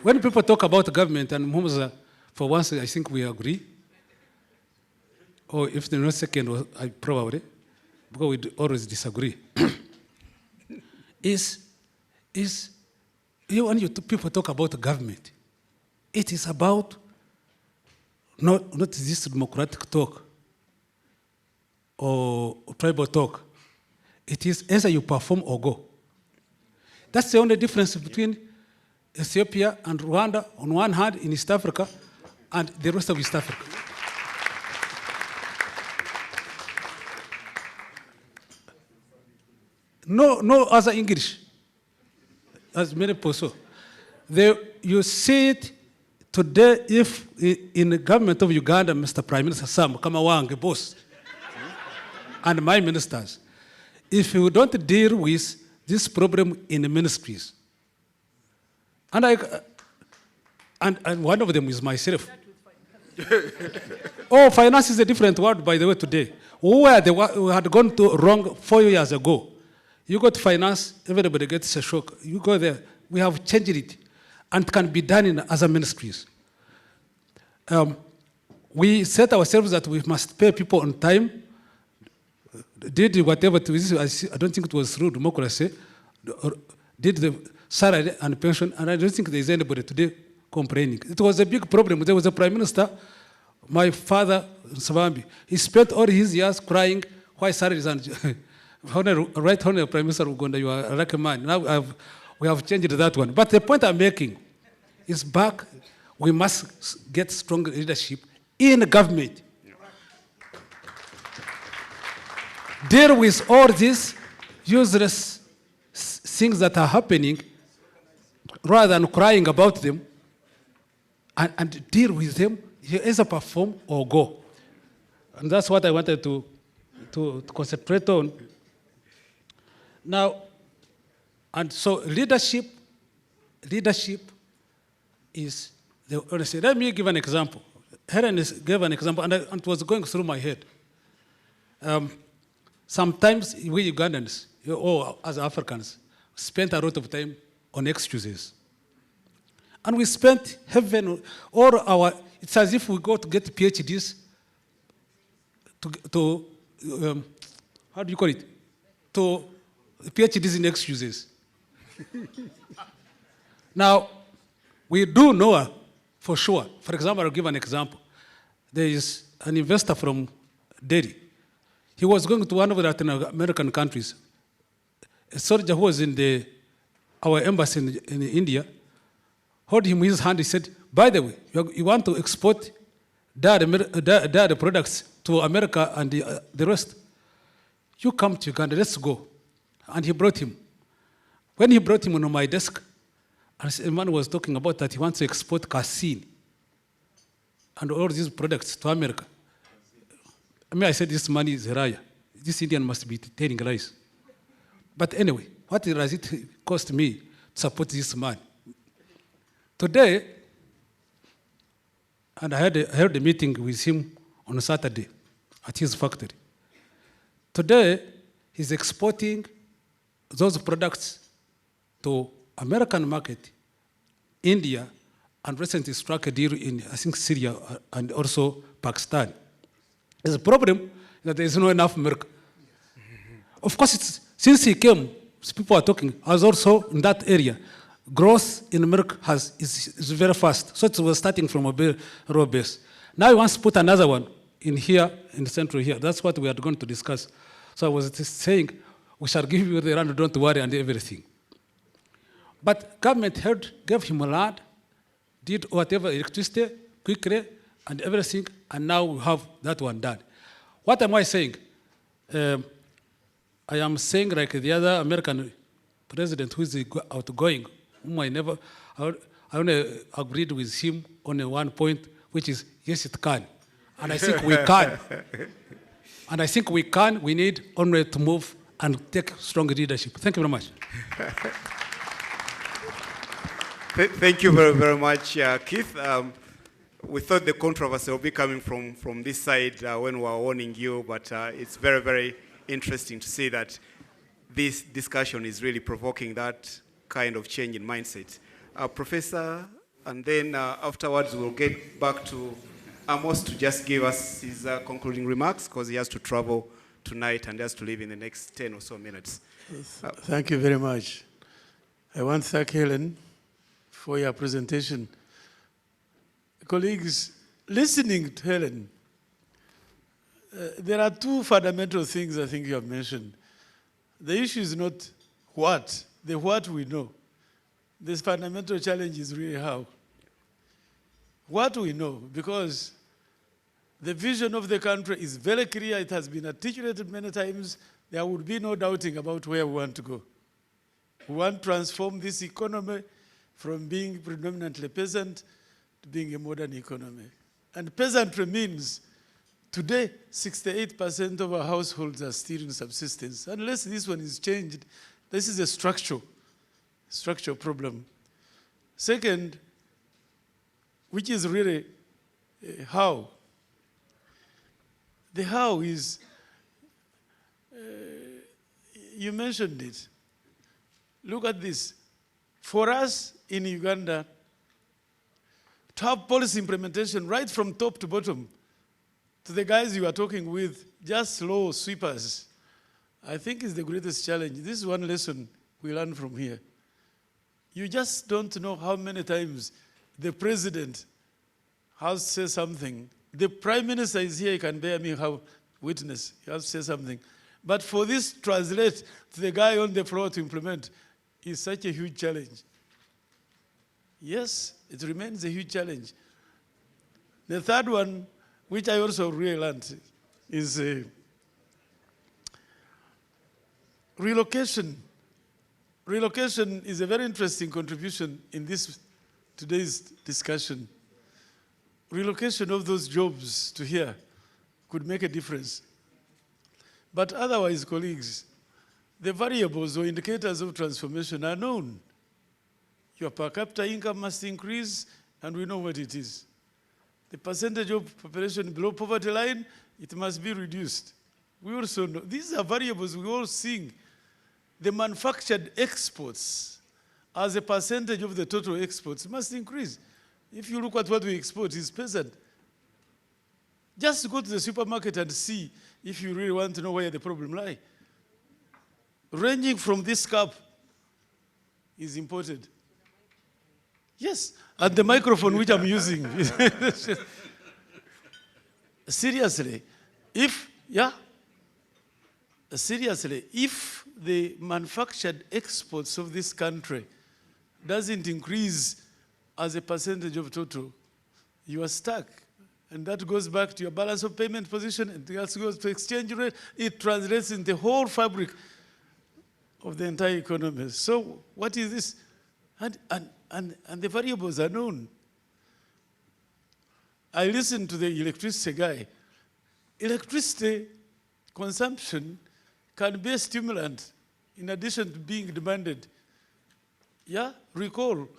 When people talk about government, and Mumuza, for once I think we agree, or if they're not second, I probably, because we always disagree, when people talk about government, it is about not this democratic talk. or tribal talk. It is either you perform or go. That's the only difference between Ethiopia and Rwanda on one hand in East Africa and the rest of East Africa. No other English, as many people. You see it today if in the government of Uganda, Mr. Prime Minister Sam Kamawange, boss, and my ministers, if you don't deal with this problem in the ministries, and one of them is myself. Oh, finance is a different word, by the way, today. We had gone to wrong 4 years ago. You go to finance, everybody gets a shock. You go there, we have changed it, and it can be done in other ministries. We set ourselves that we must pay people on time, did whatever, I don't think it was through democracy, did the salary and pension, and I don't think there's anybody today complaining. It was a big problem. There was a prime minister, my father, Savambi. He spent all his years crying why salaries and right Honorable Prime Minister Uganda, you are a lucky man. Now we have changed that one. But the point I'm making is back, we must get strong leadership in government. Deal with all these useless things that are happening rather than crying about them, and deal with them. You either perform or go. And that's what I wanted to concentrate on. Now, and so leadership is the honesty. Let me give an example. Helen gave an example, and it was going through my head. Sometimes we Ugandans, or as Africans, spent a lot of time on excuses. And we spent heaven, it's as if we go to get PhDs to how do you call it? To PhDs in excuses. Now, we do know for sure. For example, I'll give an example. There is an investor from Delhi. He was going to one of the Latin American countries. A soldier who was in our embassy in India held him his hand. He said, by the way, you want to export dairy products to America and the rest. You come to Uganda, let's go. And he brought him. When he brought him on my desk, a man was talking about that he wants to export casein and all these products to America. I said, this money is raya. This Indian must be telling lies. But anyway, what does it cost me to support this man? Today, and I had a meeting with him on Saturday at his factory. Today, he's exporting those products to American market, India, and recently struck a deal in, I think, Syria and also Pakistan. There's a problem that there is not enough milk. Of course, since he came, people are talking, I was also in that area. Growth in milk is very fast. So it was starting from a very raw base. Now he wants to put another one in here, in the central here. That's what we are going to discuss. So I was saying, we shall give you the land, don't worry, and everything. But government gave him a land, did whatever, electricity, quickly, and everything, and now we have that one done. What am I saying? I am saying like the other American president who is outgoing, whom I only agreed with him on one point, which is, yes, it can. And I think we can. And I think we can. We need only to move and take strong leadership. Thank you very much. Thank you very, very much, Keith. We thought the controversy will be coming from this side when we were warning you, but it's very, very interesting to see that this discussion is really provoking that kind of change in mindset. Professor, and then afterwards we'll get back to Amos to just give us his concluding remarks, because he has to travel tonight and has to leave in the next 10 or so minutes. Thank you very much. I want to thank Helen for your presentation. Colleagues, listening to Helen, there are two fundamental things I think you have mentioned. The issue is not what, the what we know. This fundamental challenge is really how. What we know, because the vision of the country is very clear, it has been articulated many times, there would be no doubting about where we want to go. We want to transform this economy from being predominantly peasant to being a modern economy. And peasantry means today 68% of our households are still in subsistence. Unless this one is changed, this is a structural problem. Second, which is really how. The how is, you mentioned it. Look at this. For us in Uganda, to have policy implementation right from top to bottom, to the guys you are talking with, just slow sweepers, I think is the greatest challenge. This is one lesson we learn from here. You just don't know how many times the president has said something. The prime minister is here, he can bear me witness, he has to say something. But for this to translate to the guy on the floor to implement is such a huge challenge. Yes, it remains a huge challenge. The third one, which I also really learned, is relocation. Relocation is a very interesting contribution in today's discussion. Relocation of those jobs to here could make a difference. But otherwise, colleagues, the variables or indicators of transformation are known. Your per capita income must increase, and we know what it is. The percentage of population below poverty line, it must be reduced. We also know, these are variables we all seeing. The manufactured exports as a percentage of the total exports must increase. If you look at what we export, it's peasant. Just go to the supermarket and see if you really want to know where the problem lies. Ranging from this cup is imported. Yes, and the microphone which I'm using. Seriously, if the manufactured exports of this country doesn't increase as a percentage of total, you are stuck. And that goes back to your balance of payment position, and it also goes to exchange rate. It translates in the whole fabric of the entire economy. So what is this? And the variables are known. I listened to the electricity guy. Electricity consumption can be a stimulant in addition to being demanded. Yeah, recall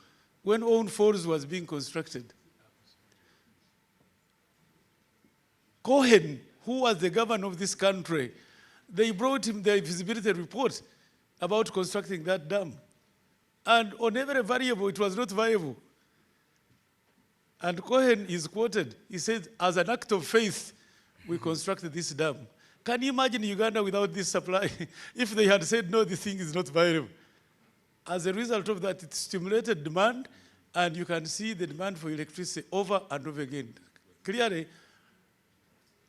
when Owen Falls was being constructed. Cohen, who was the governor of this country, they brought him the feasibility report about constructing that dam. And on every variable, it was not viable. And Cohen is quoted, he said, as an act of faith, we constructed this dam. Can you imagine Uganda without this supply? If they had said, no, this thing is not viable. As a result of that, it stimulated demand, and you can see the demand for electricity over and over again. Clearly,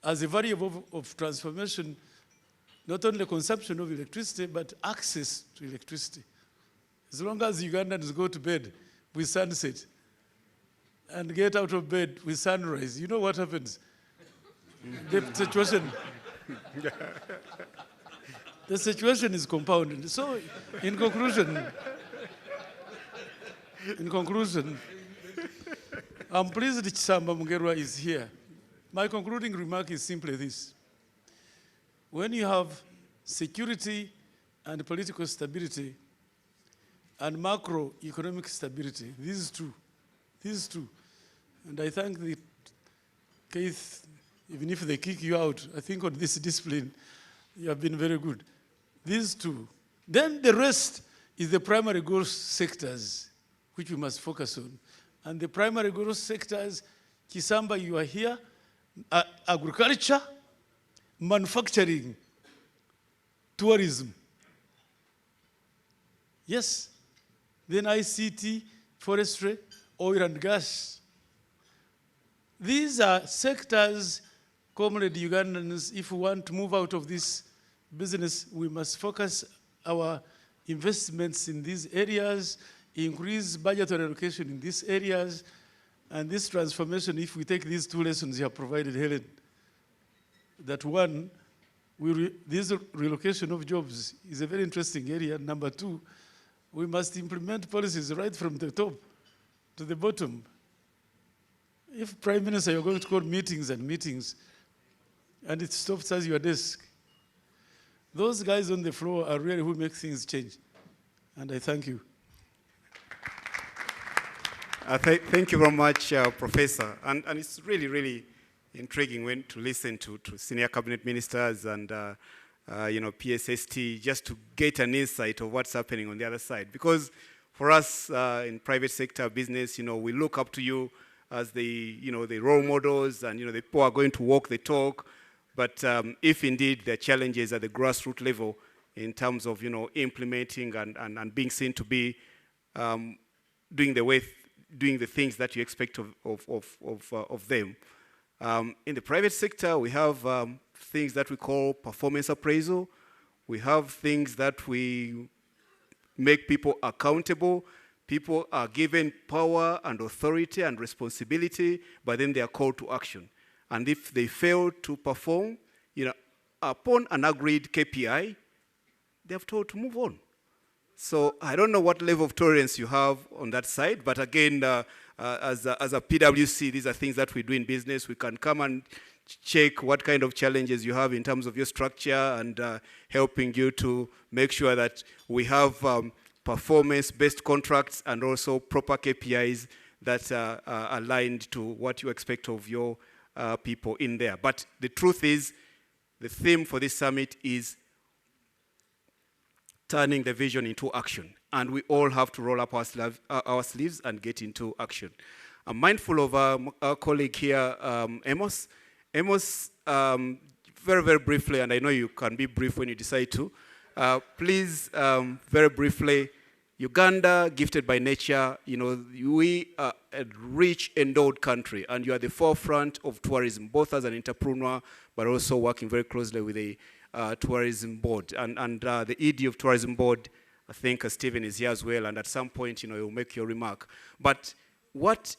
as a variable of transformation, not only consumption of electricity, but access to electricity. As long as Ugandans go to bed with sunset and get out of bed with sunrise, you know what happens? The situation is compounded. So, in conclusion, I'm pleased that Chisamba Mugerwa is here. My concluding remark is simply this. When you have security and political stability and macroeconomic stability, this is true. This is true. And I thank the Keith, even if they kick you out, I think on this discipline, you have been very good. These two. Then the rest is the primary growth sectors, which we must focus on. And the primary growth sectors, Chisamba, you are here, agriculture, manufacturing, tourism. Yes. Then ICT, forestry, oil and gas. These are sectors comrade Ugandans, if we want to move out of this business, we must focus our investments in these areas, increase budgetary allocation in these areas, and this transformation, if we take these two lessons you have provided, Helen, that one, this relocation of jobs is a very interesting area. Number two, we must implement policies right from the top to the bottom. If Prime Minister, you're going to call meetings and meetings, and it stops at your desk, those guys on the floor are really who make things change. And I thank you. Thank you very much, Professor. And it's really, really intriguing when to listen to senior cabinet ministers and PSST just to get an insight of what's happening on the other side. Because for us in private sector business, we look up to you as the role models, and the people are going to walk the talk. But if indeed there are challenges at the grassroots level in terms of implementing and being seen to be doing the things that you expect of them. In the private sector, we have things that we call performance appraisal. We have things that we make people accountable. People are given power and authority and responsibility, but then they are called to action. And if they fail to perform, upon an agreed KPI, they have told to move on. So I don't know what level of tolerance you have on that side, but again, as a PwC, these are things that we do in business. We can come and check what kind of challenges you have in terms of your structure and helping you to make sure that we have performance-based contracts and also proper KPIs that are aligned to what you expect of your people in there. But the truth is, the theme for this summit is turning the vision into action. And we all have to roll up our sleeves and get into action. I'm mindful of our colleague here, Amos. Amos, very, very briefly, and I know you can be brief when you decide to, please, very briefly, Uganda, gifted by nature, we are a rich, endowed country, and you are the forefront of tourism, both as an entrepreneur, but also working very closely with the tourism board. And the ED of tourism board, I think Stephen is here as well, and at some point, you'll make your remark. But what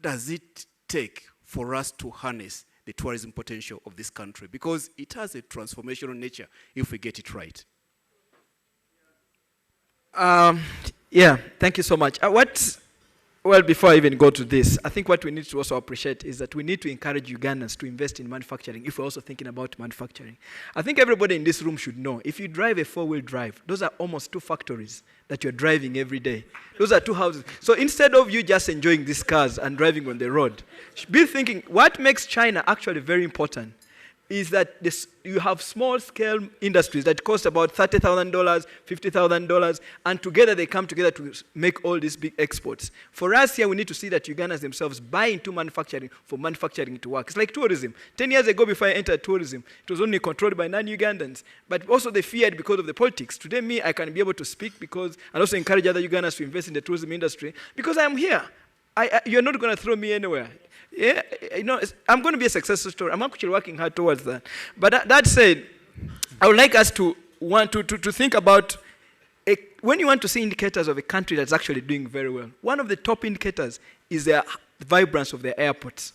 does it take for us to harness the tourism potential of this country? Because it has a transformational nature if we get it right. Yeah, thank you so much. Well, before I even go to this, I think what we need to also appreciate is that we need to encourage Ugandans to invest in manufacturing if we're also thinking about manufacturing. I think everybody in this room should know, if you drive a four-wheel drive, those are almost 2 factories that you're driving every day. Those are 2 houses. So instead of you just enjoying these cars and driving on the road, be thinking, what makes China actually very important is that you have small-scale industries that cost about $30,000, $50,000, and together they come together to make all these big exports. For us here, we need to see that Ugandans themselves buy into manufacturing for manufacturing to work. It's like tourism. 10 years ago, before I entered tourism, it was only controlled by non-Ugandans, but also they feared because of the politics. Today, me, I can be able to speak and also encourage other Ugandans to invest in the tourism industry because I'm here. You're not going to throw me anywhere. Yeah, I'm going to be a success story. I'm actually working hard towards that. But that said, I would like us to think about when you want to see indicators of a country that's actually doing very well. One of the top indicators is the vibrance of the airports.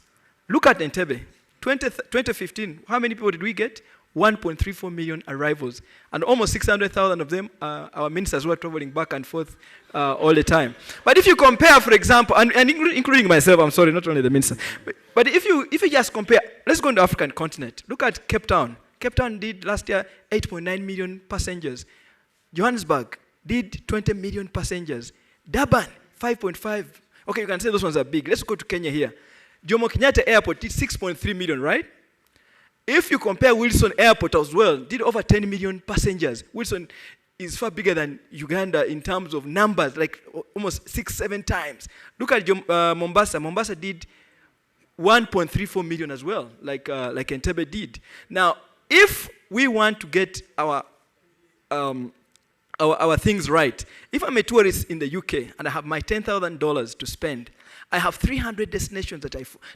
Look at NTV. 2015, how many people did we get? 1.34 million arrivals, and almost 600,000 of them are our ministers who are traveling back and forth all the time. But if you compare, for example, and including myself, I'm sorry, not only the minister, but if you just compare, let's go on the African continent. Look at Cape Town. Cape Town did last year 8.9 million passengers. Johannesburg did 20 million passengers. Durban, 5.5. Okay, you can say those ones are big. Let's go to Kenya here. Jomo Kenyatta Airport did 6.3 million, right? If you compare Wilson Airport as well, did over 10 million passengers. Wilson is far bigger than Uganda in terms of numbers, like almost 6-7 times. Look at Mombasa. Mombasa did 1.34 million as well, like Entebbe did. Now, if we want to get our things right, if I'm a tourist in the UK and I have my $10,000 to spend, I have 300 destinations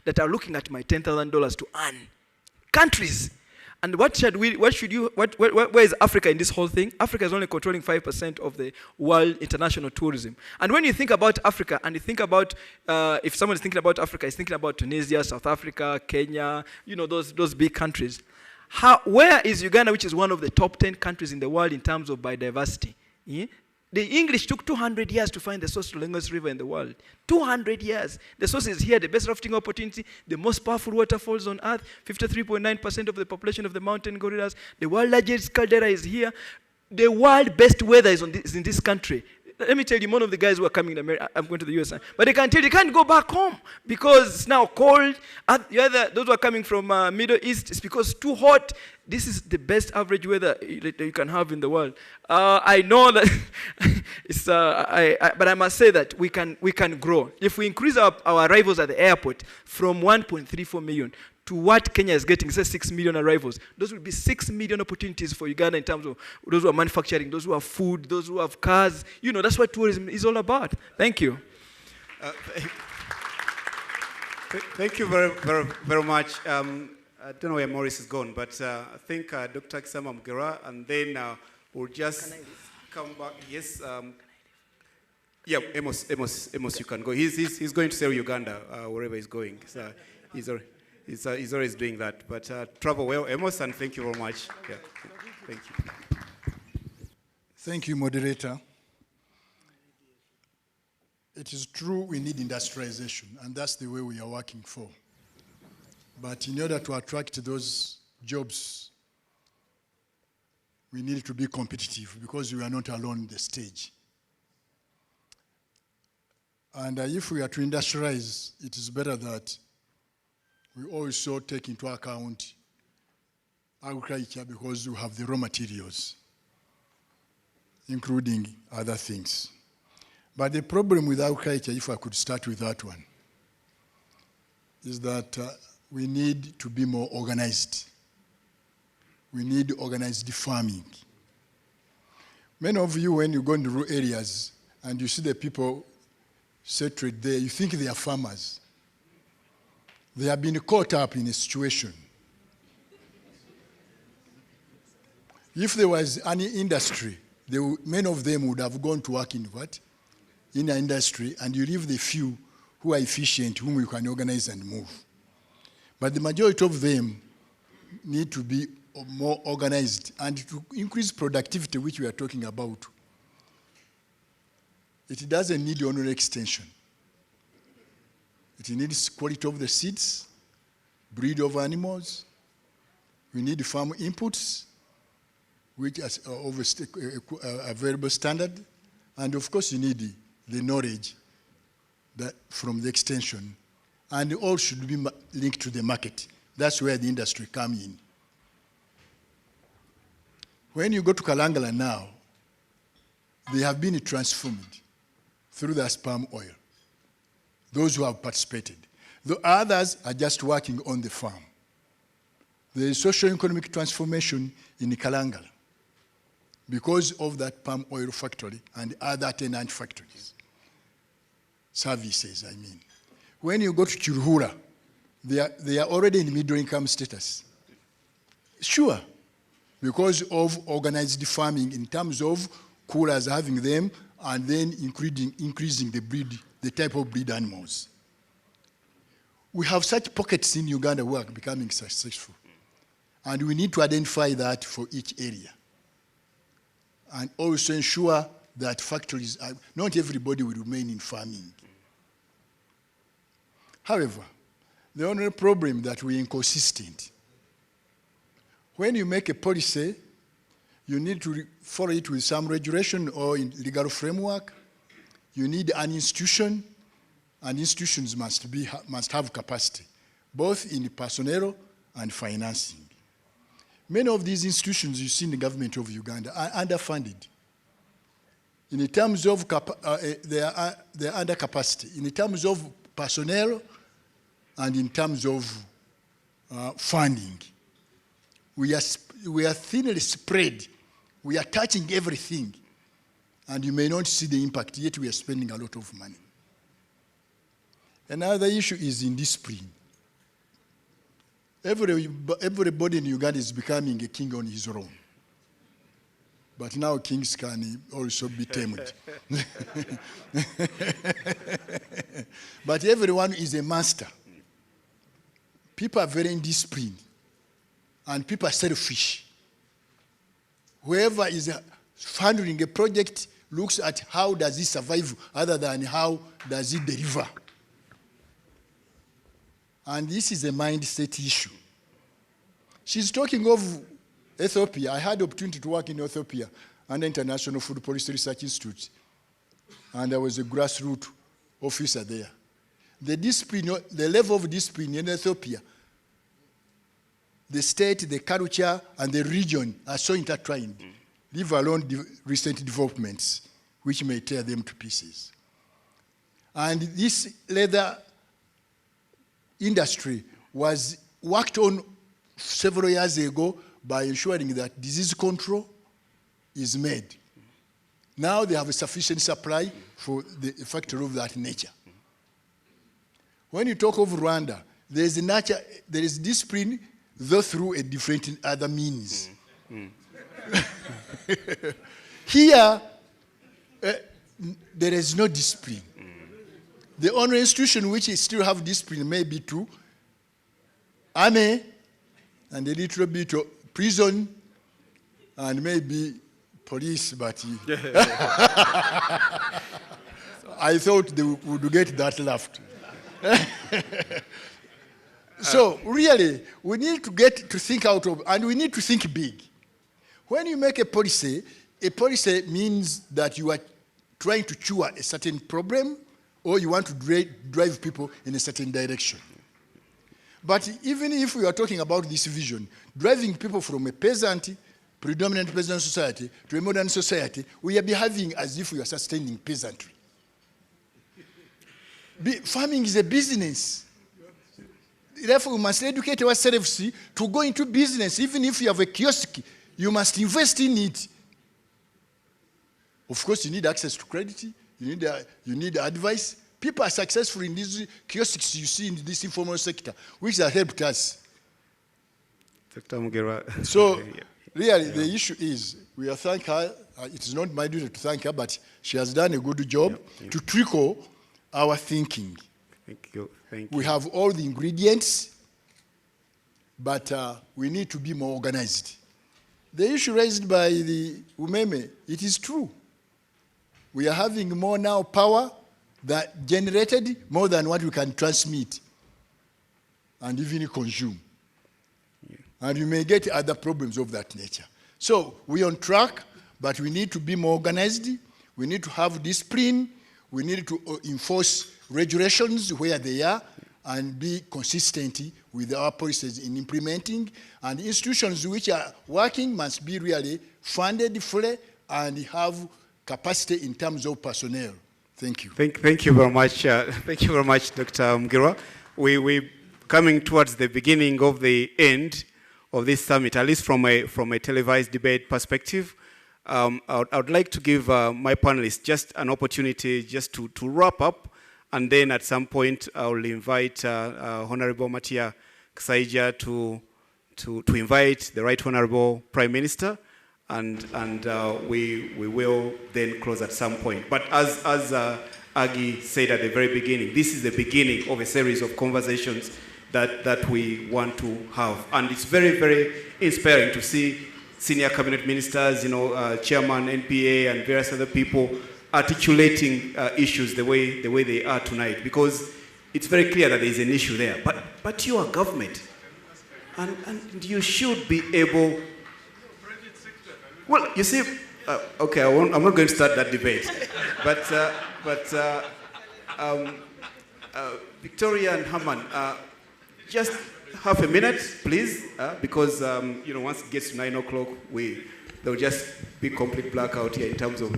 that are looking at my $10,000 to earn. countries. And where is Africa in this whole thing? Africa is only controlling 5% of the world international tourism. And when you think about Africa, and you think about, if someone is thinking about Africa, he's thinking about Tunisia, South Africa, Kenya, you know, those big countries. Where is Uganda, which is one of the top 10 countries in the world in terms of biodiversity? Yeah? The English took 200 years to find the source of the longest river in the world. 200 years. The source is here, the best rafting opportunity, the most powerful waterfalls on earth, 53.9% of the population of the mountain gorillas. The world's largest caldera is here. The world's best weather is in this country. Let me tell you, one of the guys who are coming in America, I'm going to the US, but they can tell you can't go back home because it's now cold. Those who are coming from Middle East, it's because it's too hot. This is the best average weather that you can have in the world. I know that, but I must say that we can grow. If we increase our arrivals at the airport from 1.34 million to what Kenya is getting, say 6 million arrivals, those will be 6 million opportunities for Uganda in terms of those who are manufacturing, those who have food, those who have cars. You know, that's what tourism is all about. Thank you. Thank you very much. I don't know where Maurice is gone, but I think Dr. Kisama Mugera, and then we'll just come back. Yes. Yeah, Amos, you can go. He's going to sell Uganda wherever he's going. So he's always doing that. But travel well, Amos, and thank you very much. Yeah. Thank you. Thank you, moderator. It is true we need industrialization, and that's the way we are working for. But in order to attract those jobs, we need to be competitive because we are not alone on the stage. And if we are to industrialize, it is better that we also take into account agriculture because we have the raw materials, including other things. But the problem with agriculture, if I could start with that one, is that we need to be more organized. We need organized farming. Many of you, when you go into rural areas and you see the people settled there, you think they are farmers. They have been caught up in a situation. If there was any industry, many of them would have gone to work in what? In an industry, and you leave the few who are efficient, whom you can organize and move. But the majority of them need to be more organized, and to increase productivity, which we are talking about. It doesn't need only extension. It needs quality of the seeds, breed of animals. We need farm inputs, which is of a variable standard. And of course, you need the knowledge from the extension. And all should be linked to the market. That's where the industry comes in. When you go to Kalangala now, they have been transformed through the palm oil, those who have participated. The others are just working on the farm. There is socio-economic transformation in Kalangala because of that palm oil factory and other tenant factories. Services, I mean. When you go to Chiruhura, they are already in middle income status. Sure, because of organized farming in terms of coolers having them and then increasing the type of breed animals. We have such pockets in Uganda who are becoming successful. And we need to identify that for each area. And also ensure that factories, not everybody will remain in farming. However, the only problem that we're inconsistent. When you make a policy, you need to follow it with some regulation or in legal framework. You need an institution, and institutions must have capacity, both in personnel and financing. Many of these institutions you see in the government of Uganda are underfunded. In terms of, they are under capacity. In terms of personnel and in terms of funding, we are thinly spread. We are touching everything. And you may not see the impact, yet we are spending a lot of money. Another issue is indiscipline. everybody in Uganda is becoming a king on his own. But now kings can also be tamed. But everyone is a master. People are very indisciplined. And people are selfish. Whoever is funding a project looks at how does it survive other than how does it deliver. And this is a mindset issue. She's talking of Ethiopia. I had the opportunity to work in Ethiopia under International Food Policy Research Institute. And I was a grassroots officer there. The discipline, the level of discipline in Ethiopia, the state, the culture, and the region are so intertwined, leave alone the recent developments, which may tear them to pieces. And this leather industry was worked on several years ago by ensuring that disease control is made. Now they have a sufficient supply for the factory of that nature. When you talk of Rwanda, there is discipline, though through a different other means. Here, there is no discipline. The only institution which still have discipline may be to army and a little bit of prison and maybe police, but I thought they would get that left. So really, we need to get to think out of, and we need to think big. When you make a policy means that you are trying to cure a certain problem or you want to drive people in a certain direction. But even if we are talking about this vision, driving people from a predominant peasant society to a modern society, we are behaving as if we are sustaining peasantry. Farming is a business. Therefore, we must educate ourselves to go into business. Even if you have a kiosk, you must invest in it. Of course, you need access to credit. You need advice. People are successful in these kiosks you see in this informal sector, which has helped us. Dr. Mugera. So, really, the issue is, we are thank her. It is not my duty to thank her, but she has done a good job to trickle our thinking. Thank you. Thank you. We have all the ingredients, but we need to be more organized. The issue raised by the Umeme, it is true. We are having more now power that generated more than what we can transmit and even consume. And you may get other problems of that nature. So we're on track, but we need to be more organized. We need to have discipline. We need to enforce regulations where they are and be consistent with our policies in implementing. And institutions which are working must be really funded fully and have capacity in terms of personnel. Thank you. Thank you very much. Thank you very much, Dr. Mugera. We're coming towards the beginning of the end of this summit, at least from a televised debate perspective. I would like to give my panelists just an opportunity just to wrap up, and then at some point I will invite Honorable Matia Kasaija to invite the Right Honorable Prime Minister, and we will then close at some point. But as Aggie said at the very beginning, this is the beginning of a series of conversations that we want to have, and it's very, very inspiring to see senior cabinet ministers, chairman, NPA, and various other people articulating issues the way they are tonight, because it's very clear that there is an issue there. But you are government, and you should be able. Well, you see, okay, I'm not going to start that debate, but Victoria and Herman, just half a minute, please, because once it gets to 9 o'clock, there will just be complete blackout here in terms of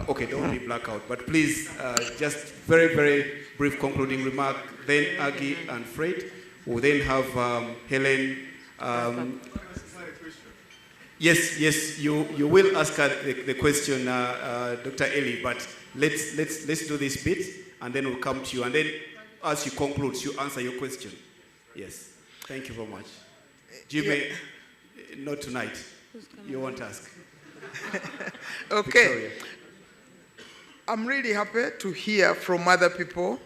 okay, don't be blackout, but please, just very, very brief concluding remark. Then Aggie and Fred will then have Helen. Yes, you will ask her the question, Dr. Eli, but let's do this bit, and then we'll come to you, and then as you conclude, you answer your question. Yes. Thank you very much. Jimmy, not tonight. You won't ask. Okay. Victoria. I'm really happy to hear from other people.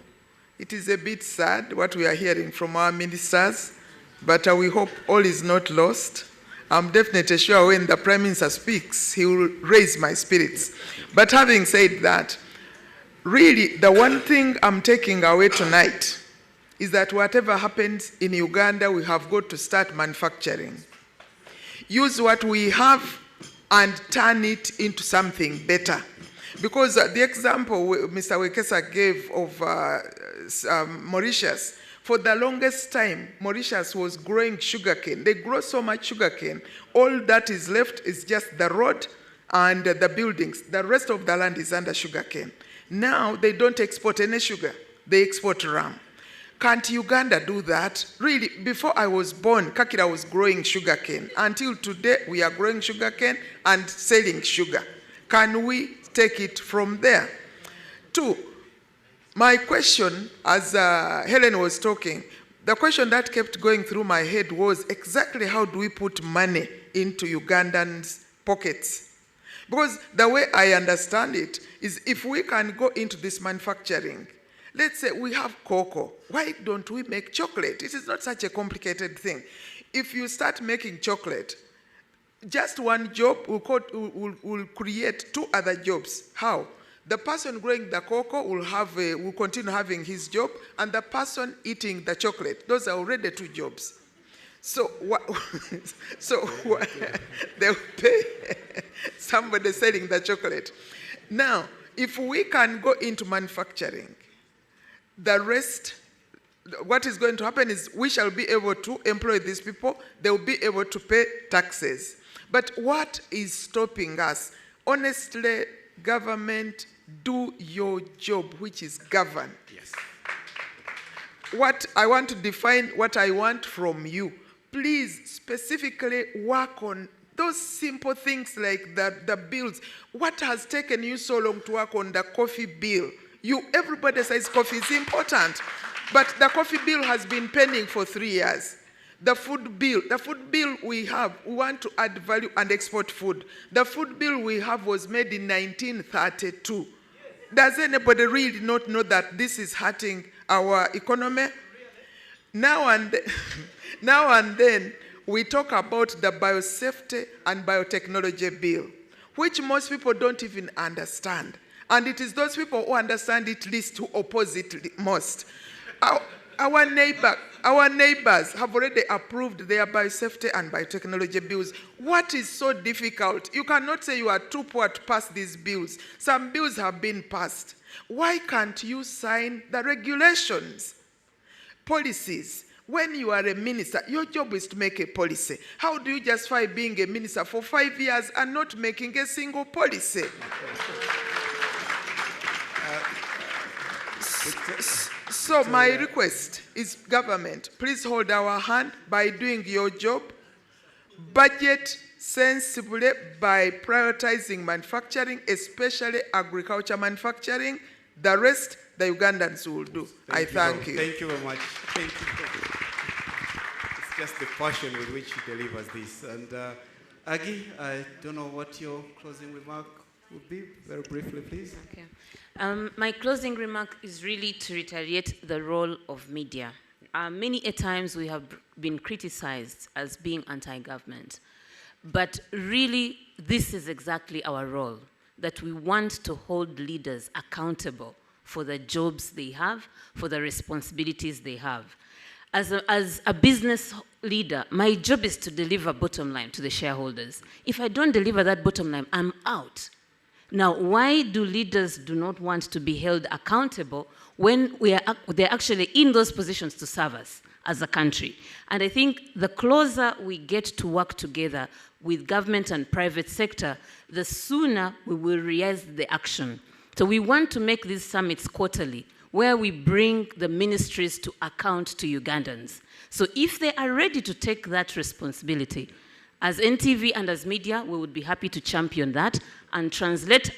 It is a bit sad what we are hearing from our ministers, but we hope all is not lost. I'm definitely sure when the Prime Minister speaks, he will raise my spirits. But having said that, really, the one thing I'm taking away tonight is that whatever happens in Uganda, we have got to start manufacturing. Use what we have and turn it into something better. Because the example Mr. Wekesa gave of Mauritius, for the longest time, Mauritius was growing sugarcane. They grow so much sugarcane. All that is left is just the road and the buildings. The rest of the land is under sugarcane. Now, they don't export any sugar. They export ram. Can't Uganda do that? Really, before I was born, Kakira was growing sugarcane. Until today, we are growing sugarcane and selling sugar. Can we take it from there? 2, my question, as Helen was talking, the question that kept going through my head was exactly how do we put money into Ugandans' pockets? Because the way I understand it is if we can go into this manufacturing, let's say we have cocoa, why don't we make chocolate? It is not such a complicated thing. If you start making chocolate, just one job will create 2 other jobs. How? The person growing the cocoa will continue having his job, and the person eating the chocolate. Those are already 2 jobs. So they'll pay somebody selling the chocolate. Now, if we can go into manufacturing, the rest, what is going to happen is we shall be able to employ these people. They will be able to pay taxes. But what is stopping us? Honestly, government, do your job, which is govern. Yes. What I want to define what I want from you. Please specifically work on those simple things like the bills. What has taken you so long to work on the coffee bill? Everybody says coffee is important, but the coffee bill has been pending for 3 years. The food bill we have, we want to add value and export food. The food bill we have was made in 1932. Does anybody really not know that this is hurting our economy? Now and then, we talk about the biosafety and biotechnology bill, which most people don't even understand. And it is those people who understand it least who oppose it most. Our neighbors have already approved their biosafety and biotechnology bills. What is so difficult? You cannot say you are too poor to pass these bills. Some bills have been passed. Why can't you sign the regulations? Policies. When you are a minister, your job is to make a policy. How do you justify being a minister for 5 years and not making a single policy? So my request is government, please hold our hand by doing your job. Budget sensibly by prioritizing manufacturing, especially agriculture manufacturing. The rest, the Ugandans will do. I thank you. Thank you very much. Thank you. It's just the passion with which he delivers this. And Aggie, I don't know what your closing remark would be. Very briefly, please. Okay. My closing remark is really to reiterate the role of media. Many a times we have been criticized as being anti-government, but really this is exactly our role, that we want to hold leaders accountable for the jobs they have, for the responsibilities they have. As a business leader, my job is to deliver bottom line to the shareholders. If I don't deliver that bottom line, I'm out. Now, why do leaders do not want to be held accountable when they're actually in those positions to serve us as a country? And I think the closer we get to work together with government and private sector, the sooner we will realize the action. So we want to make these summits quarterly, where we bring the ministries to account to Ugandans. So if they are ready to take that responsibility, as NTV and as media, we would be happy to champion that and translate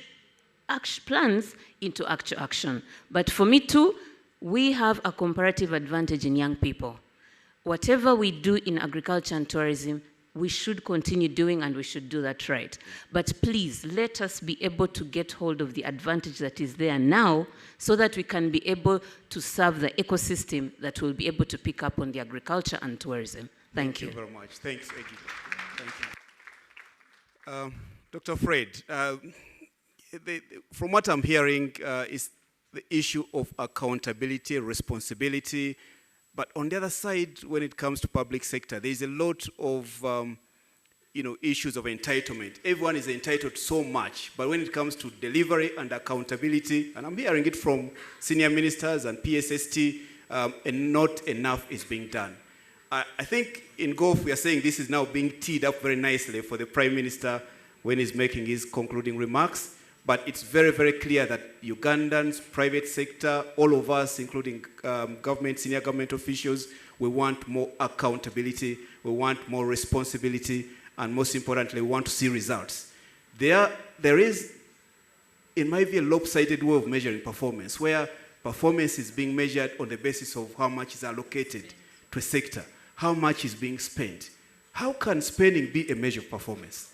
plans into actual action. But for me too, we have a comparative advantage in young people. whatever we do in agriculture and tourism, we should continue doing, and we should do that right. But please, let us be able to get hold of the advantage that is there now, so that we can be able to serve the ecosystem that will be able to pick up on the agriculture and tourism. Thank you. Thank you very much. Thanks, Aggie. Thank you. Dr. Fred, from what I'm hearing is the issue of accountability, responsibility. But on the other side, when it comes to public sector, there's a lot of issues of entitlement. Everyone is entitled so much, but when it comes to delivery and accountability, and I'm hearing it from senior ministers and PSST, and not enough is being done. I think in Gulf, we are saying this is now being teed up very nicely for the Prime Minister when he's making his concluding remarks. But it's very, very clear that Ugandans, private sector, all of us, including government, senior government officials, we want more accountability, we want more responsibility, and most importantly, we want to see results. There is, in my view, a lopsided way of measuring performance, where performance is being measured on the basis of how much is allocated to a sector, how much is being spent. How can spending be a measure of performance?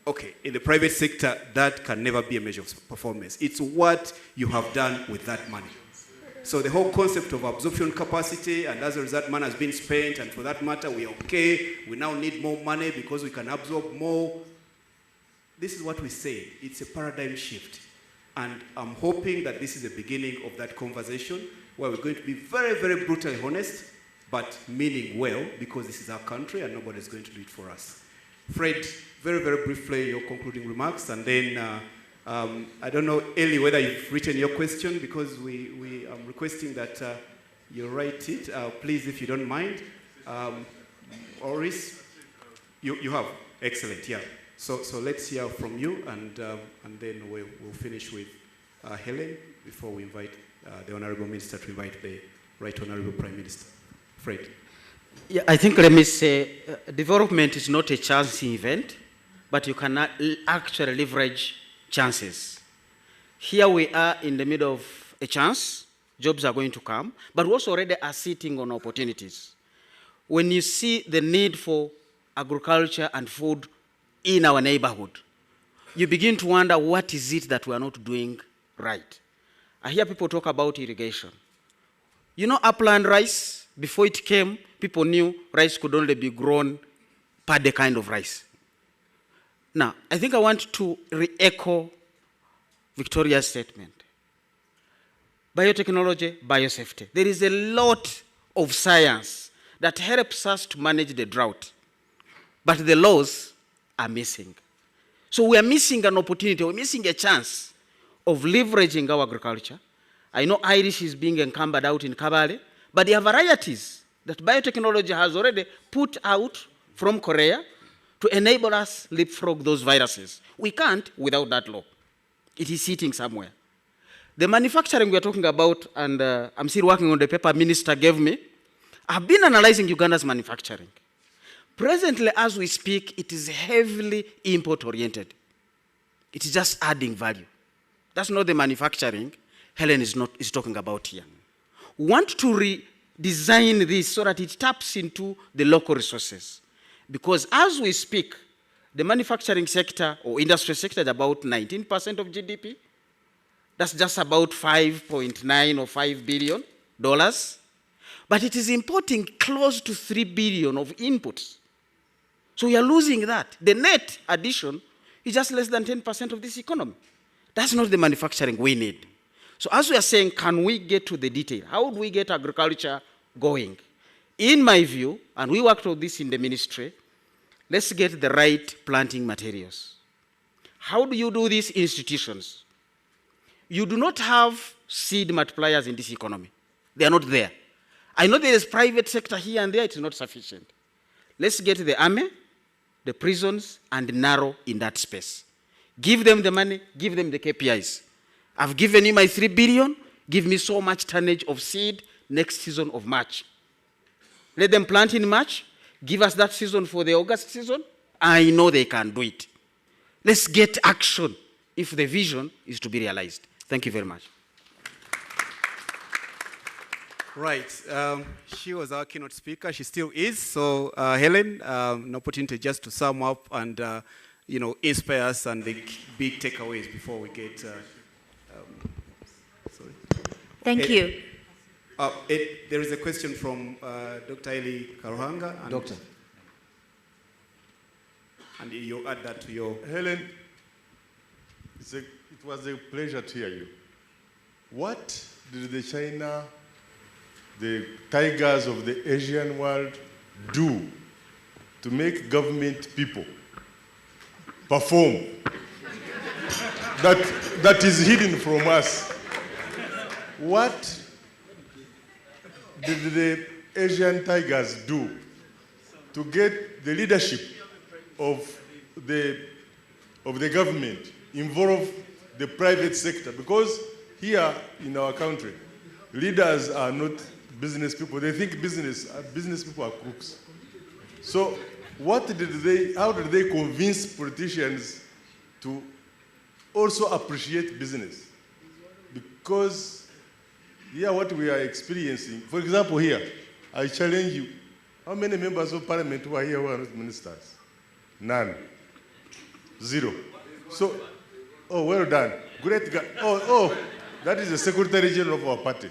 Okay, in the private sector, that can never be a measure of performance. It's what you have done with that money. So the whole concept of absorption capacity, and as a result, money has been spent, and for that matter, we're okay. We now need more money because we can absorb more. This is what we say. It's a paradigm shift. And I'm hoping that this is the beginning of that conversation where we're going to be very, very brutally honest, but meaning well, because this is our country and nobody's going to do it for us. Fred, very, very briefly, your concluding remarks, and then I don't know, Ellie, whether you've written your question, because we are requesting that you write it. Please, if you don't mind. Oris, you have? Excellent, yeah. So let's hear from you, and then we'll finish with Helen before we invite the Honorable Minister to invite the Right Honorable Prime Minister. Fred. Yeah, I think let me say, development is not a chance event, but you can actually leverage chances. Here we are in the middle of a chance, jobs are going to come, but we also already are sitting on opportunities. When you see the need for agriculture and food in our neighborhood, you begin to wonder, what is it that we are not doing right? I hear people talk about irrigation. You know, upland rice, before it came, people knew rice could only be grown per the kind of rice. Now, I think I want to re-echo Victoria's statement. Biotechnology, biosafety. There is a lot of science that helps us to manage the drought, but the laws are missing. So we are missing an opportunity, we're missing a chance of leveraging our agriculture. I know Irish is being encumbered out in Kabale, but there are varieties that biotechnology has already put out from Korea to enable us leapfrog those viruses. We can't without that law. It is sitting somewhere. The manufacturing we are talking about, and I'm still working on the paper Minister gave me, I've been analyzing Uganda's manufacturing. Presently, as we speak, it is heavily import-oriented. It is just adding value. That's not the manufacturing Helen is talking about here. We want to redesign this so that it taps into the local resources. Because as we speak, the manufacturing sector or industry sector is about 19% of GDP. That's just about $5.9 or $5 billion. But it is importing close to $3 billion of inputs. So we are losing that. The net addition is just less than 10% of this economy. That's not the manufacturing we need. So as we are saying, can we get to the detail? How do we get agriculture going? In my view, and we worked on this in the ministry, let's get the right planting materials. How do you do these institutions? You do not have seed multipliers in this economy. They are not there. I know there is private sector here and there, it is not sufficient. Let's get the army, the prisons, and narrow in that space. Give them the money, give them the KPIs. I've given you my 3 billion, give me so much tonnage of seed next season of March. Let them plant in March, give us that season for the August season. I know they can do it. Let's get action if the vision is to be realized. Thank you very much. Right. She was our keynote speaker. She still is. So, Helen, an opportunity just to sum up and, inspire us and the big takeaways before we get. Sorry. Thank you. There is a question from Dr. Eli Karuhanga. Doctor. And you add that to your... Helen, it was a pleasure to hear you. What did the tigers of the Asian world do to make government people perform that is hidden from us? What did the Asian tigers do to get the leadership of the government involve the private sector? Because here in our country, leaders are not business people. They think business people are crooks. So how did they convince politicians to also appreciate business? Because here what we are experiencing, for example here, I challenge you, how many members of parliament who are here who are not ministers? None. Zero. So, oh, well done. Great guy. Oh, that is the Secretary General of our party.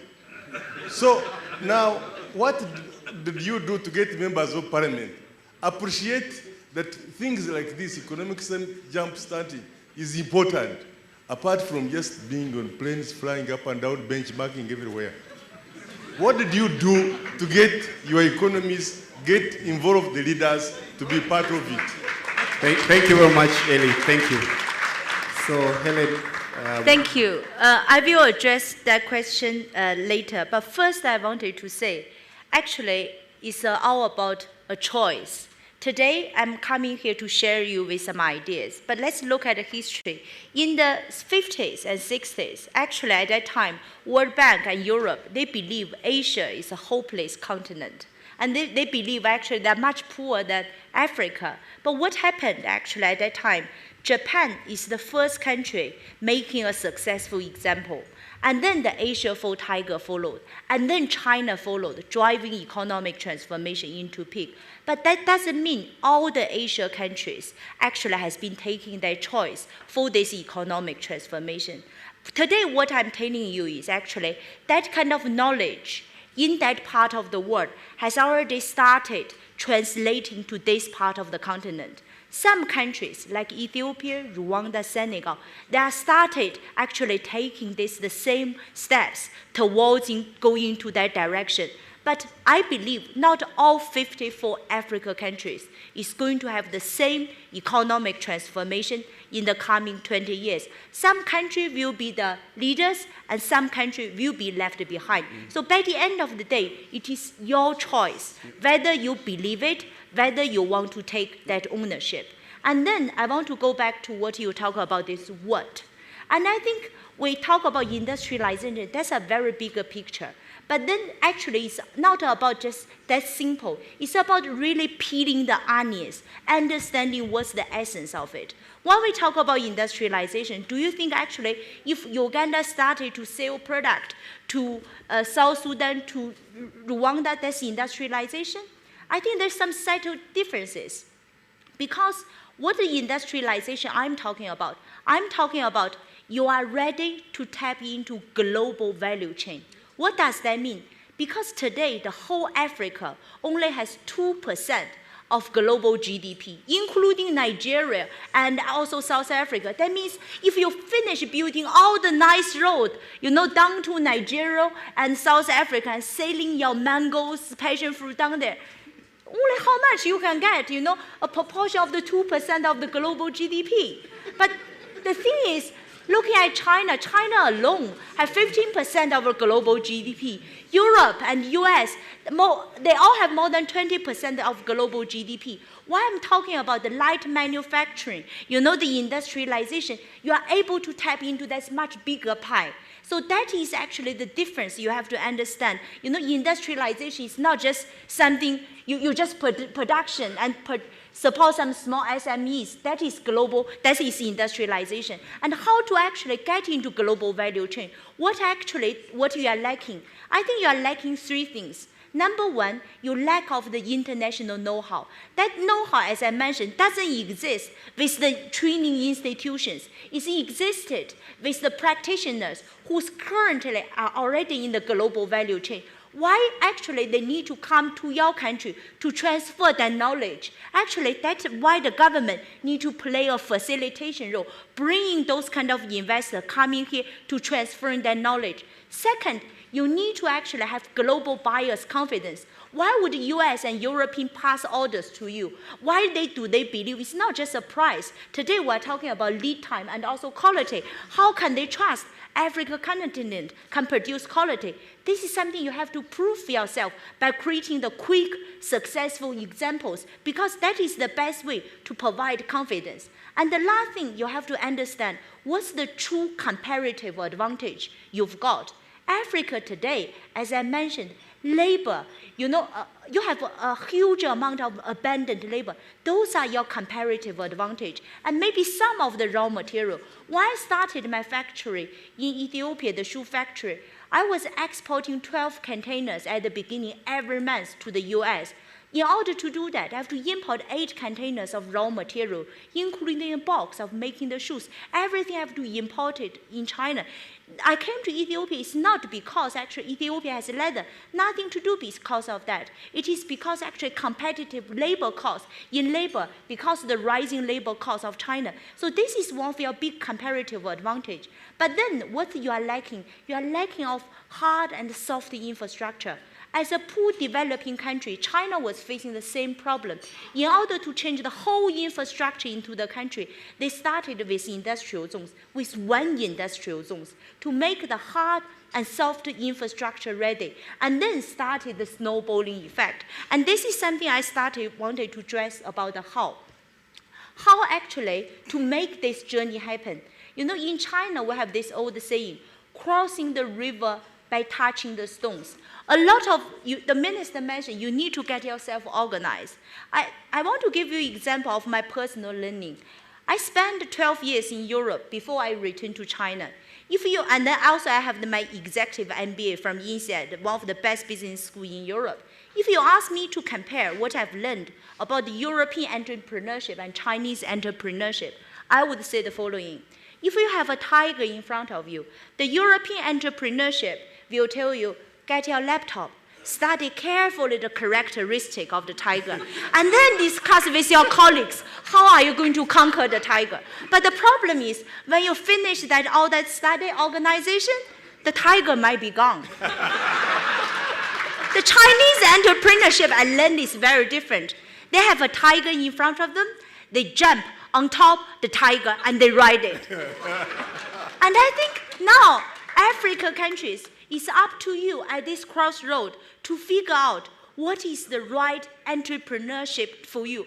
So now, what did you do to get members of parliament appreciate that things like this, economic jumpstarting, is important, apart from just being on planes, flying up and down, benchmarking everywhere? What did you do to get your economies, get involved the leaders to be part of it? Thank you very much, Eli. Thank you. So, Helen. Thank you. I will address that question later. But first, I wanted to say, actually, it's all about a choice. Today, I'm coming here to share you with some ideas. But let's look at the history. In the 50s and 60s, actually, at that time, World Bank and Europe, they believe Asia is a hopeless continent. And they believe, actually, they're much poorer than Africa. But what happened, actually, at that time? Japan is the first country making a successful example. And then the Asia tiger followed. And then China followed, driving economic transformation into peak. But that doesn't mean all the Asia countries actually has been taking their choice for this economic transformation. Today, what I'm telling you is actually that kind of knowledge in that part of the world has already started translating to this part of the continent. Some countries like Ethiopia, Rwanda, Senegal, they have started actually taking the same steps towards going into that direction. But I believe not all 54 African countries is going to have the same economic transformation in the coming 20 years. Some countries will be the leaders and some countries will be left behind. So by the end of the day, it is your choice whether you believe it, whether you want to take that ownership. And then I want to go back to what you talk about this what. And I think we talk about industrialization, that's a very bigger picture. But then actually it's not about just that simple. It's about really peeling the onions, understanding what's the essence of it. When we talk about industrialization, do you think actually if Uganda started to sell product to South Sudan, to Rwanda, that's industrialization? I think there's some subtle differences. Because what the industrialization I'm talking about you are ready to tap into global value chain. What does that mean? Because today, the whole Africa only has 2% of global GDP, including Nigeria and also South Africa. That means if you finish building all the nice roads, down to Nigeria and South Africa and selling your mangoes, passion fruit down there, only how much you can get, a proportion of the 2% of the global GDP. But the thing is, looking at China alone has 15% of our global GDP. Europe and US, they all have more than 20% of global GDP. Why I'm talking about the light manufacturing, the industrialization, you are able to tap into that much bigger pie. So that is actually the difference you have to understand. Industrialization is not just something, you just production and support some small SMEs. That is global, that is industrialization. And how to actually get into global value chain. What you are lacking? I think you are lacking three things. Number one, you lack of the international know-how. That know-how, as I mentioned, doesn't exist with the training institutions. It existed with the practitioners who currently are already in the global value chain. Why actually they need to come to your country to transfer that knowledge? Actually, that's why the government need to play a facilitation role, bringing those kind of investors coming here to transfer that knowledge. Second, you need to actually have global buyers' confidence. Why would the US and European pass orders to you? Why do they believe? It's not just a price. Today we're talking about lead time and also quality. How can they trust Africa continent can produce quality? This is something you have to prove for yourself by creating the quick, successful examples, because that is the best way to provide confidence. And the last thing you have to understand, what's the true comparative advantage you've got? Africa today, as I mentioned, labor, you have a huge amount of abundant labor. Those are your comparative advantage. And maybe some of the raw material. When I started my factory in Ethiopia, the shoe factory, I was exporting 12 containers at the beginning every month to the US. In order to do that, I have to import 8 containers of raw material, including a box of making the shoes. Everything I have to import it in China. I came to Ethiopia, it's not because actually Ethiopia has leather, nothing to do because of that. It is because actually competitive labor costs in labor, because of the rising labor costs of China. So this is one of your big comparative advantage. But then what you are lacking? You are lacking of hard and soft infrastructure. As a poor developing country, China was facing the same problem. In order to change the whole infrastructure into the country, they started with industrial zones, with 1 industrial zones, to make the hard and soft infrastructure ready, and then started the snowballing effect. And this is something I wanted to address about the how. How actually to make this journey happen. In China, we have this old saying, crossing the river by touching the stones. A lot of the minister mentioned, you need to get yourself organized. I want to give you an example of my personal learning. I spent 12 years in Europe before I returned to China. And then also I have my executive MBA from INSEAD, one of the best business schools in Europe. If you ask me to compare what I've learned about the European entrepreneurship and Chinese entrepreneurship, I would say the following. If you have a tiger in front of you, the European entrepreneurship will tell you, get your laptop, study carefully the characteristic of the tiger, and then discuss with your colleagues, how are you going to conquer the tiger? But the problem is, when you finish all that study organization, the tiger might be gone. The Chinese entrepreneurship I learned is very different. They have a tiger in front of them, they jump on top the tiger and they ride it. And I think now, African countries, it's up to you at this crossroad to figure out what is the right entrepreneurship for you.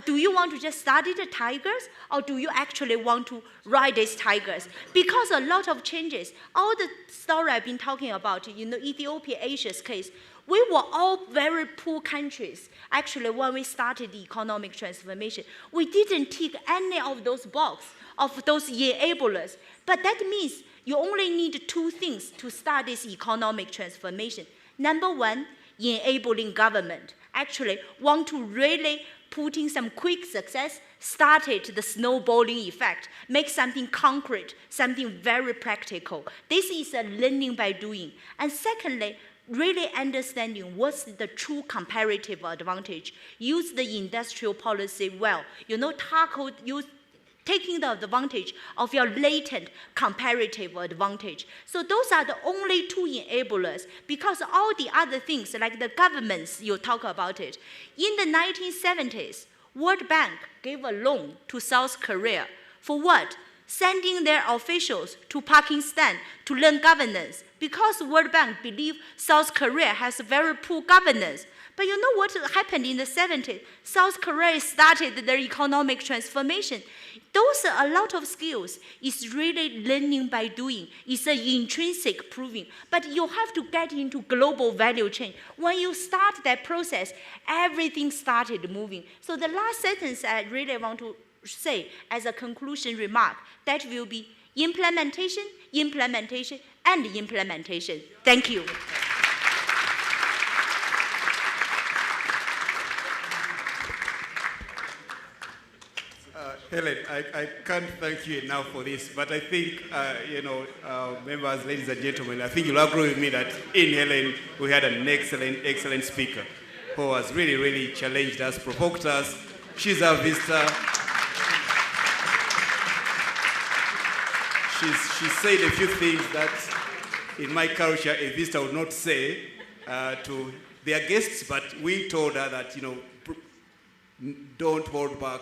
Do you want to just study the tigers, or do you actually want to ride these tigers? Because a lot of changes, all the story I've been talking about, Ethiopia, Asia's case, we were all very poor countries. Actually, when we started the economic transformation, we didn't tick any of those boxes, of those enablers. But that means you only need 2 things to start this economic transformation. Number one, enabling government. Actually, want to really put in some quick success, started the snowballing effect, make something concrete, something very practical. This is a learning by doing. And secondly, really understanding what's the true comparative advantage. Use the industrial policy well. Taking the advantage of your latent comparative advantage. So those are the only 2 enablers, because all the other things, like the governments, you talk about it. In the 1970s, World Bank gave a loan to South Korea. For what? sending their officials to Pakistan to learn governance because World Bank believe South Korea has very poor governance. But you know what happened in the 70s? South Korea started their economic transformation. Those are a lot of skills. It's really learning by doing. It's an intrinsic proving. But you have to get into global value chain. When you start that process, everything started moving. So the last sentence I really want to say as a conclusion remark, that will be implementation, implementation, and implementation. Thank you. Helen, I can't thank you enough for this, but I think, members, ladies and gentlemen, I think you'll agree with me that in Helen, we had an excellent speaker who has really challenged us, provoked us. She's our visitor. She said a few things that in my culture a visitor would not say to their guests, but we told her that, don't hold back.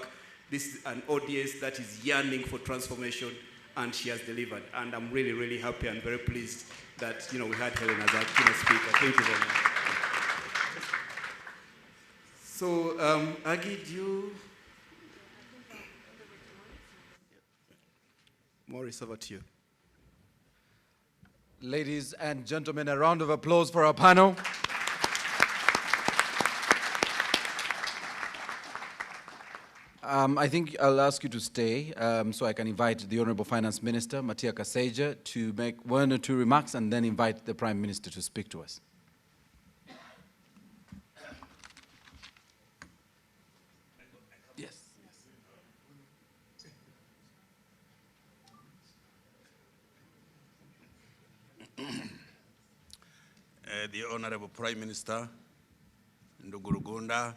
This is an audience that is yearning for transformation, and she has delivered. And I'm really happy and very pleased that we had Helen as our keynote speaker. Thank you very much. So, Aggie, Maurice, over to you. Ladies and gentlemen, a round of applause for our panel. I think I'll ask you to stay so I can invite the Honorable Finance Minister, Matia Kasaija, to make 1 or 2 remarks and then invite the Prime Minister to speak to us. Yes. The Honorable Prime Minister, Ndugu Uganda,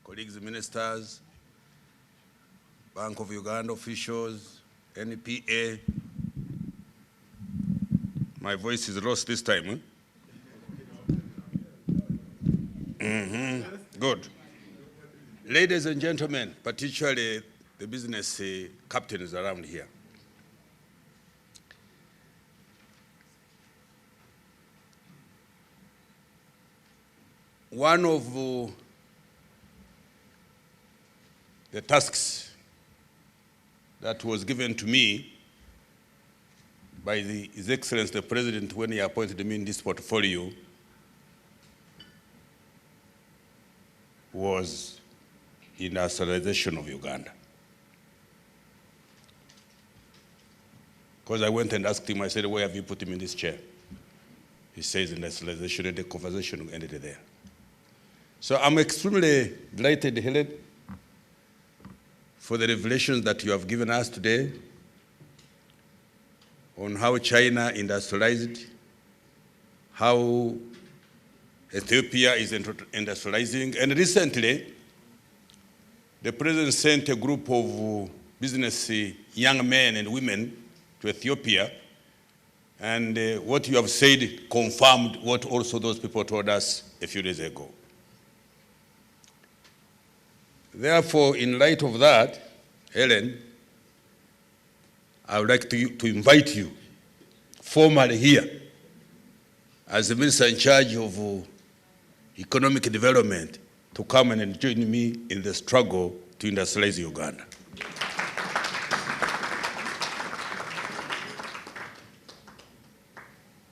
colleagues ministers, Bank of Uganda officials, NPA. My voice is lost this time, huh? Good. Ladies and gentlemen, particularly the business captains around here. One of the tasks that was given to me by His Excellency the President when he appointed me in this portfolio was industrialization of Uganda. Because I went and asked him, I said, where have you put him in this chair? He says industrialization, and the conversation ended there. So I'm extremely delighted, Helen, for the revelations that you have given us today on how China industrialized, how Ethiopia is industrializing. And recently, the President sent a group of business young men and women to Ethiopia. And what you have said confirmed what also those people told us a few days ago. Therefore, in light of that, Helen, I would like to invite you formally here as the Minister in charge of economic development to come and join me in the struggle to industrialize Uganda.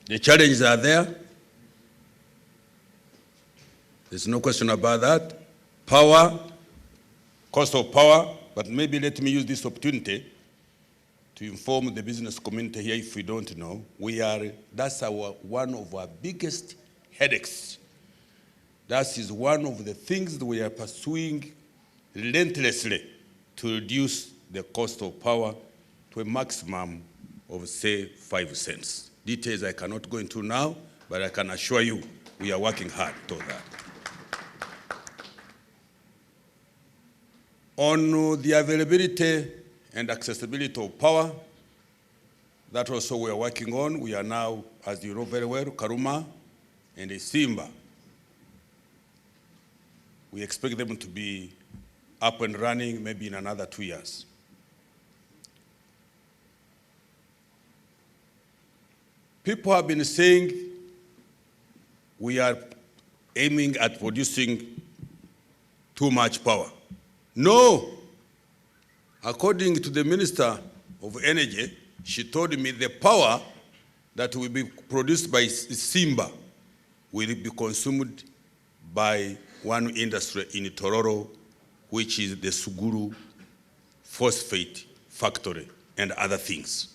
The challenges are there. There's no question about that. Power, cost of power, but maybe let me use this opportunity to inform the business community here if we don't know. That's one of our biggest headaches. That is one of the things that we are pursuing relentlessly to reduce the cost of power to a maximum of, say, 5 cents. Details I cannot go into now, but I can assure you we are working hard toward that. On the availability and accessibility of power, that also we are working on. We are now, as you know very well, Karuma and Isimba. We expect them to be up and running maybe in another 2 years. People have been saying we are aiming at producing too much power. No. According to the Minister of Energy, she told me the power that will be produced by Simba will be consumed by one industry in Tororo, which is the Suguru phosphate factory and other things.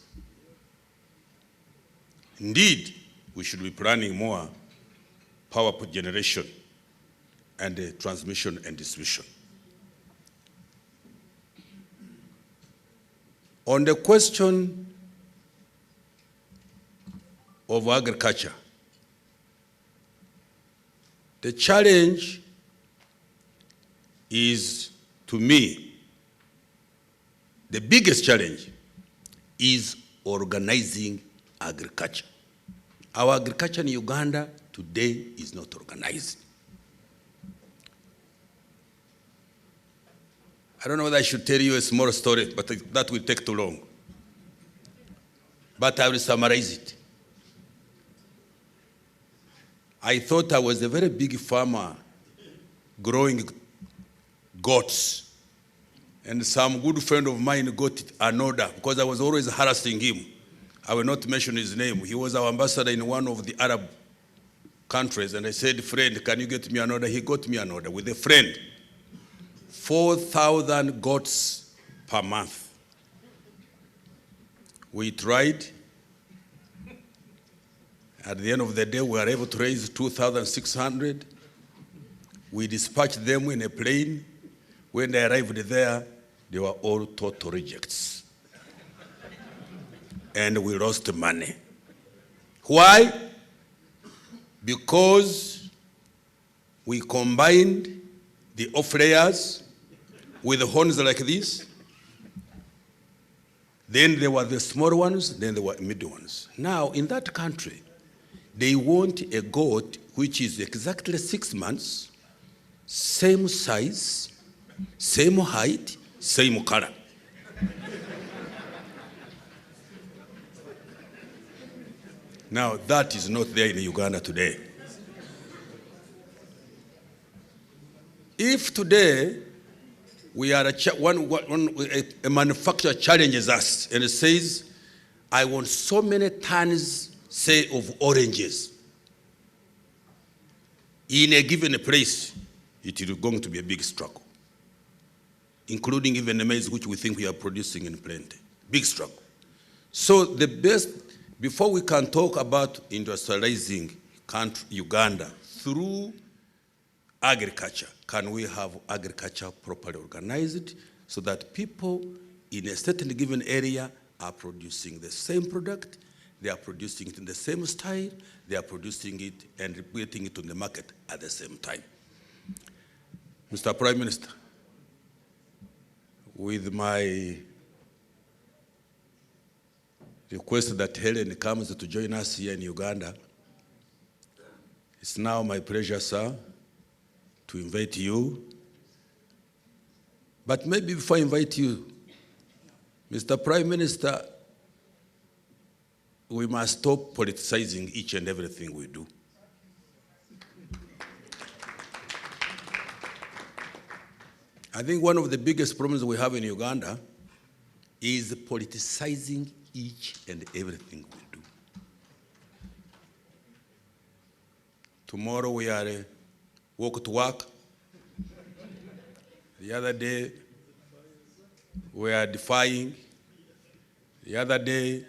Indeed, we should be planning more power generation and transmission and distribution. On the question of agriculture, the challenge is, to me, the biggest challenge is organizing agriculture. Our agriculture in Uganda today is not organized. I don't know whether I should tell you a small story, but that will take too long. But I will summarize it. I thought I was a very big farmer growing goats. And some good friend of mine got an order because I was always harassing him. I will not mention his name. He was our ambassador in one of the Arab countries. And I said, friend, can you get me an order? He got me an order with a friend. 4,000 goats per month. We tried. At the end of the day, we were able to raise 2,600. We dispatched them in a plane. When they arrived there, they were all total rejects. And we lost money. Why? Because we combined the off-layers with the horns like this. Then there were the small ones, then there were middle ones. Now, in that country, they want a goat which is exactly 6 months, same size, same height, same color. Now, that is not there in Uganda today. If today a manufacturer challenges us and says, I want so many tons, say, of oranges in a given place, it is going to be a big struggle, including even the maize which we think we are producing in plenty. Big struggle. So the best, before we can talk about industrializing Uganda through agriculture, can we have agriculture properly organized so that people in a certain given area are producing the same product, they are producing it in the same style, they are producing it and putting it on the market at the same time. Mr. Prime Minister, with my request that Helen comes to join us here in Uganda, it's now my pleasure, sir, to invite you. But maybe before I invite you, Mr. Prime Minister, we must stop politicizing each and everything we do. I think one of the biggest problems we have in Uganda is politicizing each and everything we do. Tomorrow we are walk to work. The other day we are defying. The other day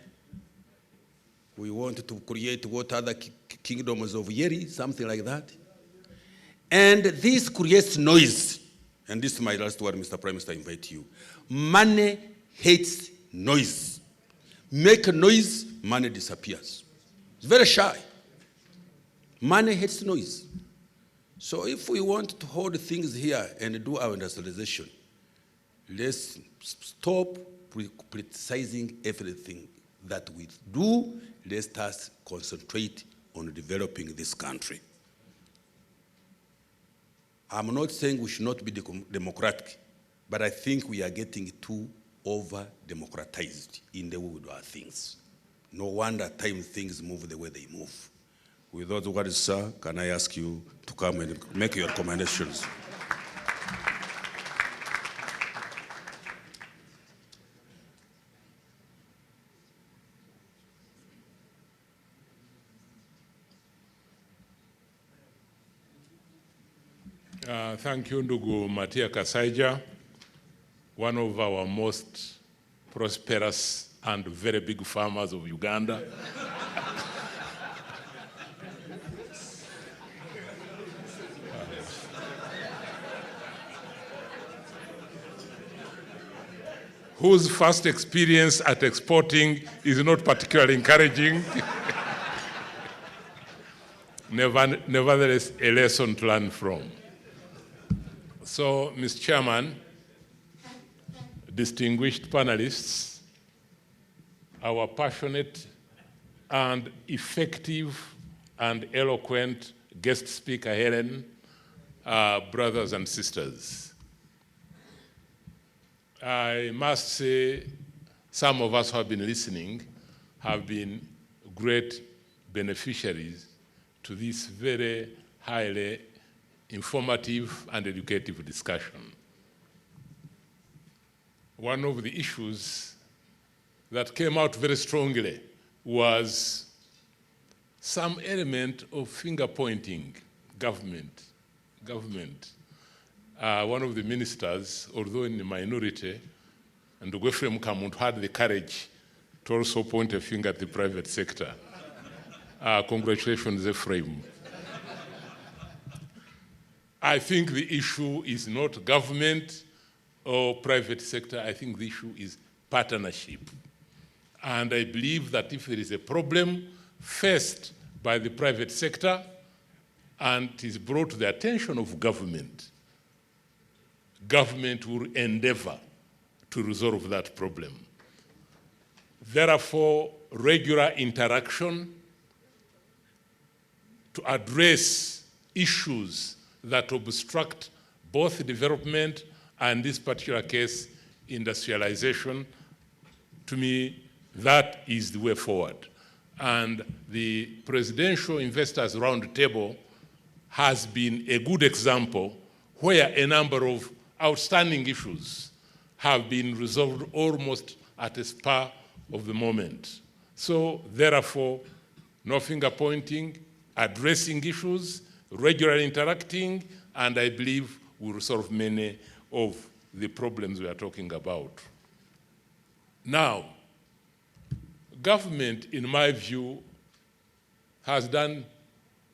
we wanted to create what other kingdoms of Yeri, something like that. And this creates noise. And this is my last word, Mr. Prime Minister, I invite you. Money hates noise. Make a noise, money disappears. It's very shy. Money hates noise. So if we want to hold things here and do our industrialization, let's stop criticizing everything that we do. Let us concentrate on developing this country. I'm not saying we should not be democratic, but I think we are getting too over-democratized in the way we do our things. No wonder at times things move the way they move. With those words, sir, can I ask you to come and make your recommendations? Thank you, Ndugu Matia Kasaija, one of our most prosperous and very big farmers of Uganda. Whose first experience at exporting is not particularly encouraging. Nevertheless, a lesson to learn from. So, Mr. Chairman, distinguished panelists, our passionate and effective and eloquent guest speaker, Helen, brothers and sisters. I must say, some of us who have been listening have been great beneficiaries to this very highly informative and educative discussion. One of the issues that came out very strongly was some element of finger-pointing, government. One of the ministers, although in the minority, and Ephraim Kamuntu had the courage to also point a finger at the private sector. Congratulations, Ephraim. I think the issue is not government or private sector. I think the issue is partnership. And I believe that if there is a problem faced by the private sector and it is brought to the attention of government, government will endeavor to resolve that problem. Therefore, regular interaction to address issues that obstruct both development and, in this particular case, industrialization, to me, that is the way forward. And the Presidential Investors Roundtable has been a good example where a number of outstanding issues have been resolved almost at a spur of the moment. So, therefore, no finger pointing, addressing issues, regularly interacting, and I believe will resolve many of the problems we are talking about. Now, government, in my view, has done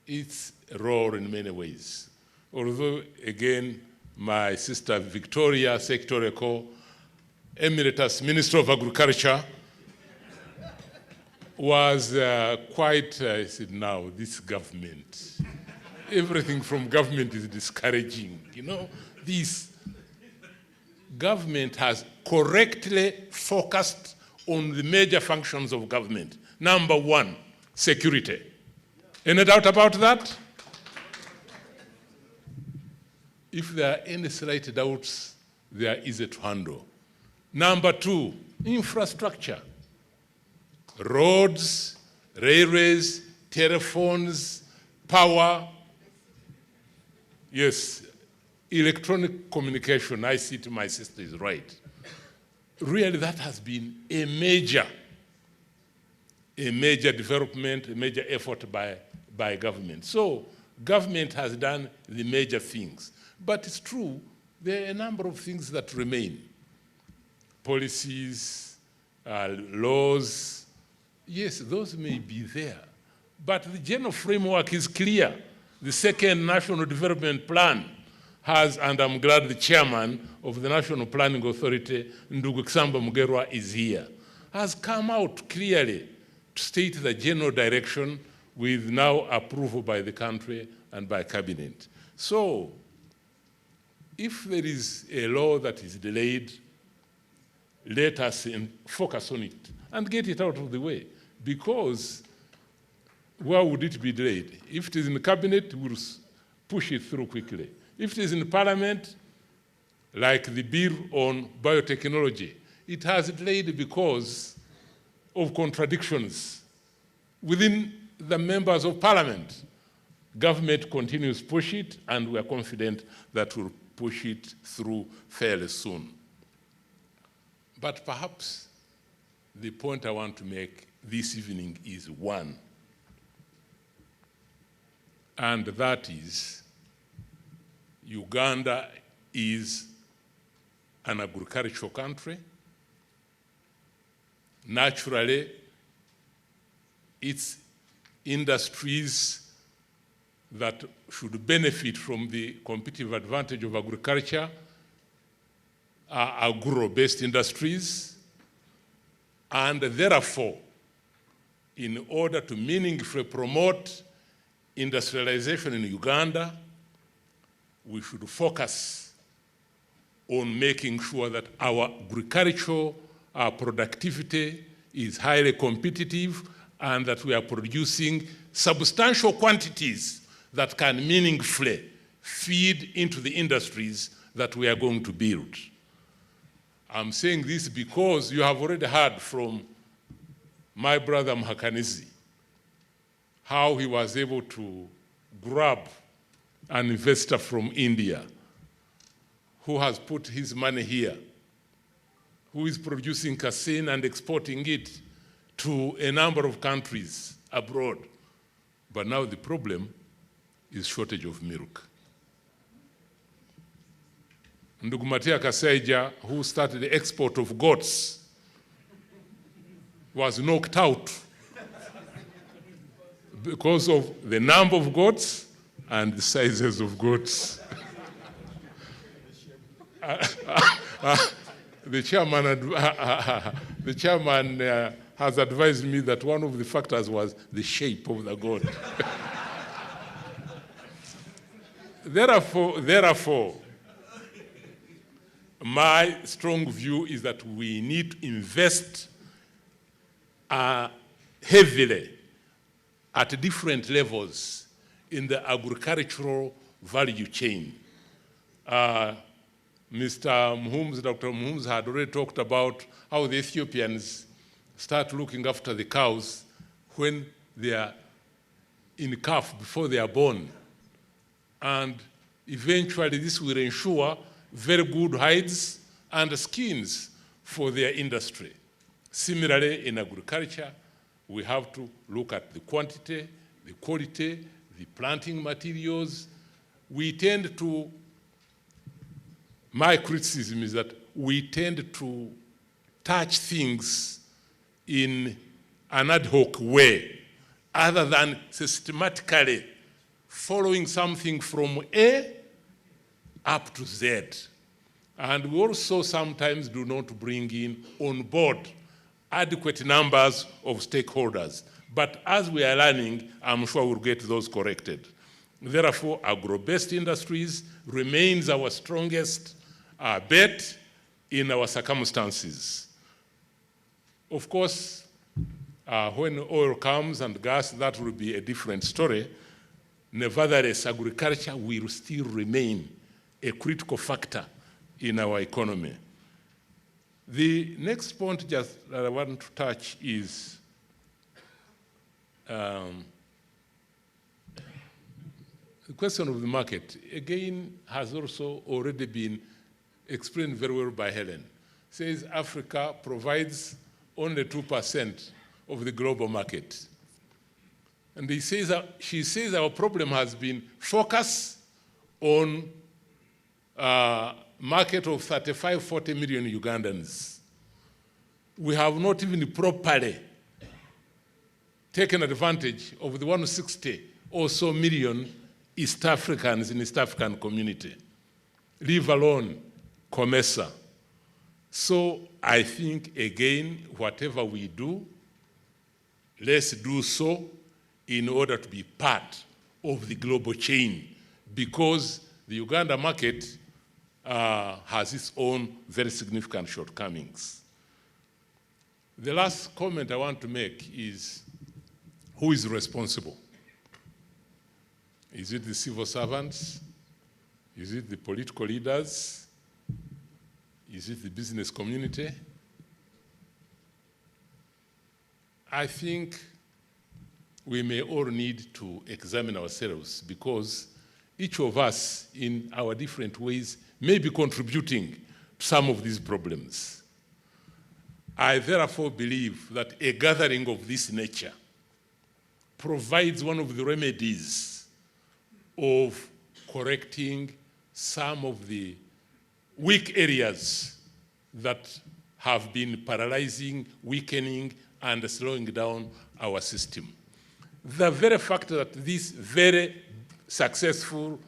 its role in many ways. Although, again, my sister Victoria, Secretary Emeritus Minister of Agriculture, was quite, I said, now, this government, everything from government is discouraging. You know, this government has correctly focused on the major functions of government. Number one, security. Any doubt about that? If there are any slight doubts, they are easy to handle. Number two, infrastructure. Roads, railways, telephones, power. Yes, electronic communication, I see to my sister is right. Really, that has been a major development, a major effort by government. So, government has done the major things. But it's true, there are a number of things that remain. Policies, laws, yes, those may be there. But the general framework is clear. The second National Development Plan has, and I'm glad the chairman of the National Planning Authority, Ndugu Kisamba Mugerwa, is here, has come out clearly to state the general direction with now approval by the country and by cabinet. So, if there is a law that is delayed, let us focus on it and get it out of the way. Because where would it be delayed? If it is in the cabinet, we'll push it through quickly. If it is in parliament, like the bill on biotechnology, it has delayed because of contradictions within the members of parliament. Government continues to push it, and we are confident that we'll push it through fairly soon. But perhaps the point I want to make this evening is one, and that is Uganda is an agricultural country. Naturally, its industries that should benefit from the competitive advantage of agriculture are agro-based industries, and therefore, in order to meaningfully promote industrialization in Uganda, we should focus on making sure that our agricultural productivity is highly competitive and that we are producing substantial quantities that can meaningfully feed into the industries that we are going to build. I'm saying this because you have already heard from my brother Mhakanizi how he was able to grab an investor from India who has put his money here, who is producing casein and exporting it to a number of countries abroad. But now the problem is shortage of milk. Ndugumatia Kasaija, who started the export of goats, was knocked out because of the number of goats and the sizes of goats. The chairman has advised me that one of the factors was the shape of the goat. Therefore, my strong view is that we need to invest heavily at different levels in the agricultural value chain. Dr. Muhums had already talked about how the Ethiopians start looking after the cows when they are in calf before they are born. And eventually this will ensure very good hides and skins for their industry. Similarly, in agriculture, we have to look at the quantity, the quality, the planting materials. My criticism is that we tend to touch things in an ad hoc way, other than systematically following something from A up to Z. And we also sometimes do not bring in on board adequate numbers of stakeholders. But as we are learning, I'm sure we'll get those corrected. Therefore, agro-based industries remains our strongest bet in our circumstances. Of course, when oil comes and gas, that will be a different story. Nevertheless, agriculture will still remain a critical factor in our economy. The next point that I want to touch is the question of the market. Again, has also already been explained very well by Helen. Says Africa provides only 2% of the global market. And she says our problem has been focus on market of 35, 40 million Ugandans. We have not even properly taken advantage of the 160 or so million East Africans in the East African community, leave alone COMESA. So I think, again, whatever we do, let's do so in order to be part of the global chain, because the Uganda market has its own very significant shortcomings. The last comment I want to make is, who is responsible? Is it the civil servants? Is it the political leaders? Is it the business community? I think we may all need to examine ourselves, because each of us in our different ways may be contributing to some of these problems. I therefore believe that a gathering of this nature provides one of the remedies of correcting some of the weak areas that have been paralyzing, weakening, and slowing down our system. The very fact that this very successful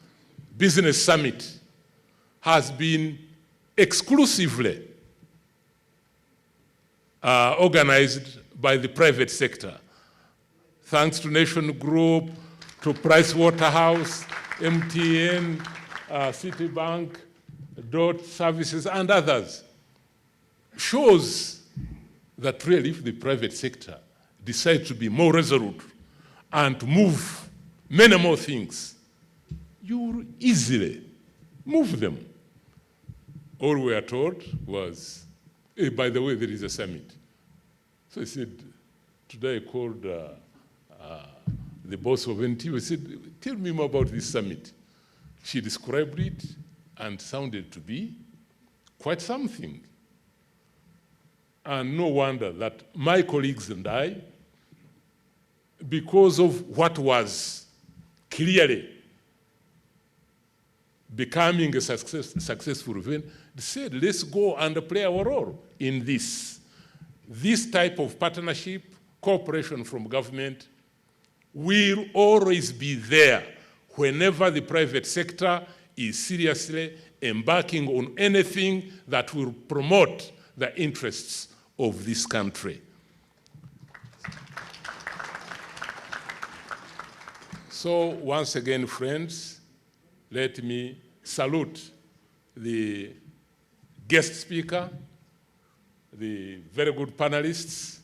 business summit has been exclusively organized by the private sector, thanks to Nation Group, to Price Waterhouse, MTN, Citibank, Dot Services, and others, shows that really if the private sector decides to be more resolute and to move many more things, you will easily move them. All we are told was, hey, by the way, there is a summit. So I said, today I called the boss of NTV. I said, tell me more about this summit. She described it and sounded to be quite something. And no wonder that my colleagues and I, because of what was clearly becoming a successful event, said, let's go and play our role in this. This type of partnership, cooperation from government, will always be there whenever the private sector is seriously embarking on anything that will promote the interests of this country. So once again, friends, let me salute the guest speaker, the very good panelists,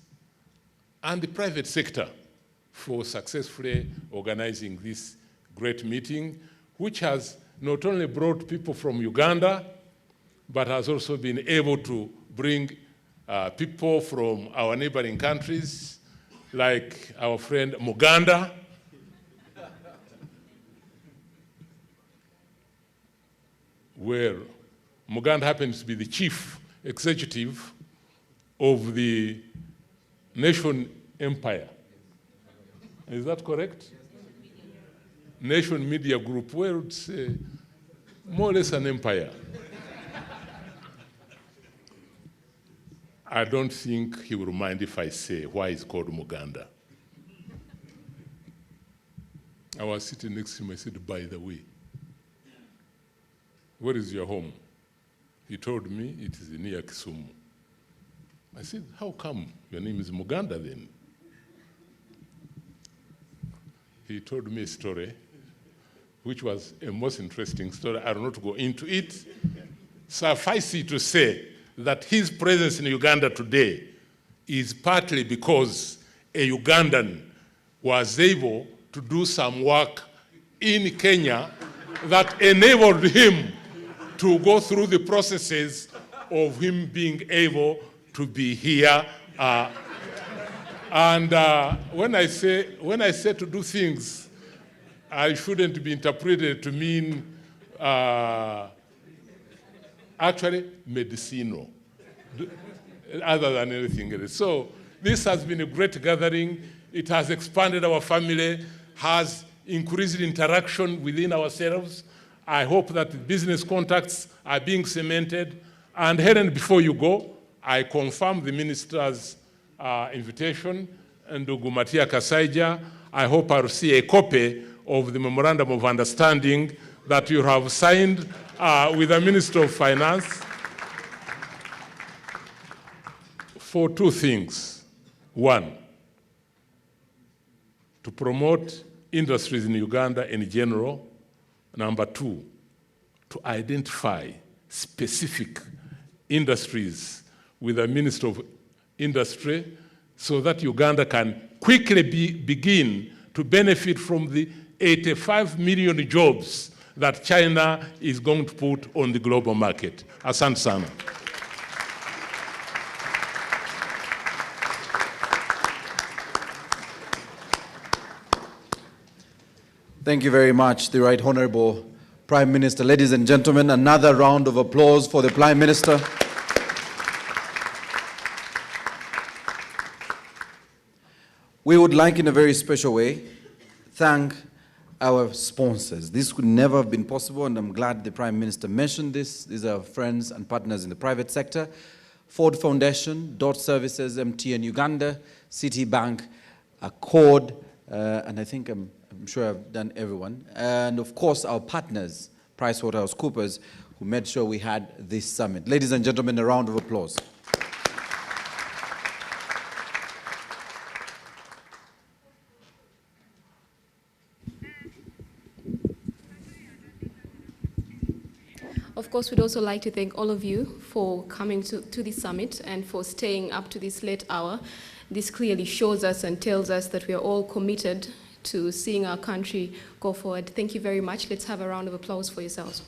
and the private sector for successfully organizing this great meeting, which has not only brought people from Uganda, but has also been able to bring people from our neighboring countries, like our friend Muganda. Where Muganda happens to be the chief executive of the Nation Empire. Is that correct? Nation Media Group, where it's more or less an empire. I don't think he will mind if I say why it's called Muganda. I was sitting next to him, I said, by the way, where is your home? He told me it is near Kisumu. I said, how come your name is Muganda then? He told me a story, which was a most interesting story. I will not go into it. Suffice it to say that his presence in Uganda today is partly because a Ugandan was able to do some work in Kenya that enabled him to go through the processes of him being able to be here. When I say to do things, I shouldn't be interpreted to mean actually medicinal, other than anything else. So this has been a great gathering. It has expanded our family, has increased interaction within ourselves. I hope that the business contacts are being cemented. And Helen, before you go, I confirm the minister's invitation, and Gumatia Kasaija. I hope I'll see a copy of the Memorandum of Understanding that you have signed with the Minister of Finance for two things. One, to promote industries in Uganda in general. Number two, to identify specific industries with the Minister of Industry so that Uganda can quickly begin to benefit from the 85 million jobs that China is going to put on the global market. Asante sana. Thank you very much, the Right Honorable Prime Minister. Ladies and gentlemen, another round of applause for the Prime Minister. We would like, in a very special way, thank our sponsors. This could never have been possible, and I'm glad the Prime Minister mentioned this. These are friends and partners in the private sector. Ford Foundation, Dot Services, MTN Uganda, Citibank, Accord, and I think I'm sure I've done everyone. And of course, our partners, PricewaterhouseCoopers, who made sure we had this summit. Ladies and gentlemen, a round of applause. Of course, we'd also like to thank all of you for coming to this summit and for staying up to this late hour. This clearly shows us and tells us that we are all committed to seeing our country go forward. Thank you very much. Let's have a round of applause for yourselves.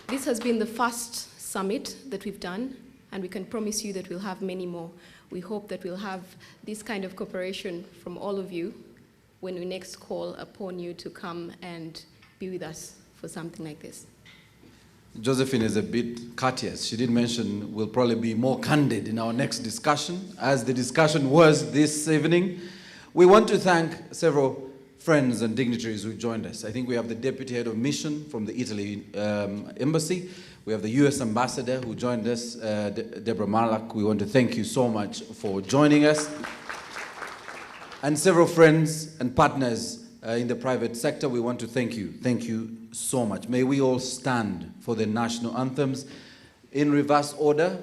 This has been the first summit that we've done, and we can promise you that we'll have many more. We hope that we'll have this kind of cooperation from all of you when we next call upon you to come and be with us for something like this. Josephine is a bit courteous. She did mention we'll probably be more candid in our next discussion, as the discussion was this evening. We want to thank several friends and dignitaries who joined us. I think we have the Deputy Head of Mission from the Italy Embassy. We have the US Ambassador who joined us, Deborah Malak. We want to thank you so much for joining us. And several friends and partners in the private sector, we want to thank you. Thank you so much. May we all stand for the national anthems in reverse order.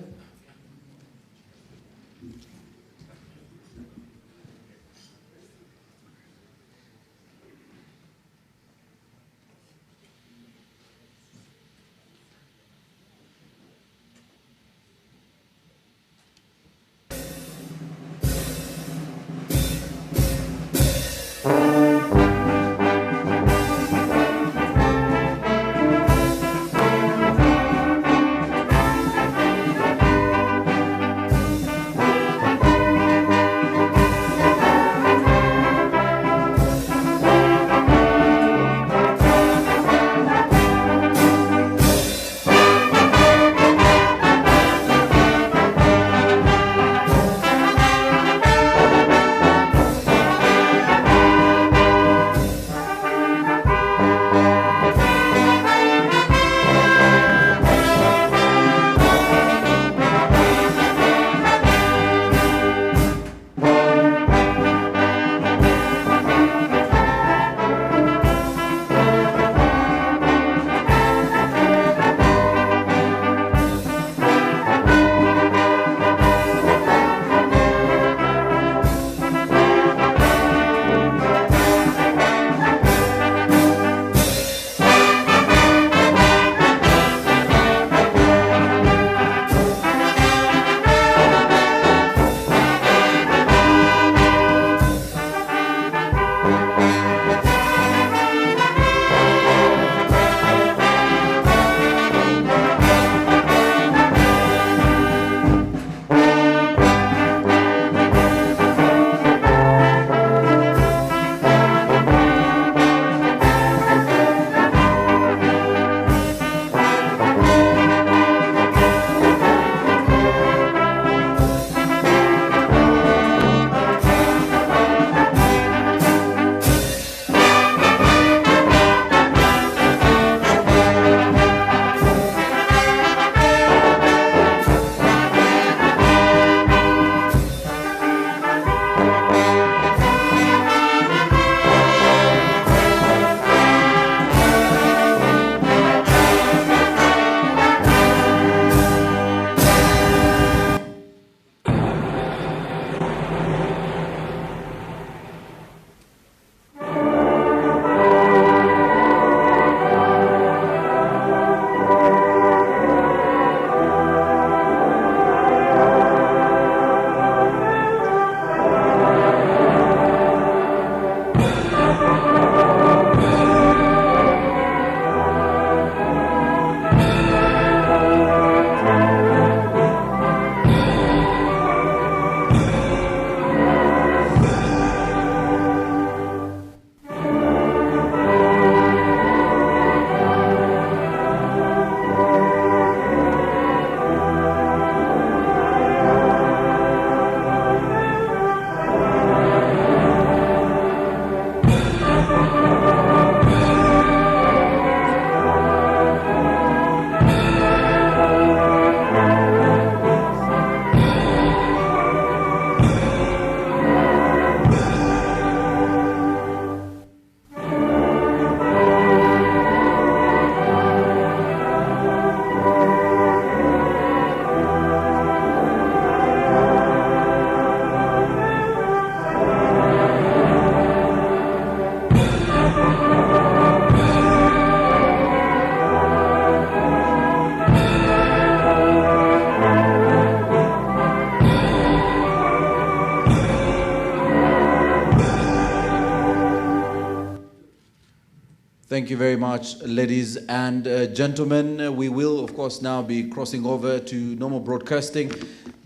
Thank you very much, ladies and gentlemen. We will, of course, now be crossing over to normal broadcasting.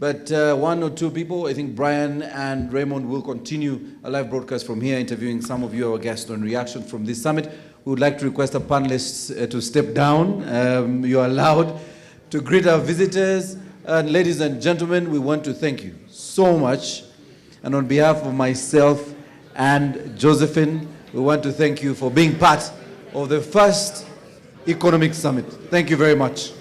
But one or two people, I think Brian and Raymond, will continue a live broadcast from here, interviewing some of you, our guests, on reaction from this summit. We would like to request our panelists to step down. You are allowed to greet our visitors. And ladies and gentlemen, we want to thank you so much. And on behalf of myself and Josephine, we want to thank you for being part of the first Economic Summit. Thank you very much.